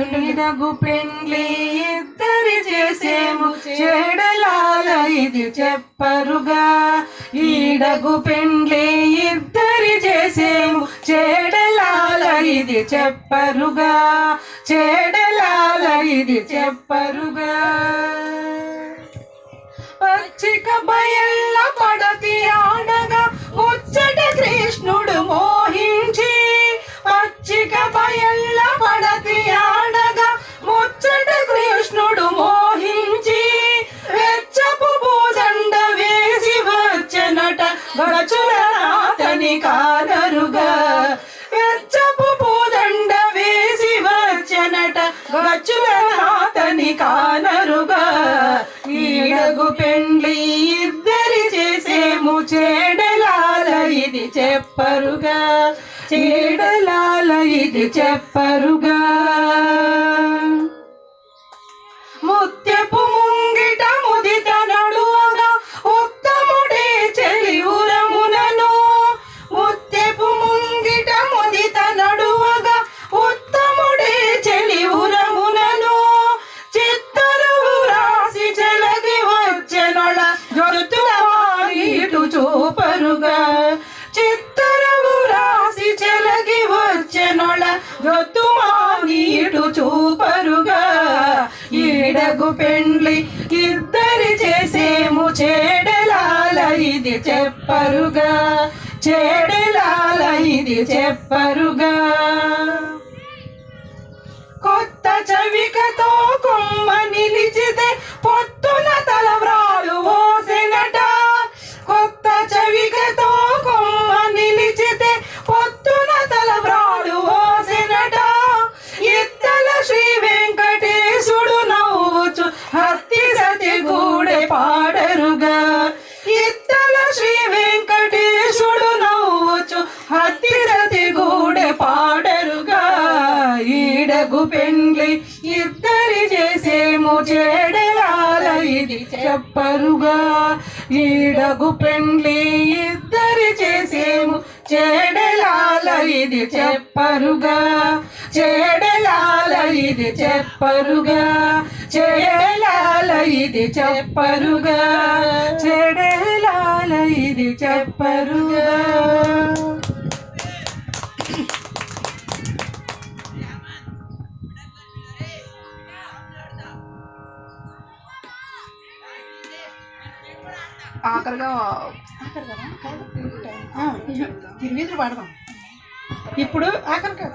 ఈడగు పెండ్లి ఇద్దరి చేసేము చెడలాల ఇది చెప్పరుగా. ఈడగు పెండ్లి ఇద్దరి చేసేము చెడలాల ఇది చెప్పరుగా, చెడలాల ఇది చెప్పరుగా. పచ్చిక బయళ్ళ పడతి ఆడగా ముచ్చట కృష్ణుడు మోహించి, పచ్చిక బయళ్ళ పడతి ఆడగా ముచ్చట కృష్ణుడు మోహించి, వెచ్చపు భూదండ వేసి వచ్చనట గచుల నాతని కానరుగా. వెచ్చపు భూదండ వేసి వచ్చనట గచుల నాతని కానరుగా. ఈడగు పెండ్లి ఇద్దరి చేసేము చెడలాల ఇది చెప్పరుగా, చెడలాల ఇది చెప్పరుగా. ముత్యపు ముంగిట ముదిత నడువగా ఉత్తముడే చెలివురమునను, ముత్యపు ముంగిట ముదిత నడువగా ఉత్తముడే చెలివురమునను, చిత్తరువు రాసి చెలగి వచ్చెనొళ జొత్తువారీటు చూపరుగా. చిత్తరువు రాసి చెలగి వచ్చెనొళ జొత్తుమానీటు చూపరుగా. ఈడ ఈడగు పెండ్లి ఇద్దరి చేసేము చేడలాల ఇది చెప్పరుగా చేడలాల ఇది చెప్పరుగా కొత్త చవికతో కొమ్మ నిలిచితే పొత్తున తలవ్రాలు ఓసెనట కొత్త చవికతో కొమ్మ నిలిచితే పొత్తున తలవ్రాలు ఓసెనట ఇత్తల శ్రీ వెంకటేశుడు నవ్వుచు హత్తి సతి గూడె పాడరుగా ఇత్తల శ్రీ వెంకటేశుడు నవ్వుచు హత్తి సతి గూడె పాడరుగా ఈడగు పెండ్లి ఇద్దరి చేసేము చేడలాల ఇది చెప్పరుగా ఈడగు పెండ్లి ఇద్దరి చేసేము చేడలాల ఇది చెప్పరుగా చేడలాల ఇది చెప్పరుగా చేడలాల ఇది చెప్పరుగా చేడలాల ఇది చెప్పరుగా ఆఖరిగా తిరువీధులు పాడదాం ఇప్పుడు ఆఖరిగా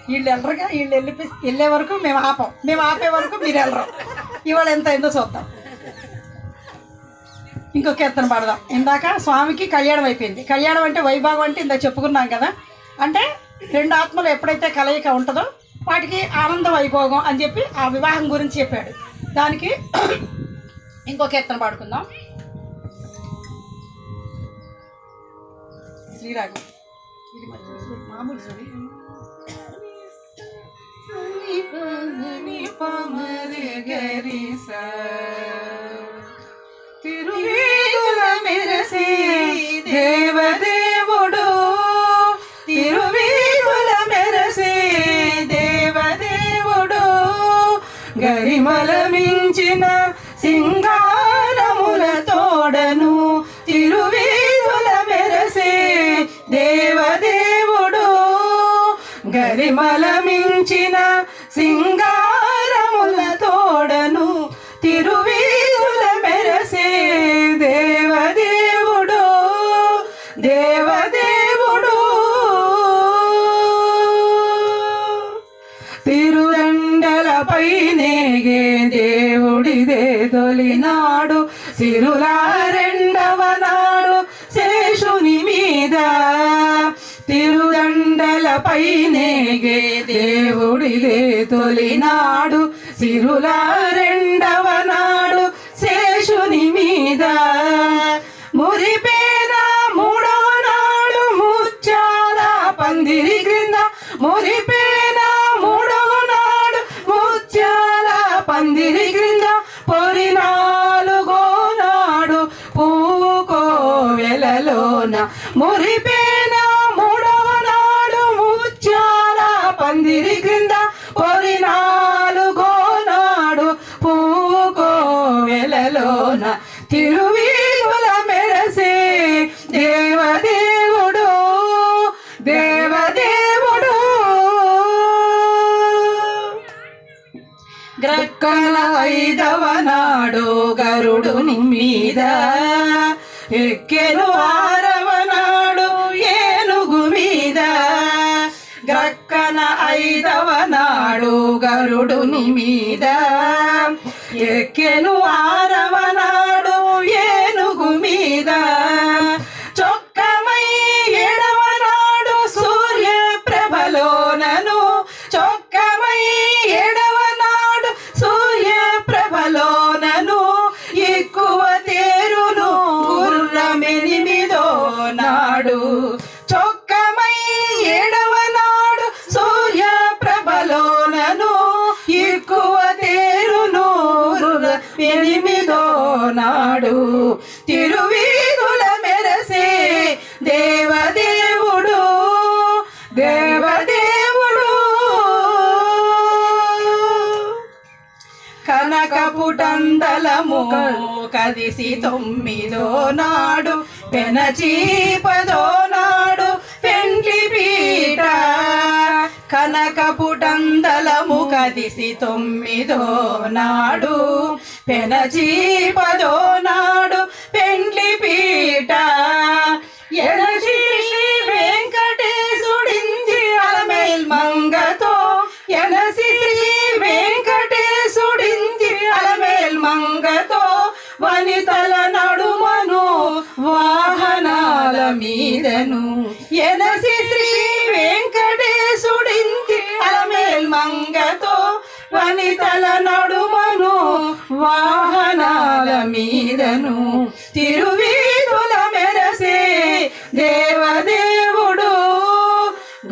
వీళ్ళు వెళ్ళరుగా వీళ్ళు వెళ్ళే వరకు మేము ఆపాం మేము ఆపే వరకు మీరు వెళ్ళరు ఇవాళ ఎంత అయిందో చూద్దాం ఇంకొక కీర్తన పాడదాం ఇందాక స్వామికి కళ్యాణం అయిపోయింది కళ్యాణం అంటే వైభాగం అంటే ఇందాక చెప్పుకున్నాం కదా అంటే రెండు ఆత్మలు ఎప్పుడైతే కలయిక ఉంటుందో వాటికి ఆనంద వైభోగం అని చెప్పి ఆ వివాహం గురించి చెప్పాడు దానికి ఇంకో కీర్తన పాడుకుందాం శ్రీరాగం ఇది మామూలు చూడి తిరువీధుల మెరసి దేవదేవుడు తిరువీధుల మెరసి దేవదేవుడు గరిమల మించిన సింగారముల తోడను తిరువీధుల మెరసి దేవదేవుడు గరిమల మించిన సింగారముల తోడను తిరువీధుల మెరసే దేవదేవుడు దేవదేవుడు తిరుదండలపై నేగే దేవుడిదే తొలినాడు సిరుల రెండవ నాడు శేషుని మీద తిరుదండలపై నేగే దేవుడిదే తొలినాడు సిరుల రెండవ నాడు శేషుని మీద మురిపేన మూడవ నాడు ముత్యాల పందిరి క్రింద మురిపేన మూడవ నాడు ముత్యాల పందిరి క్రింద పొరి నాలుగో నాడు పూకో వెలలోన మురిపేన మూడవ నాడు ముత్యాల పందిరి క్రింద పొరి నాలుగో నాడు పూకో వెలలోన తిరువీధుల మెరసే దేవదేవుడు దేవదేవుడు గ్రక్కన ఐదవ నాడు గరుడుని మీద ఎక్కెను ఆరవ నాడు ఏనుగు మీద గ్రక్కన ఐదవ నాడు గరుడుని మీద ఎక్కెను ఆరవ నాడు ఏనుగు మీద చొక్కమై ఏడవ నాడు సూర్య ప్రభలోనను చొక్కమై ఏడవ నాడు సూర్య ప్రభలోనను ఎక్కువ తేరును గుర్రమెనిమిదో నాడు చొక్కమై ఏడవ నాడు సూర్య ప్రభలోనను ఎక్కువ తేరును ఎనిమిదో నాడు తిరువీధుల మెరసే దేవదేవుడు దేవదేవుడు కనకపుటందలము కదిసి తొమ్మిదో నాడు పెనచి పదో నాడు పెండ్లి పీట కనకపుటందలము కదిసి 9వ నాడు పెనచి 10వ నాడు పెండ్లి పీట ఎనచి శ్రీ వెంకటేశుడించి అలమేల్ మంగతో ఎనసి శ్రీ వెంకటేశుడించి అలమేల్ మంగతో వనితల నడుమను వాహనాల మీదను ఎనసి శ్రీ వెంకటేశుడించి అలమేల్ మంగతో వనితల నడుమను వాహనాల మీదను తిరువీధుల మెరసే దేవదేవుడు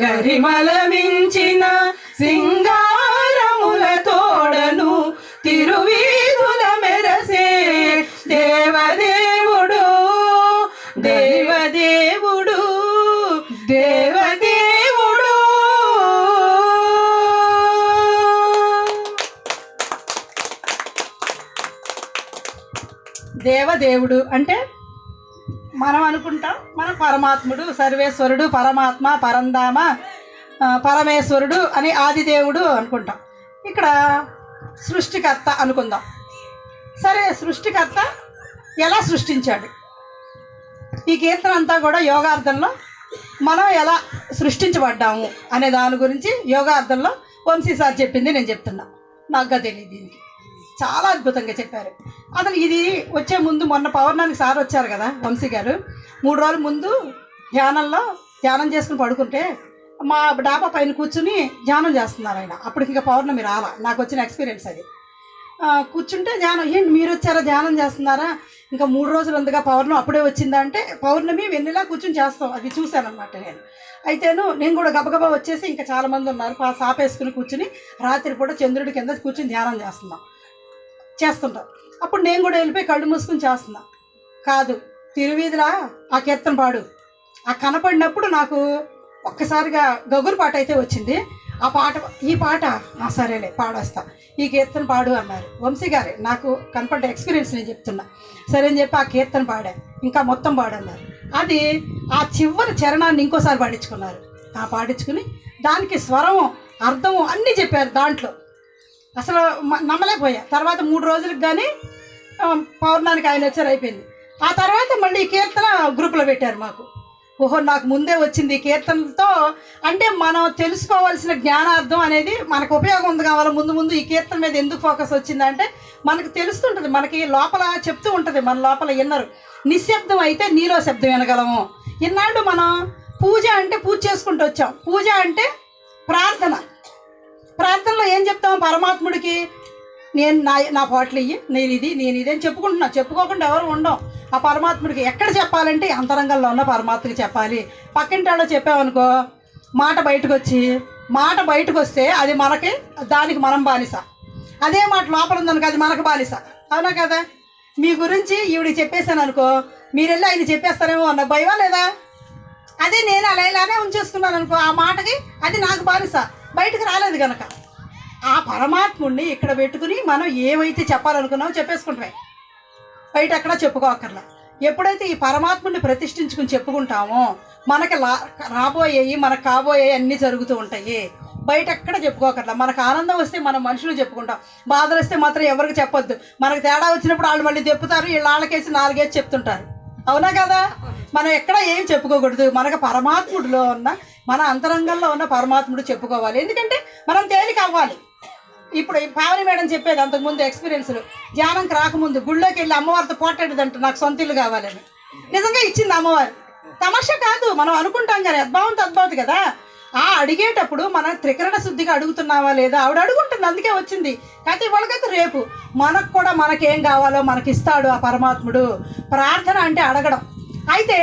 గరిమల మించిన సింగారముల తోడను తిరువీధుల మెరసే దేవదేవుడు దేవదేవుడు దేవదేవుడు. దేవదేవుడు అంటే మనం అనుకుంటాం మన పరమాత్ముడు, సర్వేశ్వరుడు, పరమాత్మ, పరంధామ, పరమేశ్వరుడు అని ఆదిదేవుడు అనుకుంటాం. ఇక్కడ సృష్టికర్త అనుకుందాం. సరే, సృష్టికర్త ఎలా సృష్టించాడు? ఈ కీర్తన అంతా కూడా యోగార్థంలో మనం ఎలా సృష్టించబడ్డాము అనే దాని గురించి యోగార్థంలో వంశీ సార్ చెప్పింది నేను చెప్తున్నా. నాకుగా తెలియదు, దీనికి చాలా అద్భుతంగా చెప్పారు. అసలు ఇది వచ్చే ముందు మొన్న పౌర్ణానికి సార్ వచ్చారు కదా వంశీ గారు, 3 రోజుల ముందు ధ్యానం చేసుకుని పడుకుంటే మా డాబా పైన కూర్చుని ధ్యానం చేస్తున్నారు ఆయన. అప్పటికి ఇంకా పౌర్ణమి రాలా, నాకు వచ్చిన ఎక్స్పీరియన్స్ అది. కూర్చుంటే ధ్యానం, ఏంటి మీరు వచ్చారా ధ్యానం చేస్తున్నారా, ఇంకా 3 రోజులు ఉందిగా పౌర్ణమి అప్పుడే వచ్చిందా అంటే, పౌర్ణమి వెన్నెలా కూర్చుని చేస్తాం, అది చూశాను అనమాట నేను. నేను కూడా గబగబా వచ్చేసి ఇంకా చాలామంది ఉన్నారు సాపేసుకుని కూర్చుని రాత్రి పూట చంద్రుడి కింద కూర్చుని ధ్యానం చేస్తుంటాం. అప్పుడు నేను కూడా వెళ్ళిపోయి కళ్ళు మూసుకుని చేస్తున్నా. కాదు, తిరువీధిలా ఆ కీర్తన పాడు. ఆ కనపడినప్పుడు నాకు ఒక్కసారిగా గగురు పాట అయితే వచ్చింది. ఆ పాట, ఈ పాట సరేలే పాడేస్తా, ఈ కీర్తన పాడు అన్నారు వంశీ గారే. నాకు కనపడ్డ ఎక్స్పీరియన్స్ నేను చెప్తున్నా. సరే అని చెప్పి ఆ కీర్తన పాడా, ఇంకా మొత్తం పాడన్నారు. అది ఆ చివరి చరణాన్ని ఇంకోసారి పాడించుకున్నారు. పాడించుకుని దానికి స్వరం, అర్థం అన్నీ చెప్పారు దాంట్లో. అసలు నమ్మలేకపోయా. తర్వాత 3 రోజులకు కానీ పౌర్ణానికి ఆయన వచ్చారు, అయిపోయింది. ఆ తర్వాత మళ్ళీ ఈ కీర్తన గ్రూపులో పెట్టారు మాకు. ఓహో, నాకు ముందే వచ్చింది ఈ కీర్తనలతో. అంటే మనం తెలుసుకోవాల్సిన జ్ఞానార్థం అనేది మనకు ఉపయోగం ఉంది కావాలి. ముందు ఈ కీర్తన మీద ఎందుకు ఫోకస్ వచ్చిందంటే మనకు తెలుస్తుంటుంది, మనకి లోపల చెప్తూ ఉంటుంది, మన లోపల విన్నరు. నిశ్శబ్దం అయితే నీలో శబ్దం వినగలము. ఇన్నాళ్ళు మనం పూజ అంటే పూజ చేసుకుంటూ వచ్చాం. పూజ అంటే ప్రార్థనలో ఏం చెప్తాం పరమాత్ముడికి? నేను నా పాటలు ఇయ్యి, నేను ఇది అని చెప్పుకుంటున్నా. చెప్పుకోకుండా ఎవరు ఉండం. ఆ పరమాత్ముడికి ఎక్కడ చెప్పాలంటే అంతరంగంలో ఉన్న పరమాత్మకి చెప్పాలి. పక్కింటాడో చెప్పామనుకో, మాట బయటకు వస్తే అది మనకి, దానికి మనం బానిస. అదే మాట లోపల ఉందనుకో, అది మనకు బానిస. అవునా కదా? మీ గురించి ఈవిడికి చెప్పేశాను అనుకో, మీరు వెళ్ళి ఆయన చెప్పేస్తారేమో అన్న భయమా లేదా? అదే నేను ఇలానే ఉంచేసుకున్నాను అనుకో, ఆ మాటకి అది నాకు బానిస, బయటకు రాలేదు కనుక. ఆ పరమాత్ముడిని ఇక్కడ పెట్టుకుని మనం ఏవైతే చెప్పాలనుకున్నామో చెప్పేసుకుంటామే, బయట ఎక్కడ చెప్పుకోకర్లా. ఎప్పుడైతే ఈ పరమాత్ముడిని ప్రతిష్ఠించుకుని చెప్పుకుంటామో మనకి రాబోయేవి, మనకు కాబోయేవి అన్నీ జరుగుతూ ఉంటాయి. బయట ఎక్కడ చెప్పుకోకర్లా. మనకు ఆనందం వస్తే మనం మనుషులు చెప్పుకుంటాం, బాధలు వస్తే మాత్రం ఎవరికి చెప్పొద్దు. మనకు తేడా వచ్చినప్పుడు వాళ్ళు మళ్ళీ చెప్పుతారు, వాళ్ళకేసి 4 వేసి చెప్తుంటారు. అవునా కదా? మనం ఎక్కడ ఏం చెప్పుకోకూడదు. మనకు పరమాత్ముడిలో ఉన్న, మన అంతరంగంలో ఉన్న పరమాత్ముడు చెప్పుకోవాలి. ఎందుకంటే మనం తేలిక అవ్వాలి. ఇప్పుడు పావని మేడం చెప్పేది అంతకుముందు ఎక్స్పీరియన్స్లు, ధ్యానంకి రాకముందు గుళ్ళోకి వెళ్ళి అమ్మవారితో పోటాడేదంట, నాకు సొంత ఇల్లు కావాలని. నిజంగా ఇచ్చింది అమ్మవారు. తమాషా కాదు, మనం అనుకుంటాం కానీ అద్భుతం కదా. అడిగేటప్పుడు మనం త్రికరణ శుద్ధిగా అడుగుతున్నావా లేదా? ఆవిడ అడుగుంటుంది, అందుకే వచ్చింది. కాకపోతే వాళ్ళకైతే రేపు మనకు కూడా మనకేం కావాలో మనకి ఇస్తాడు ఆ పరమాత్ముడు. ప్రార్థన అంటే అడగడం. అయితే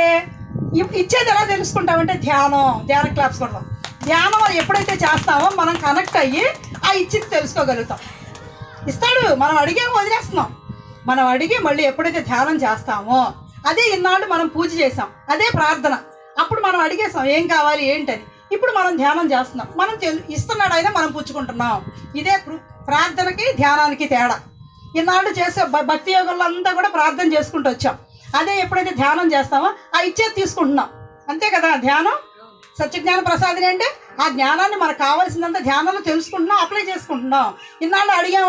ఇచ్చేది ఎలా తెలుసుకుంటామంటే ధ్యాన క్లాప్స్ కొడతాం. ధ్యానం ఎప్పుడైతే చేస్తామో మనం కనెక్ట్ అయ్యి ఆ ఇచ్చింది తెలుసుకోగలుగుతాం. ఇస్తాడు, మనం అడిగే వదిలేస్తున్నాం. మనం అడిగి మళ్ళీ ఎప్పుడైతే ధ్యానం చేస్తామో, అదే ఇన్నాళ్ళు మనం పూజ చేసాం, అదే ప్రార్థన. అప్పుడు మనం అడిగేసాం ఏం కావాలి ఏంటని. ఇప్పుడు మనం ధ్యానం చేస్తున్నాం, మనం ఇస్తున్నాడు అయినా మనం పుచ్చుకుంటున్నాం. ఇదే ప్రార్థనకి ధ్యానానికి తేడా. ఇన్నాళ్ళు చేసే భక్తి యోగంలో అంతా కూడా ప్రార్థన చేసుకుంటూ వచ్చాం. అదే ఎప్పుడైతే ధ్యానం చేస్తామో ఆ ఇచ్చేది తీసుకుంటున్నాం. అంతే కదా? ధ్యానం సత్యజ్ఞాన ప్రసాదిని అంటే ఆ జ్ఞానాన్ని మనకు కావాల్సిందంతా ధ్యానంలో తెలుసుకుంటున్నాం, అప్లై చేసుకుంటున్నాం. ఇన్నాళ్ళు అడిగాం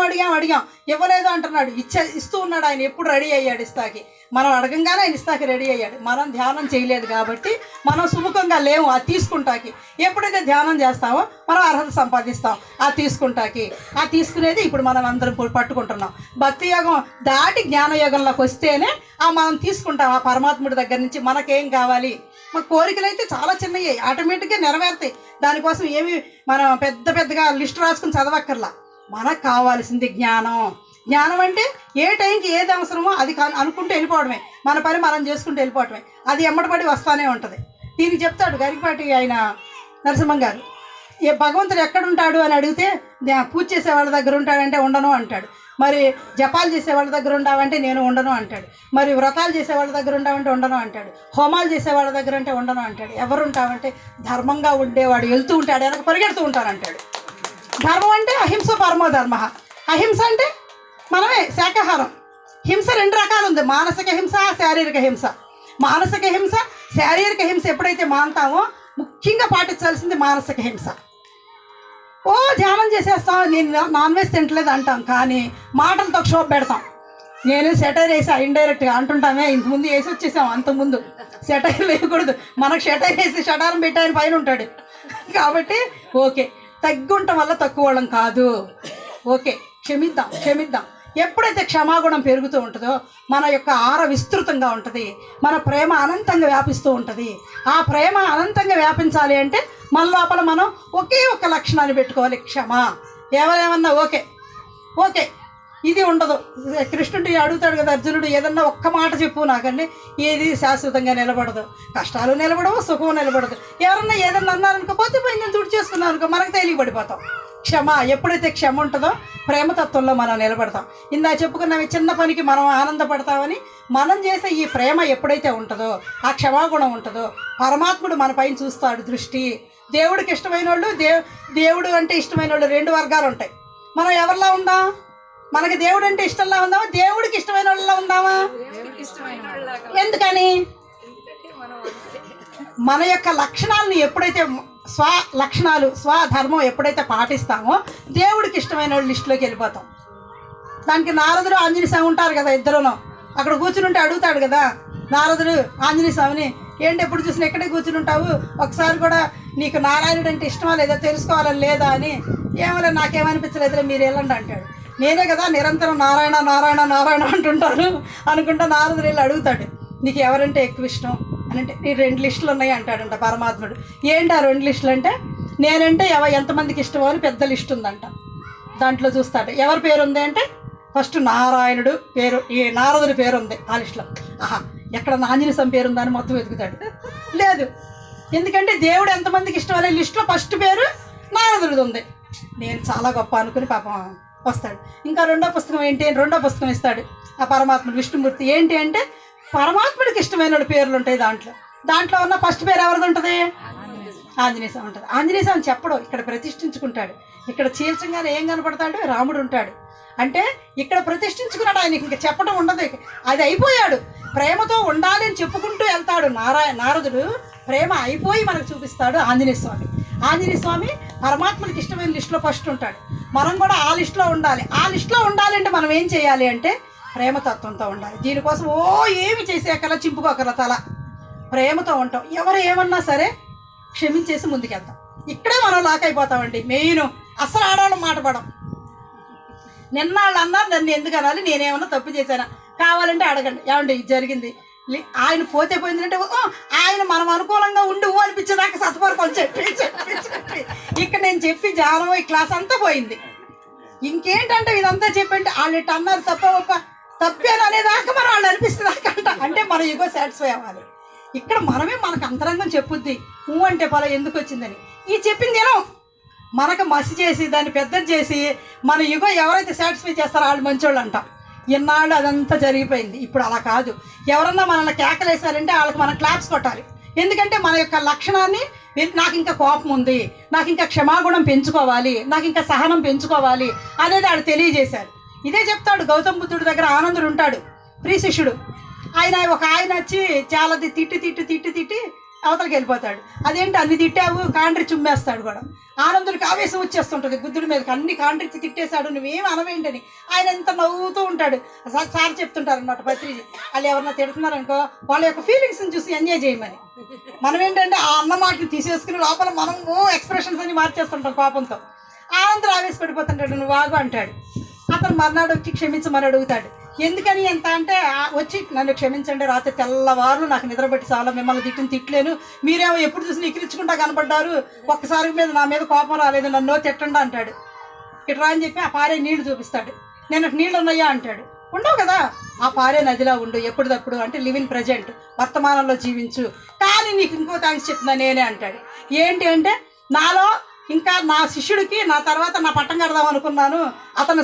ఇవ్వలేదు అంటున్నాడు. ఇస్తూ ఉన్నాడు ఆయన. ఎప్పుడు రెడీ అయ్యాడు ఇస్తాకి? మనం అడగంగానే ఆయన ఇస్తాకి రెడీ అయ్యాడు. మనం ధ్యానం చేయలేదు కాబట్టి మనం సుముఖంగా లేవు ఆ తీసుకుంటాకి. ఎప్పుడైతే ధ్యానం చేస్తామో మనం అర్హత సంపాదిస్తాం ఆ తీసుకుంటాకి. ఆ తీసుకునేది ఇప్పుడు మనం అందరం పట్టుకుంటున్నాం. భక్తి యోగం దాటి జ్ఞానయోగంలోకి వస్తేనే మనం తీసుకుంటాం ఆ పరమాత్ముడి దగ్గర నుంచి. మనకేం కావాలి? మా కోరికలు అయితే చాలా చిన్నవి, ఆటోమేటిక్గా నెరవేరుతాయి. దానికోసం ఏమి మనం పెద్దగా లిస్ట్ రాసుకుని చదవక్కర్లా. మనకు కావాల్సింది జ్ఞానం. జ్ఞానం అంటే ఏ టైంకి ఏది అవసరమో అది అనుకుంటూ వెళ్ళిపోవడమే, మన పని మనం చేసుకుంటూ వెళ్ళిపోవడమే. అది ఎమ్మటపడి వస్తూనే ఉంటుంది. దీనికి చెప్తాడు గరికపాటి ఆయన నరసింహం గారు. భగవంతుడు ఎక్కడుంటాడు అని అడిగితే పూజ చేసే వాళ్ళ దగ్గర ఉంటాడంటే ఉండను అంటాడు. మరి జపాలు చేసే వాళ్ళ దగ్గర ఉండవంటే నేను ఉండను అంటాడు. మరి వ్రతాలు చేసే వాళ్ళ దగ్గర ఉండవంటే ఉండను అంటాడు. హోమాలు చేసే వాళ్ళ దగ్గర అంటే ఉండను అంటాడు. ఎవరు ఉంటావంటే ధర్మంగా ఉండేవాడు వెళ్తూ ఉంటాడు, వెనక పరిగెడుతూ ఉంటానంటాడు. ధర్మం అంటే అహింస పరమో ధర్మ. అహింస అంటే మనమే శాకాహారం. హింస 2 రకాలు ఉంది, మానసిక హింస, శారీరక హింస. మానసిక హింస, శారీరక హింస ఎప్పుడైతే మానుతామో ముఖ్యంగా పాటించాల్సింది మానసిక హింస. ధ్యానం చేసేస్తాం, నేను నాన్ వెజ్ తింటలేదు అంటాం, కానీ మాటలతో క్షోభ పెడతాం. నేను సెటైర్ వేసా ఇండైరెక్ట్గా అంటుంటామే, ఇంతకుముందు వేసి వచ్చేసాం. అంతకుముందు సెటైర్ వేయకూడదు, మనకు సెటైర్ వేసి షటారం పెట్టి ఆయన పైన ఉంటాడు కాబట్టి ఓకే, తగ్గుంటం వల్ల తక్కువ వాళ్ళం కాదు. ఓకే, క్షమిద్దాం. ఎప్పుడైతే క్షమాగుణం పెరుగుతూ ఉంటుందో మన యొక్క ఆర విస్తృతంగా ఉంటుంది, మన ప్రేమ అనంతంగా వ్యాపిస్తూ ఉంటుంది. ఆ ప్రేమ అనంతంగా వ్యాపించాలి అంటే మన లోపల మనం ఒకే ఒక లక్షణాన్ని పెట్టుకోవాలి, క్షమ. ఎవరేమన్నా ఓకే ఇది ఉండదు. కృష్ణుడు అడుగుతాడు కదా అర్జునుడు, ఏదన్నా ఒక్క మాట చెప్పు నాకండి, ఏది శాశ్వతంగా నిలబడదు. కష్టాలు నిలబడవు, సుఖం నిలబడదు. ఎవరన్నా ఏదన్నా అన్నారనుకో, పోతే పోయిందని తుడి చేసుకున్నాం అనుకో, మనకు తెలియబడిపోతాం. క్షమ, ఎప్పుడైతే క్షమ ఉంటుందో ప్రేమతత్వంలో మనం నిలబడతాం. ఇందా చెప్పుకున్నవి చిన్న పనికి మనం ఆనందపడతామని, మనం చేసే ఈ ప్రేమ ఎప్పుడైతే ఉంటుందో, ఆ క్షమాగుణం ఉంటుందో, పరమాత్ముడు మన పైన చూస్తాడు దృష్టి. దేవుడికి ఇష్టమైన వాళ్ళు, దేవుడు అంటే ఇష్టమైన వాళ్ళు 2 వర్గాలు ఉంటాయి. మనం ఎవరిలా ఉందాం? మనకి దేవుడు అంటే ఇష్టంలా ఉందామా, దేవుడికి ఇష్టమైన వాళ్ళలా ఉందామా? ఎందుకని? మన యొక్క లక్షణాలను ఎప్పుడైతే స్వధర్మం ఎప్పుడైతే పాటిస్తామో దేవుడికి ఇష్టమైన వాళ్ళ లిస్టులోకి వెళ్ళిపోతాం. దానికి నారదుడు ఆంజనేయ స్వామి ఉంటారు కదా, ఇద్దరును అక్కడ కూర్చుని ఉంటే అడుగుతాడు కదా నారదుడు ఆంజనేయ స్వామిని, ఏంటి ఎప్పుడు చూసినా ఎక్కడే కూర్చుని ఉంటావు, ఒకసారి కూడా నీకు నారాయణుడు అంటే ఇష్టమా లేదా తెలుసుకోవాలని లేదా అని. ఏమలే, నాకేమనిపించలేదులే, మీరు వెళ్ళండి అంటాడు. నేనే కదా నిరంతరం నారాయణ నారాయణ నారాయణ అంటుంటాను అనుకుంటా. నారదుడు వెళ్ళి అడుగుతాడు, నీకు ఎవరంటే ఎక్కువ ఇష్టం అని. అంటే నీ 2 లిస్టులు ఉన్నాయి అంటాడంట పరమాత్ముడు. ఏంటి ఆ 2 లిస్టులు అంటే, నేనంటే ఎంతమందికి ఇష్టమో అని పెద్ద లిస్ట్ ఉందంట. దాంట్లో చూస్తాడు ఎవరి పేరు ఉంది అంటే, ఫస్ట్ నారాయణుడు పేరు, ఈ నారదుడి పేరు ఉంది ఆ లిస్టులో. ఎక్కడ ఆంజనేయ స్వామి పేరు ఉందని మొత్తం వెతుకుతాడు. లేదు, ఎందుకంటే దేవుడు ఎంతమందికి ఇష్టం అనే లిస్టులో ఫస్ట్ పేరు నారదుడిది ఉంది. నేను చాలా గొప్ప అనుకుని పాపం వస్తాడు. ఇంకా రెండో పుస్తకం ఏంటి అని రెండో పుస్తకం ఇస్తాడు ఆ పరమాత్ముడు విష్ణుమూర్తి. ఏంటి అంటే పరమాత్ముడికి ఇష్టమైన పేర్లు ఉంటాయి దాంట్లో ఉన్న ఫస్ట్ పేరు ఎవరిది ఉంటుంది? ఆంజనేయ స్వామి ఉంటుంది. ఆంజనేయ స్వామి చెప్పడం ఇక్కడ ప్రతిష్ఠించుకుంటాడు. ఇక్కడ చీల్చంగానే ఏం కనపడతాడు? రాముడు ఉంటాడు. అంటే ఇక్కడ ప్రతిష్ఠించుకున్నాడు. ఆయనకి ఇంకా చెప్పడం ఉండదు, అది అయిపోయాడు. ప్రేమతో ఉండాలి అని చెప్పుకుంటూ వెళ్తాడు నారదుడు. ప్రేమ అయిపోయి మనకు చూపిస్తాడు ఆంజనేయ స్వామి. ఆంజనేయ స్వామి పరమాత్మకి ఇష్టమైన లిస్టులో ఫస్ట్ ఉంటాడు. మనం కూడా ఆ లిస్టులో ఉండాలి. ఆ లిస్టులో ఉండాలంటే మనం ఏం చేయాలి అంటే ప్రేమతత్వంతో ఉండాలి. దీనికోసం ఏమి చేసేకల్లా చింపుకోకల తల, ప్రేమతో ఉంటాం. ఎవరు ఏమన్నా సరే క్షమించేసి ముందుకెళ్తాం. ఇక్కడే మనం లాక్ అయిపోతామండి. మెయిన్ అసలు ఆడవాళ్ళం మాట పడం. నిన్న వాళ్ళు అన్నారు, నన్ను ఎందుకు అనాలి, నేనేమన్నా తప్పు చేశానా, కావాలంటే అడగండి, ఏమండి ఇది జరిగింది, ఆయన పోతే పోయిందంటే ఆయన మనం అనుకూలంగా ఉండి అనిపించేదాకా సతపరకం చెప్పి ఇక్కడ నేను చెప్పి జానం ఈ క్లాస్ అంతా పోయింది. ఇంకేంటంటే ఇదంతా చెప్పండి వాళ్ళు ఇట్లా అన్నారు తప్పేది అనేదాకా మనం వాళ్ళు అనిపిస్తుందాకా అంటే మన యుగో సాటిస్ఫై అవ్వాలి. ఇక్కడ మనమే మనకు అంతరంగం చెప్పుద్ది అంటే పొలం ఎందుకు వచ్చిందని. ఈ చెప్పింది ఏమో మనకు మసి చేసి దాన్ని పెద్దది చేసి మన యుగో ఎవరైతే సాటిస్ఫై చేస్తారో వాళ్ళు మంచోళ్ళు అంటాం. ఇన్నాళ్ళు అదంతా జరిగిపోయింది. ఇప్పుడు అలా కాదు. ఎవరన్నా మనల్ని కేకలేసారంటే వాళ్ళకి మనం క్లాప్స్ కొట్టాలి. ఎందుకంటే మన యొక్క లక్షణాన్ని, నాకు ఇంకా కోపం ఉంది, నాకు ఇంకా క్షమాగుణం పెంచుకోవాలి, నాకు ఇంకా సహనం పెంచుకోవాలి అనేది వాళ్ళు తెలియజేశారు. ఇదే చెప్తాడు గౌతమ బుద్ధుడి దగ్గర ఆనందుడు ఉంటాడు, ప్రియ శిష్యుడు. ఆయన వచ్చి చాలా తిట్టి అవతలకి వెళ్ళిపోతాడు. అదేంటి అన్ని తిట్టావు, కాండ్రి చుమ్మేస్తాడు కూడా. ఆనందుడికి ఆవేశం వచ్చేస్తుంటుంది బుద్ధుడి మీదకి, అన్ని కాండ్రించి తిట్టేశాడు, నువ్వేం అనవేంటని. ఆయన ఎంత నవ్వుతూ ఉంటాడు. సార్ చెప్తుంటారు అనమాట పత్రిజీ, వాళ్ళు ఎవరన్నా తిడుతున్నారనుకో వాళ్ళ యొక్క ఫీలింగ్స్ని చూసి ఎంజాయ్ చేయమని. మనం ఏంటంటే ఆ అన్న మాటని తీసేసుకుని లోపల మనము ఎక్స్ప్రెషన్స్ అన్ని మార్చేస్తుంటాం కోపంతో. ఆనందుడు ఆవేశపడిపోతుంటాడు, నువ్వు ఆగు అంటాడు. అతను మర్నాడు వచ్చి క్షమించమని అడుగుతాడు. ఎందుకని ఎంత అంటే వచ్చి నన్ను క్షమించండి, రాత్రి తెల్లవారులు నాకు నిద్రపట్టి చాలా మిమ్మల్ని తిట్లేను, మీరేమో ఎప్పుడు చూసి ఎక్కిరించుకుంటా కనపడ్డారు, ఒక్కసారి మీద నా మీద కోపం రాలేదు, నన్ను తిట్టండి అంటాడు. ఇట్రా అని చెప్పి ఆ పారే నీళ్లు చూపిస్తాడు. నేను నీళ్ళు ఉన్నాయా అంటాడు. ఉండవు కదా, ఆ పారే నదిలా ఉండు ఎప్పుడుదప్పుడు, అంటే లివ్ ఇన్ ప్రజెంట్, వర్తమానంలో జీవించు. కానీ నీకు ఇంకో థ్యాంక్స్ చెప్తున్నా నేనే అంటాడు. ఏంటి అంటే నాలో ఇంకా నా శిష్యుడికి నా తర్వాత నా పట్టం కడదాం అనుకున్నాను, అతను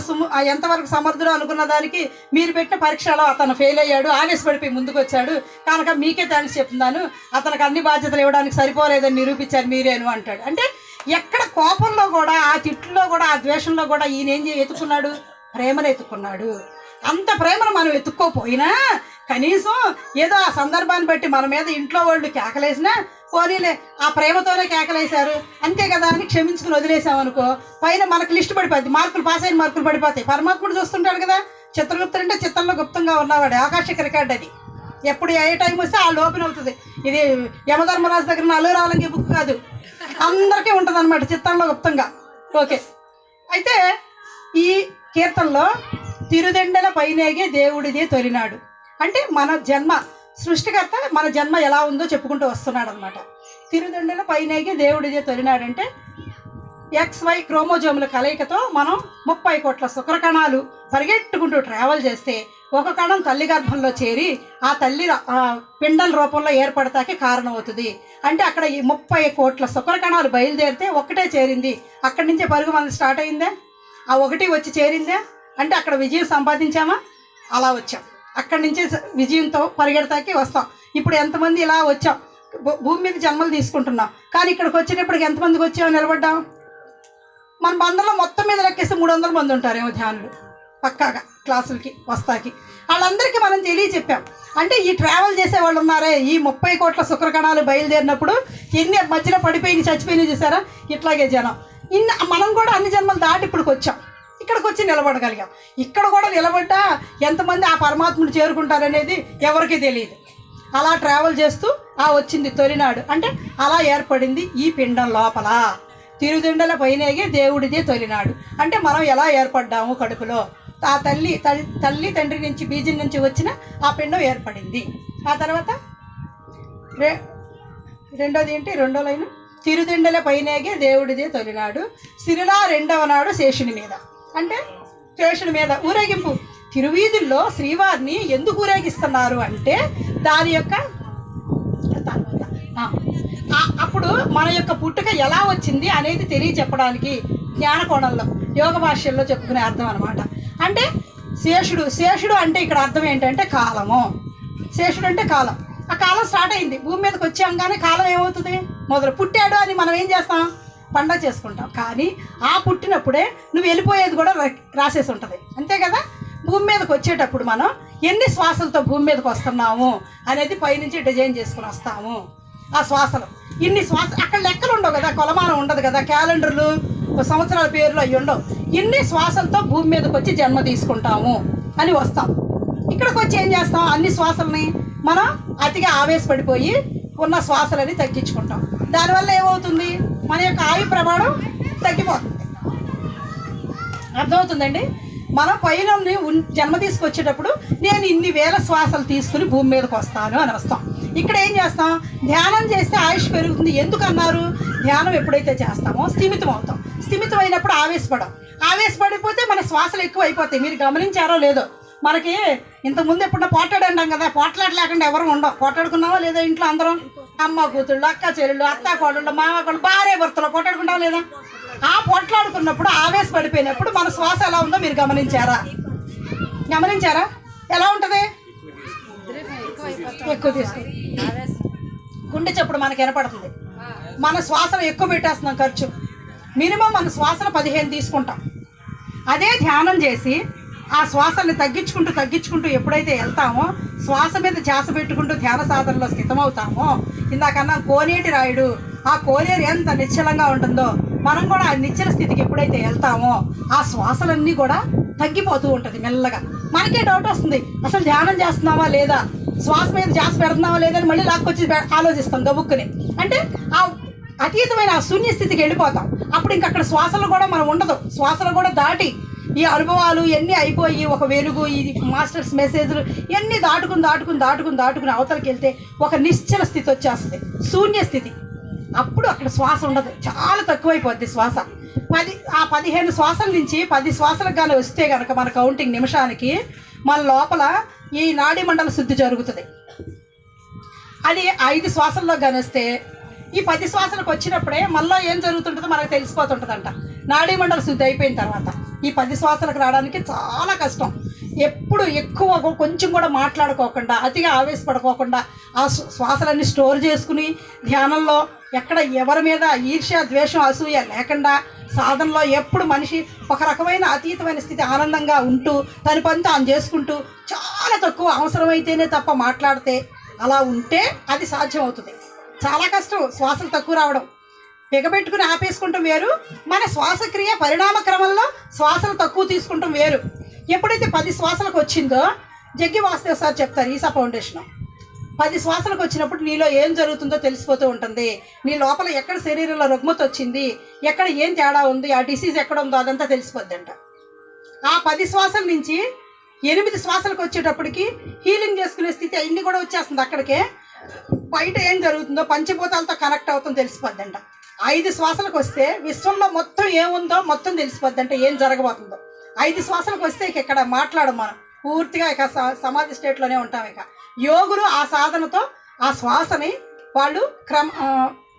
ఎంతవరకు సమర్థుడు అనుకున్న దానికి మీరు పెట్టిన పరీక్షలో అతను ఫెయిల్ అయ్యాడు, ఆవేశపడిపోయి ముందుకు వచ్చాడు, కనుక మీకే థ్యాంక్స్ చెప్తున్నాను, అతనికి అన్ని బాధ్యతలు ఇవ్వడానికి సరిపోలేదని నిరూపించారు మీరేను అంటాడు. అంటే ఎక్కడ కోపంలో కూడా, ఆ తిట్టులో కూడా, ఆ ద్వేషంలో కూడా ఈయన ఏం ఎత్తుకున్నాడు, ప్రేమను ఎత్తుకున్నాడు. అంత ప్రేమను మనం ఎత్తుక్కోపోయినా కనీసం ఏదో ఆ సందర్భాన్ని బట్టి మన మీద ఇంట్లో వాళ్ళు కేకలేసినా పోనీలే ఆ ప్రేమతోనే కేకలేశారు అంతే కదా అని క్షమించుకుని వదిలేసామనుకో, పైన మనకు లిస్టు పడిపోద్ది, మార్కులు పాస్ అయిన మార్కులు పడిపోతాయి. పరమాత్ముడు చూస్తుంటాడు కదా, చిత్రగుప్తుడు అంటే చిత్రంలో గుప్తంగా ఉన్నవాడు, ఆకాశిక రికార్డు అది. ఎప్పుడు ఏ టైం వస్తే ఆ ఓపెన్ అవుతుంది. ఇది యమధర్మరాజు దగ్గర అల్లు రాలంగి బుక్ కాదు, అందరికీ ఉంటుంది అనమాట చిత్రంలో గుప్తంగా. ఓకే, అయితే ఈ కీర్తనలో తిరుదెండల పైనేగే దేవుడిదే తొలినాడు అంటే మన జన్మ, సృష్టికర్త మన జన్మ ఎలా ఉందో చెప్పుకుంటూ వస్తున్నాడు అనమాట. తిరుదెండల పైనేగే దేవుడిదే తొలినాడంటే XY క్రోమోజోముల కలయికతో మనం 30 కోట్ల శుక్రకణాలు పరిగెట్టుకుంటూ ట్రావెల్ చేస్తే ఒక కణం తల్లి గర్భంలో చేరి ఆ తల్లి పిండం రూపంలో ఏర్పడతాకి కారణమవుతుంది. అంటే అక్కడ ఈ 30 కోట్ల శుక్రకణాలు బయలుదేరితే ఒక్కటే చేరింది, అక్కడి నుంచే పరుగు మనది స్టార్ట్ అయిందే, ఆ ఒకటి వచ్చి చేరిందే అంటే అక్కడ విజయం సంపాదించామా, అలా వచ్చాం. అక్కడి నుంచే విజయంతో పరిగెడతాకి వస్తాం. ఇప్పుడు ఎంతమంది ఇలా వచ్చాం, భూమి మీద జన్మలు తీసుకుంటున్నాం, కానీ ఇక్కడికి వచ్చేటప్పటికి ఎంతమందికి వచ్చామో నిలబడ్డాం. మన బంధంలో మొత్తం మీద లెక్కేస్తే 300 మంది ఉంటారేమో ధ్యానులు పక్కాగా క్లాసులకి వస్తాకి. వాళ్ళందరికీ మనం చెప్పాం. అంటే ఈ ట్రావెల్ చేసే వాళ్ళు ఉన్నారే, ఈ 30 కోట్ల శుక్రకణాలు బయలుదేరినప్పుడు ఎన్ని మధ్యలో పడిపోయి చచ్చిపోయినాయి చూసారా, ఇట్లాగే జనం మనం కూడా అన్ని జన్మలు దాటి ఇప్పటికి వచ్చాం, ఇక్కడికి వచ్చి నిలబడగలిగాం. ఇక్కడ కూడా నిలబడ్డా ఎంతమంది ఆ పరమాత్ముడు చేరుకుంటారనేది ఎవరికీ తెలియదు. అలా ట్రావెల్ చేస్తూ వచ్చింది తొలినాడు అంటే అలా ఏర్పడింది ఈ పిండం లోపల. తిరుదెండల పైనేగే దేవుడిదే తొలినాడు అంటే మనం ఎలా ఏర్పడ్డాము కడుపులో, ఆ తల్లి తండ్రి నుంచి బీజం నుంచి వచ్చిన ఆ పిండం ఏర్పడింది. ఆ తర్వాత రెండోది ఏంటి, రెండో లైను, తిరుదెండల పైనేగే దేవుడిదే తొలినాడు సిరిలా రెండవ నాడు శేషుని మీద అంటే శేషుని మీద ఊరేగింపు. తిరువీధుల్లో శ్రీవారిని ఎందుకు ఊరేగిస్తున్నారు అంటే దాని యొక్క అప్పుడు మన యొక్క పుట్టుక ఎలా వచ్చింది అనేది తెలియచెప్పడానికి జ్ఞానకోణంలో యోగ భాష్యంలో చెప్పుకునే అర్థం అనమాట. అంటే శేషుడు అంటే ఇక్కడ అర్థం ఏంటంటే కాలము. శేషుడు అంటే కాలం, ఆ కాలం స్టార్ట్ అయింది, భూమి మీదకి వచ్చాం కానీ కాలం ఏమవుతుంది, మొదలు పుట్టాడు అని మనం ఏం చేస్తాం, పండగ చేసుకుంటాం. కానీ ఆ పుట్టినప్పుడే నువ్వు వెళ్ళిపోయేది కూడా రాసేసి ఉంటుంది అంతే కదా. భూమి మీదకి వచ్చేటప్పుడు మనం ఎన్ని శ్వాసలతో భూమి మీదకి వస్తున్నాము అనేది పైనుంచి డిజైన్ చేసుకుని వస్తాము. ఆ శ్వాసలు ఇన్ని అక్కడ లెక్కలు ఉండవు కదా, కొలమానం ఉండదు కదా, క్యాలెండర్లు సంవత్సరాల పేర్లు అవి ఉండవు. ఇన్ని శ్వాసలతో భూమి మీదకి వచ్చి జన్మ తీసుకుంటాము అని వస్తాం. ఇక్కడికి వచ్చి ఏం చేస్తాం, అన్ని శ్వాసల్ని మనం అతిగా ఆవేశపడిపోయి ఉన్న శ్వాసలని తగ్గించుకుంటాం. దానివల్ల ఏమవుతుంది, మన యొక్క ఆయు ప్రమాణం తగ్గిపోతుంది. అర్థమవుతుందండి. మనం పైన జన్మ తీసుకొచ్చేటప్పుడు నేను ఇన్ని వేల శ్వాసలు తీసుకుని భూమి మీదకి వస్తాను అని వస్తాం. ఇక్కడ ఏం చేస్తాం, ధ్యానం చేస్తే ఆయుష్ పెరుగుతుంది. ఎందుకు అన్నారు, ధ్యానం ఎప్పుడైతే చేస్తామో స్థిమితం అవుతాం. స్థిమితం అయినప్పుడు ఆవేశపడిపోతే మన శ్వాసలు ఎక్కువ అయిపోతాయి. మీరు గమనించారో లేదో, మనకి ఇంతకుముందు ఎప్పుడన్నా పోట్లాడంటాం కదా, పోట్లాట లేకుండా ఎవరు ఉండవు. పోట్లాడుకున్నావా లేదా ఇంట్లో అందరం, అమ్మ కూతుళ్ళు, అక్క చెల్లెళ్ళు, అత్త కోడళ్ళు, మామ కోళ్ళు, భార్య భర్తలు పోట్లాడుకుంటావా లేదా. ఆ పోట్లాడుకున్నప్పుడు ఆవేశపడిపోయినప్పుడు మన శ్వాస ఎలా ఉందో మీరు గమనించారా ఎలా ఉంటుంది, ఎక్కువ తీసుకుని గుండె చప్పుడు మనకి వినపడుతుంది. మన శ్వాసను ఎక్కువ పెట్టేస్తున్నాం, ఖర్చు మినిమం మన శ్వాసను 15 తీసుకుంటాం. అదే ధ్యానం చేసి ఆ శ్వాసల్ని తగ్గించుకుంటూ ఎప్పుడైతే వెళ్తామో, శ్వాస మీద ధ్యాస పెట్టుకుంటూ ధ్యాన సాధనలో స్థితమవుతామో, ఇందాకన్నా కోనేటి రాయుడు, ఆ కోనేరు ఎంత నిశ్చలంగా ఉంటుందో మనం కూడా ఆ నిశ్చల స్థితికి ఎప్పుడైతే వెళ్తామో ఆ శ్వాసలన్నీ కూడా తగ్గిపోతూ ఉంటుంది మెల్లగా. మనకే డౌట్ వస్తుంది, అసలు ధ్యానం చేస్తున్నావా లేదా, శ్వాస మీద ధ్యాస పెడుతున్నావా లేదని మళ్ళీ లాక్కొచ్చి ఆలోచిస్తాం గబుక్కుని. అంటే ఆ అతీతమైన ఆ శూన్య స్థితికి వెళ్ళిపోతాం. అప్పుడు ఇంక అక్కడ శ్వాసలు కూడా మనం ఉండదు. శ్వాసలు కూడా దాటి ఈ అనుభవాలు ఎన్ని అయిపోయి ఒక వెలుగు, ఈ మాస్టర్స్ మెసేజ్లు ఇవన్నీ దాటుకుని అవతలకి వెళ్తే ఒక నిశ్చల స్థితి వచ్చేస్తుంది, శూన్య స్థితి. అప్పుడు అక్కడ శ్వాస ఉండదు, చాలా తక్కువైపోద్ది శ్వాస. 15 శ్వాసల నుంచి 10 శ్వాసలకు కానీ వస్తే కనుక మన కౌంటింగ్ నిమిషానికి మన లోపల ఈ నాడీ మండల శుద్ధి జరుగుతుంది. అది 5 శ్వాసల్లో కానీ వస్తే ఈ 10 శ్వాసలకు వచ్చినప్పుడే మళ్ళీ ఏం జరుగుతుంటుందో మనకు తెలిసిపోతుంటుందంట. నాడీ మండల శుద్ధి అయిపోయిన తర్వాత ఈ 10 శ్వాసలకు రావడానికి చాలా కష్టం. ఎప్పుడు ఎక్కువ కొంచెం కూడా మాట్లాడుకోకుండా, అతిగా ఆవేశపడుకోకుండా ఆ శ్వాసలన్నీ స్టోర్ చేసుకుని ధ్యానంలో ఎక్కడ ఎవరి మీద ఈర్ష్య, ద్వేషం, అసూయ లేకుండా సాధనలో ఎప్పుడు మనిషి ఒక రకమైన అతీతమైన స్థితి ఆనందంగా ఉంటూ తన పని తాను చేసుకుంటూ చాలా తక్కువ అవసరమైతేనే తప్ప మాట్లాడితే అలా ఉంటే అది సాధ్యం అవుతుంది. చాలా కష్టం శ్వాసలు తక్కువ రావడం. బిగబెట్టుకుని ఆపేసుకుంటాం వేరు, మన శ్వాసక్రియ పరిణామ క్రమంలో శ్వాసలు తక్కువ తీసుకుంటాం వేరు. ఎప్పుడైతే 10 శ్వాసలకు వచ్చిందో జగ్గి వాసుదేవ్ సార్ చెప్తారు ఈసా ఫౌండేషన్, 10 శ్వాసలకు వచ్చినప్పుడు నీలో ఏం జరుగుతుందో తెలిసిపోతూ ఉంటుంది. నీ లోపల ఎక్కడ శరీరంలో రుగ్మత వచ్చింది, ఎక్కడ ఏం తేడా ఉంది, ఆ డిసీజ్ ఎక్కడ ఉందో అదంతా తెలిసిపోద్దంట. ఆ 10 శ్వాసల నుంచి 8 శ్వాసలకు వచ్చేటప్పటికి హీలింగ్ చేసుకునే స్థితి అన్ని కూడా వచ్చేస్తుంది. అక్కడికే బయట ఏం జరుగుతుందో పంచభూతాలతో కనెక్ట్ అవుతుందో తెలిసిపోద్దంట. 5 శ్వాసలకు వస్తే విశ్వంలో మొత్తం ఏముందో మొత్తం తెలిసిపోద్దంట, ఏం జరగబోతుందో. 5 శ్వాసలకు వస్తే ఇక్కడ మాట్లాడం మనం పూర్తిగా ఇక సమాధి స్టేట్లోనే ఉంటాం. ఇక యోగులు ఆ సాధనతో ఆ శ్వాసని వాళ్ళు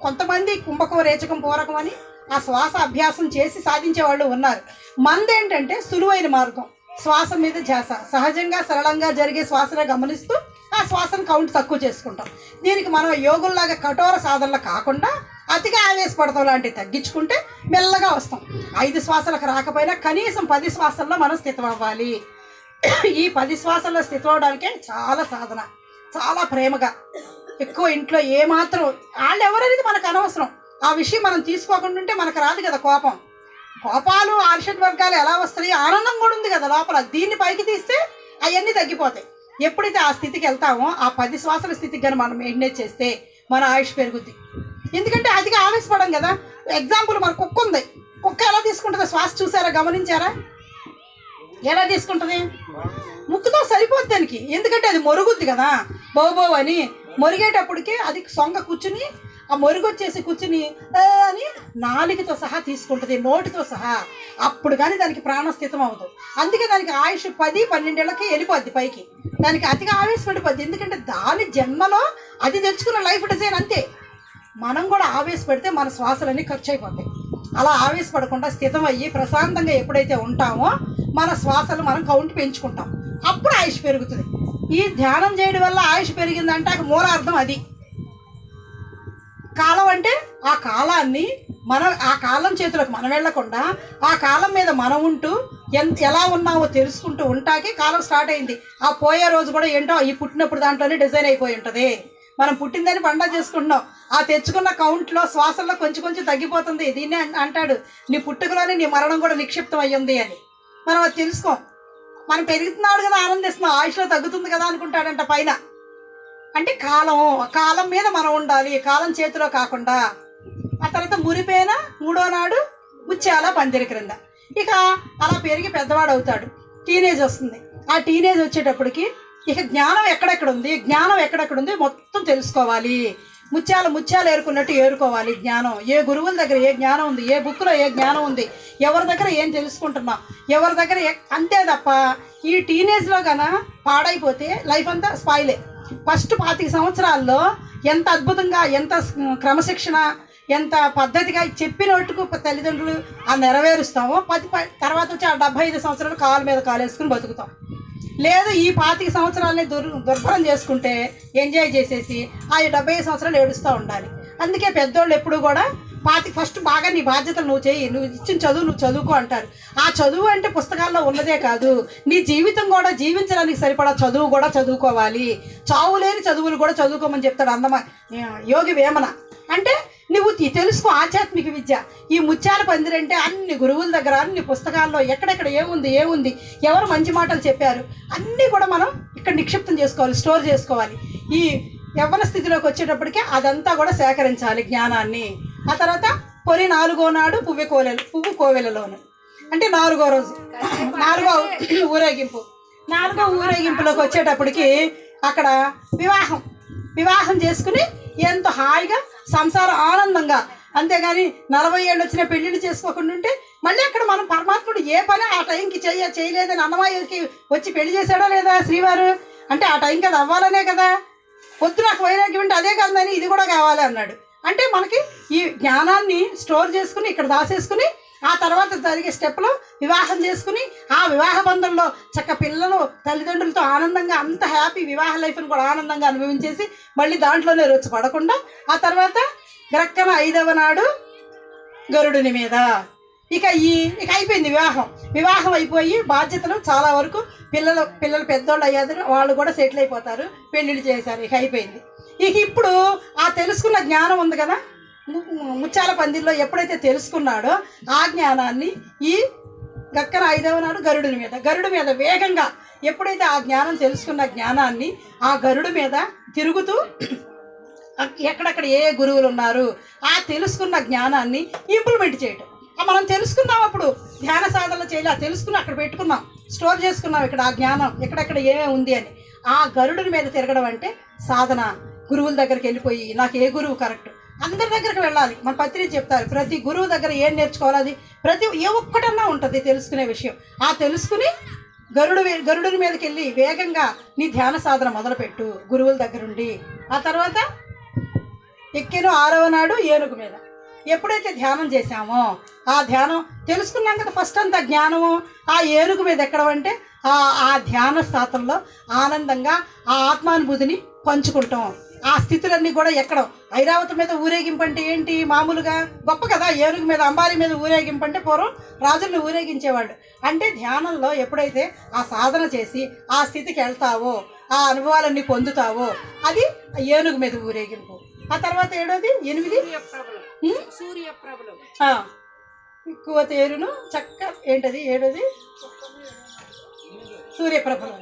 కొంతమంది కుంభకం, రేచకం, పూరకం అని ఆ శ్వాస అభ్యాసం చేసి సాధించే వాళ్ళు ఉన్నారు. మందేంటంటే సులువైన మార్గం, శ్వాస మీద ధ్యాస, సహజంగా సరళంగా జరిగే శ్వాసనే గమనిస్తూ ఆ శ్వాసను కౌంట్ తక్కువ చేసుకుంటాం. దీనికి మనం యోగుల్లాగా కఠోర సాధనలు కాకుండా అతిగా ఆవేశపడతాం లాంటివి తగ్గించుకుంటే మెల్లగా వస్తాం. 5 శ్వాసలకు రాకపోయినా కనీసం 10 శ్వాసల్లో మనం స్థితం అవ్వాలి. ఈ 10 శ్వాసల్లో స్థితం అవడానికే చాలా సాధన, చాలా ప్రేమగా, ఎక్కువ ఇంట్లో ఏమాత్రం వాళ్ళు ఎవరనేది మనకు అనవసరం. ఆ విషయం మనం తీసుకోకుండా ఉంటే మనకు రాదు కదా కోపం. కోపాలు, ఆర్షడ్ వర్గాలు ఎలా వస్తాయి, ఆనందం కూడా ఉంది కదా లోపల. దీన్ని పైకి తీస్తే అవన్నీ తగ్గిపోతాయి. ఎప్పుడైతే ఆ స్థితికి వెళ్తామో ఆ 10 శ్వాసల స్థితికి కానీ మనం మెయింటైన్ చేస్తే మన ఆయుష్ పెరుగుద్ది. ఎందుకంటే అదిగా ఆవేశపడం కదా. ఎగ్జాంపుల్ మన కుక్క ఉంది, కుక్క ఎలా తీసుకుంటుందో శ్వాస చూసారా, గమనించారా? ఎలా తీసుకుంటుంది? ముక్కుతో సరిపోద్ది దానికి, ఎందుకంటే అది మొరుగుద్ది కదా. బోబో అని మొరిగేటప్పటికి అది సొంగ కూర్చుని ఆ మొరుగు వచ్చేసి కూర్చుని అని నాలుగుతో సహా తీసుకుంటుంది, నోటితో సహా. అప్పుడు కానీ దానికి ప్రాణస్థితం అవుతుంది. అందుకే దానికి ఆయుష్ 10-12 ఏళ్ళకి వెళ్ళిపోద్ది పైకి. దానికి అతిగా ఆవేశపడిపోద్ది, ఎందుకంటే దాని జన్మలో అది తెచ్చుకున్న లైఫ్ డిజైన్ అంతే. మనం కూడా ఆవేశపడితే మన శ్వాసలన్నీ ఖర్చు అయిపోతాయి. అలా ఆవేశపడకుండా స్థితం అయ్యి ప్రశాంతంగా ఎప్పుడైతే ఉంటామో మన శ్వాసలు మనం కౌంట్ పెంచుకుంటాం, అప్పుడు ఆయుష్ పెరుగుతుంది. ఈ ధ్యానం చేయడం వల్ల ఆయుష్ పెరిగిందంటే ఆ మూలార్థం అది. కాలం అంటే ఆ కాలాన్ని ఆ కాలం చేతులకు మనం వెళ్లకుండా ఆ కాలం మీద మనం ఉంటూ ఎలా ఉన్నామో తెలుసుకుంటూ ఉంటాకి కాలం స్టార్ట్ అయింది. ఆ పోయే రోజు కూడా ఏంటో ఈ పుట్టినప్పుడు దాంట్లోనే డిజైన్ అయిపోయి ఉంటుంది. మనం పుట్టిందని పండగ చేసుకుంటున్నాం, ఆ తెచ్చుకున్న కౌంట్లో శ్వాసల్లో కొంచెం తగ్గిపోతుంది. దీన్నే అంటాడు నీ పుట్టుకలోనే నీ మరణం కూడా నిక్షిప్తం అయ్యింది అని. మనం అది తెలుసుకోం. మనం పెరుగుతున్నాడు కదా ఆనందిస్తున్నాం, ఆయుష్లో తగ్గుతుంది కదా అనుకుంటాడంట పైన. అంటే కాలం మీద మనం ఉండాలి, కాలం చేతిలో కాకుండా. ఆ తర్వాత మురిపేన 3వ నాడు ముత్యాల పందిరి క్రింద. ఇక అలా పెరిగి పెద్దవాడు అవుతాడు, టీనేజ్ వస్తుంది. ఆ టీనేజ్ వచ్చేటప్పటికి ఇక జ్ఞానం ఎక్కడెక్కడ ఉంది మొత్తం తెలుసుకోవాలి. ముత్యాలు ఏరుకున్నట్టు ఏరుకోవాలి జ్ఞానం. ఏ గురువుల దగ్గర ఏ జ్ఞానం ఉంది, ఏ బుక్లో ఏ జ్ఞానం ఉంది, ఎవరి దగ్గర ఏం తెలుసుకుంటున్నాం, ఎవరి దగ్గర అంతే తప్ప ఈ టీనేజ్లో గన పాడైపోతే లైఫ్ అంతా స్పాయిలే. ఫస్ట్ 25 సంవత్సరాల్లో ఎంత అద్భుతంగా, ఎంత క్రమశిక్షణ, ఎంత పద్ధతిగా చెప్పినట్టుకు తల్లిదండ్రులు ఆ నెరవేరుస్తామో తర్వాత వచ్చి ఆ 75 సంవత్సరాలు కాలు మీద కాలు వేసుకుని బతుకుతాం. లేదు ఈ 25 సంవత్సరాలని దుర్భరం చేసుకుంటే ఎంజాయ్ చేసేసి ఆ 75 సంవత్సరాలు ఏడుస్తూ ఉండాలి. అందుకే పెద్దోళ్ళు ఎప్పుడు కూడా ఫస్ట్ బాగా నీ బాధ్యతలు నువ్వు చేయి, నువ్వు ఇచ్చిన చదువు నువ్వు చదువుకో అంటారు. ఆ చదువు అంటే పుస్తకాల్లో ఉన్నదే కాదు, నీ జీవితం కూడా జీవించడానికి సరిపడా చదువు కూడా చదువుకోవాలి. చావులేని చదువులు కూడా చదువుకోమని చెప్తాడు యోగి వేమన. అంటే నువ్వు తెలుసుకో ఆధ్యాత్మిక విద్య. ఈ ముత్యాల పందిరంటే అన్ని గురువుల దగ్గర అన్ని పుస్తకాల్లో ఎక్కడెక్కడ ఏముంది ఎవరు మంచి మాటలు చెప్పారు అన్నీ కూడా మనం ఇక్కడ నిక్షిప్తం చేసుకోవాలి, స్టోర్ చేసుకోవాలి. ఈ యవ్వన స్థితిలోకి వచ్చేటప్పటికే అదంతా కూడా సేకరించాలి జ్ఞానాన్ని. ఆ తర్వాత పొరి 4వ నాడు పువ్వు కోవెలలోను అంటే 4వ రోజు 4వ ఊరేగింపు. 4వ ఊరేగింపులోకి వచ్చేటప్పటికి అక్కడ వివాహం చేసుకుని ఎంతో హాయిగా సంసారం ఆనందంగా, అంతేగాని 40 ఏళ్ళు వచ్చిన పెళ్లిళ్ళు చేసుకోకుండా ఉంటే మళ్ళీ అక్కడ మనం పరమాత్ముడు ఏ పని ఆ టైంకి చేయలేదని అన్నమయ్యకి వచ్చి పెళ్లి చేశాడో లేదా శ్రీవారు అంటే ఆ టైంకి అది అవ్వాలనే కదా. వద్దు నాకు వైరాగ్యం అంటే అదే కాదని ఇది కూడా కావాలి అన్నాడు. అంటే మనకి ఈ జ్ఞానాన్ని స్టోర్ చేసుకుని ఇక్కడ దాసేసుకుని ఆ తర్వాత జరిగే స్టెప్లో వివాహం చేసుకుని ఆ వివాహ బంధంలో చక్క పిల్లలు తల్లిదండ్రులతో ఆనందంగా అంత హ్యాపీ వివాహ లైఫ్ని కూడా ఆనందంగా అనుభవించేసి మళ్ళీ దాంట్లోనే రొచ్చు పడకుండా ఆ తర్వాత గ్రక్కన 5వ నాడు గరుడుని మీద ఇక అయిపోయింది వివాహం అయిపోయి బాధ్యతలు చాలా వరకు పిల్లలు పెద్దోళ్ళు అయ్యారు, వాళ్ళు కూడా సెటిల్ అయిపోతారు, పెళ్ళిళ్ళు చేశారు, ఇక అయిపోయింది. ఇప్పుడు ఆ తెలుసుకున్న జ్ఞానం ఉంది కదా ముత్యాల పందిల్లో ఎప్పుడైతే తెలుసుకున్నాడో ఆ జ్ఞానాన్ని ఈ గక్కన 5వ నాడు గరుడు మీద వేగంగా ఎప్పుడైతే ఆ జ్ఞానం తెలుసుకున్న జ్ఞానాన్ని ఆ గరుడు మీద తిరుగుతూ ఎక్కడెక్కడ ఏ గురువులు ఉన్నారు ఆ తెలుసుకున్న జ్ఞానాన్ని ఇంప్లిమెంట్ చేయటం. మనం తెలుసుకున్నాం, అప్పుడు ధ్యాన సాధనలు చేయలే, తెలుసుకుని అక్కడ పెట్టుకున్నాం, స్టోర్ చేసుకున్నాం ఇక్కడ ఆ జ్ఞానం ఎక్కడెక్కడ ఏమే ఉంది అని. ఆ గరుడుని మీద తిరగడం అంటే సాధన. గురువుల దగ్గరికి వెళ్ళిపోయి నాకు ఏ గురువు కరెక్ట్, అందరి దగ్గరికి వెళ్ళాలి. మన పత్రిక చెప్తారు ప్రతి గురువు దగ్గర ఏం నేర్చుకోవాలి, అది ఏ ఒక్కటన్నా ఉంటుంది తెలుసుకునే విషయం. ఆ తెలుసుకుని గరుడుని మీదకి వెళ్ళి వేగంగా నీ ధ్యాన సాధన మొదలుపెట్టు గురువుల దగ్గరుండి. ఆ తర్వాత ఎక్కిన 6వ నాడు ఏనుగు మీద ఎప్పుడైతే ధ్యానం చేశామో ఆ ధ్యానం తెలుసుకున్నాం కదా ఫస్ట్ అంతా జ్ఞానము ఆ ఏనుగు మీద ఎక్కడం అంటే ఆ ధ్యాన స్థాతంలో ఆనందంగా ఆ ఆత్మానుభూతిని పంచుకుంటాం. ఆ స్థితులన్నీ కూడా ఎక్కడం. ఐరావతం మీద ఊరేగింపు అంటే ఏంటి, మామూలుగా గొప్ప కదా, ఏనుగు మీద అంబారీ మీద ఊరేగింపు అంటే పూర్వం రాజుల్ని ఊరేగించేవాళ్ళు. అంటే ధ్యానంలో ఎప్పుడైతే ఆ సాధన చేసి ఆ స్థితికి వెళ్తావో ఆ అనుభవాలన్నీ పొందుతావో అది ఏనుగు మీద ఊరేగింపు. ఆ తర్వాత 7వది 8 సూర్యప్రభలు ఎక్కువ తేరును చక్క ఏంటది 7వది సూర్యప్రభలు.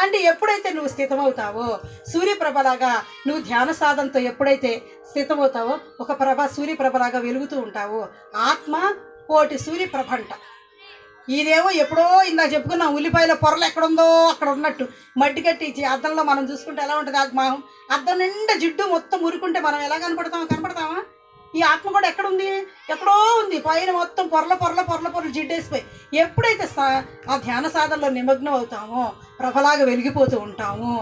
అంటే ఎప్పుడైతే నువ్వు స్థితమవుతావో సూర్యప్రభలాగా నువ్వు ధ్యాన సాధనతో ఎప్పుడైతే స్థితమవుతావో ఒక సూర్యప్రభలాగా వెలుగుతూ ఉంటావో ఆత్మ కోటి సూర్యప్రభ అంట. ఇదేమో ఎప్పుడో ఇందాక చెప్పుకున్నాం ఉల్లిపాయల పొరలు ఎక్కడుందో అక్కడ ఉన్నట్టు మట్టి కట్టి అద్దంలో మనం చూసుకుంటే ఎలా ఉంటుంది ఆత్మాహం, అద్దం నిండా జిడ్డు మొత్తం ఉరుకుంటే మనం ఎలా కనపడతామా? ఈ ఆత్మ కూడా ఎక్కడుంది, ఎక్కడో ఉంది, పైన మొత్తం పొరలు జిడ్డేసిపోయి. ఎప్పుడైతే ఆ ధ్యాన సాధనలో నిమగ్నం అవుతామో ప్రభలాగా వెలిగిపోతూ ఉంటాము,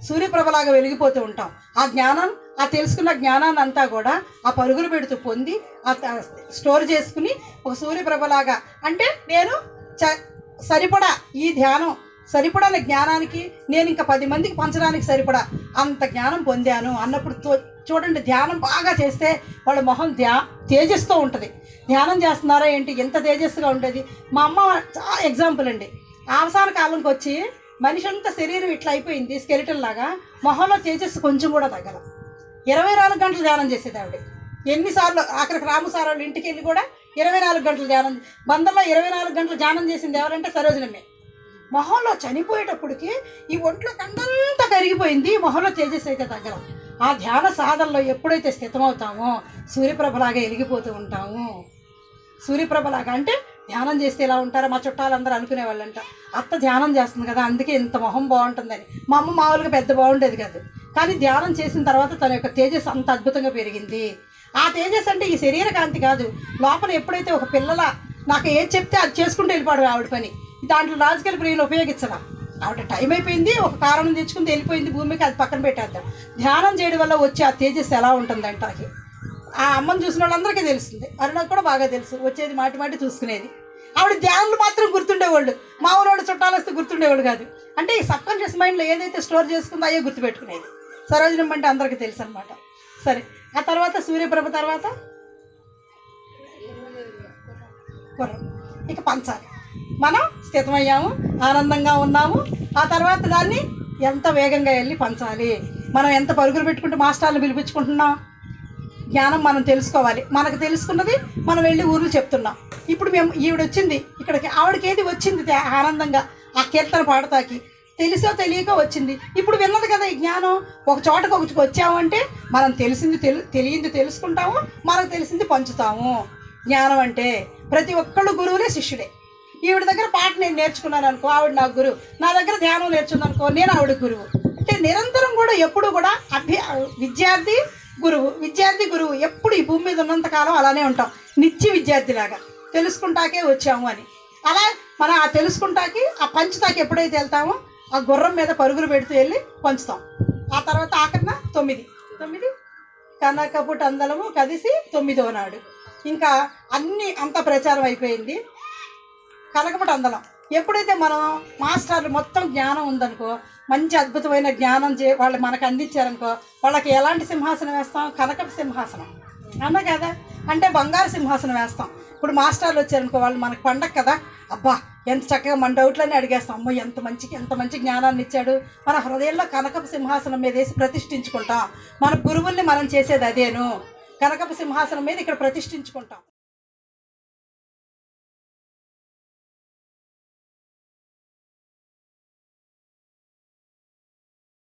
సూర్యప్రభలాగా వెలిగిపోతూ ఉంటాం. ఆ జ్ఞానం ఆ తెలుసుకున్న జ్ఞానాన్ని అంతా కూడా ఆ పరుగులు పెడుతూ పొంది స్టోర్ చేసుకుని ఒక సూర్యప్రభలాగా అంటే నేను సరిపడా ఈ ధ్యానం సరిపడని జ్ఞానానికి నేను ఇంకా 10 మందికి పంచడానికి సరిపడా అంత జ్ఞానం పొందాను అన్నప్పుడు చూడండి ధ్యానం బాగా చేస్తే వాళ్ళ మొహం తేజస్తో ఉంటుంది. ధ్యానం చేస్తున్నారా ఏంటి ఎంత తేజస్సుగా ఉంటుంది. మా అమ్మ చాలా ఎగ్జాంపుల్ అండి. అవసాన కాలంకి వచ్చి మనిషి అంతా శరీరం ఇట్లా అయిపోయింది స్కెలిటన్ లాగా, మొహంలో తేజస్సు కొంచెం కూడా తగ్గల. 24 గంటలు ధ్యానం చేసేది ఆవిడ. ఎన్నిసార్లు అక్కడికి రాముసార్ వాళ్ళ ఇంటికి వెళ్ళి కూడా 24 గంటలు ధ్యానం, బంధంలో 24 గంటలు ధ్యానం చేసింది ఎవరంటే సరోజనమ్మే. మొహంలో చనిపోయేటప్పటికి ఈ ఒంట్లో కండంతా కరిగిపోయింది, మొహంలో తేజస్సు అయితే తగ్గల. ఆ ధ్యాన సాధనలో ఎప్పుడైతే స్థితమవుతామో సూర్యప్రభలాగా వెలిగిపోతూ ఉంటాము. సూర్యప్రభలాగా అంటే ధ్యానం చేస్తే ఎలా ఉంటారో మా చుట్టాలందరూ అనుకునేవాళ్ళంట, అత్త ధ్యానం చేస్తుంది కదా అందుకే ఇంత మొహం బాగుంటుందని. మా అమ్మ మామూలుగా పెద్ద బాగుండేది కాదు, కానీ ధ్యానం చేసిన తర్వాత తన యొక్క తేజస్సు అంత అద్భుతంగా పెరిగింది. ఆ తేజస్సు అంటే ఈ శరీర కాంతి కాదు, లోపల ఎప్పుడైతే ఒక పిల్లల నాకు ఏది చెప్తే అది చేసుకుంటూ వెళ్ళిపోవడం ఆవిడ పని. దాంట్లో రాజకీయ ప్రియులు ఉపయోగించరా, ఆవిడ టైం అయిపోయింది ఒక కారణం తెచ్చుకుని వెళ్ళిపోయింది భూమికి, అది పక్కన పెట్టేద్దాం. ధ్యానం చేయడం వల్ల వచ్చే ఆ తేజస్సు ఎలా ఉంటుందంట ఆ అమ్మని చూసిన వాళ్ళందరికీ తెలుస్తుంది, అరుణకు కూడా బాగా తెలుసు, వచ్చేది మాటి చూసుకునేది. ఆవిడ ధ్యానులు మాత్రం గుర్తుండేవాళ్ళు, మామూలు చుట్టాలు వస్తే గుర్తుండేవాళ్ళు కాదు. అంటే ఈ సబ్కాన్షియస్ మైండ్లో ఏదైతే స్టోర్ చేసుకుందో అయ్యే గుర్తుపెట్టుకునేది. సరోజనం అంటే అందరికీ తెలుసు అనమాట. సరే ఆ తర్వాత సూర్యప్రభ తర్వాత గుర్రం. ఇక పంచాలి. మనం స్థితమయ్యాము, ఆనందంగా ఉన్నాము. ఆ తర్వాత దాన్ని ఎంత వేగంగా వెళ్ళి పంచాలి. మనం ఎంత పరుగులు పెట్టుకుంటూ మాస్టర్ని పిలిపించుకుంటున్నాం. జ్ఞానం మనం తెలుసుకోవాలి. మనకు తెలుసుకున్నది మనం వెళ్ళి ఊర్లు చెప్తున్నాం. ఇప్పుడు మేము ఈవిడ వచ్చింది ఇక్కడికి, ఆవిడకి ఏది వచ్చింది ఆనందంగా ఆ కీర్తన పాడతాకి తెలుసో తెలియక వచ్చింది. ఇప్పుడు విన్నది కదా ఈ జ్ఞానం. ఒక చోటకు ఒకటికి వచ్చామంటే మనం తెలిసింది తెలియంది తెలుసుకుంటాము, మనకు తెలిసింది పంచుతాము. జ్ఞానం అంటే ప్రతి ఒక్కళ్ళు గురువులే శిష్యుడే. ఈవిడ దగ్గర పాట నేను నేర్చుకున్నాను అనుకో, ఆవిడ నాకు గురువు. నా దగ్గర ధ్యానం నేర్చుకున్నాను అనుకో, నేను ఆవిడ గురువు. అంటే నిరంతరం కూడా ఎప్పుడు కూడా విద్యార్థి గురువు, విద్యార్థి గురువు. ఎప్పుడు ఈ భూమి మీద ఉన్నంతకాలం అలానే ఉంటాం, నిత్య విద్యార్థిలాగా తెలుసుకుంటాకే వచ్చాము అని. అలా మనం ఆ తెలుసుకుంటాకి ఆ పంచుతాకి ఎప్పుడైతే వెళ్తామో ఆ గుర్రం మీద పరుగులు పెడుతూ వెళ్ళి పంచుతాం. ఆ తర్వాత ఆఖరిన 9 కనకపుట అందలము కదిసి 9వ నాడు. ఇంకా అంత ప్రచారం అయిపోయింది. కనకపుట అందలం ఎప్పుడైతే మనం మాస్టర్లు మొత్తం జ్ఞానం ఉందనుకో, మంచి అద్భుతమైన జ్ఞానం వాళ్ళు మనకు అందించారనుకో, వాళ్ళకి ఎలాంటి సింహాసనం వేస్తాం? కనకపు సింహాసనం అన్నా కదా, అంటే బంగారు సింహాసనం వేస్తాం. ఇప్పుడు మాస్టర్లు వచ్చారనుకో, వాళ్ళు మనకు పండగ కదా, అబ్బా ఎంత చక్కగా మన డౌట్లన్నీ అడిగేస్తాం. అమ్మో ఎంత మంచి జ్ఞానాన్ని ఇచ్చాడు. మన హృదయంలో కనకపు సింహాసనం మీద వేసి ప్రతిష్ఠించుకుంటాం. మన గురువుల్ని మనం చేసేది అదేను, కనకపు సింహాసనం మీద ఇక్కడ ప్రతిష్ఠించుకుంటాం.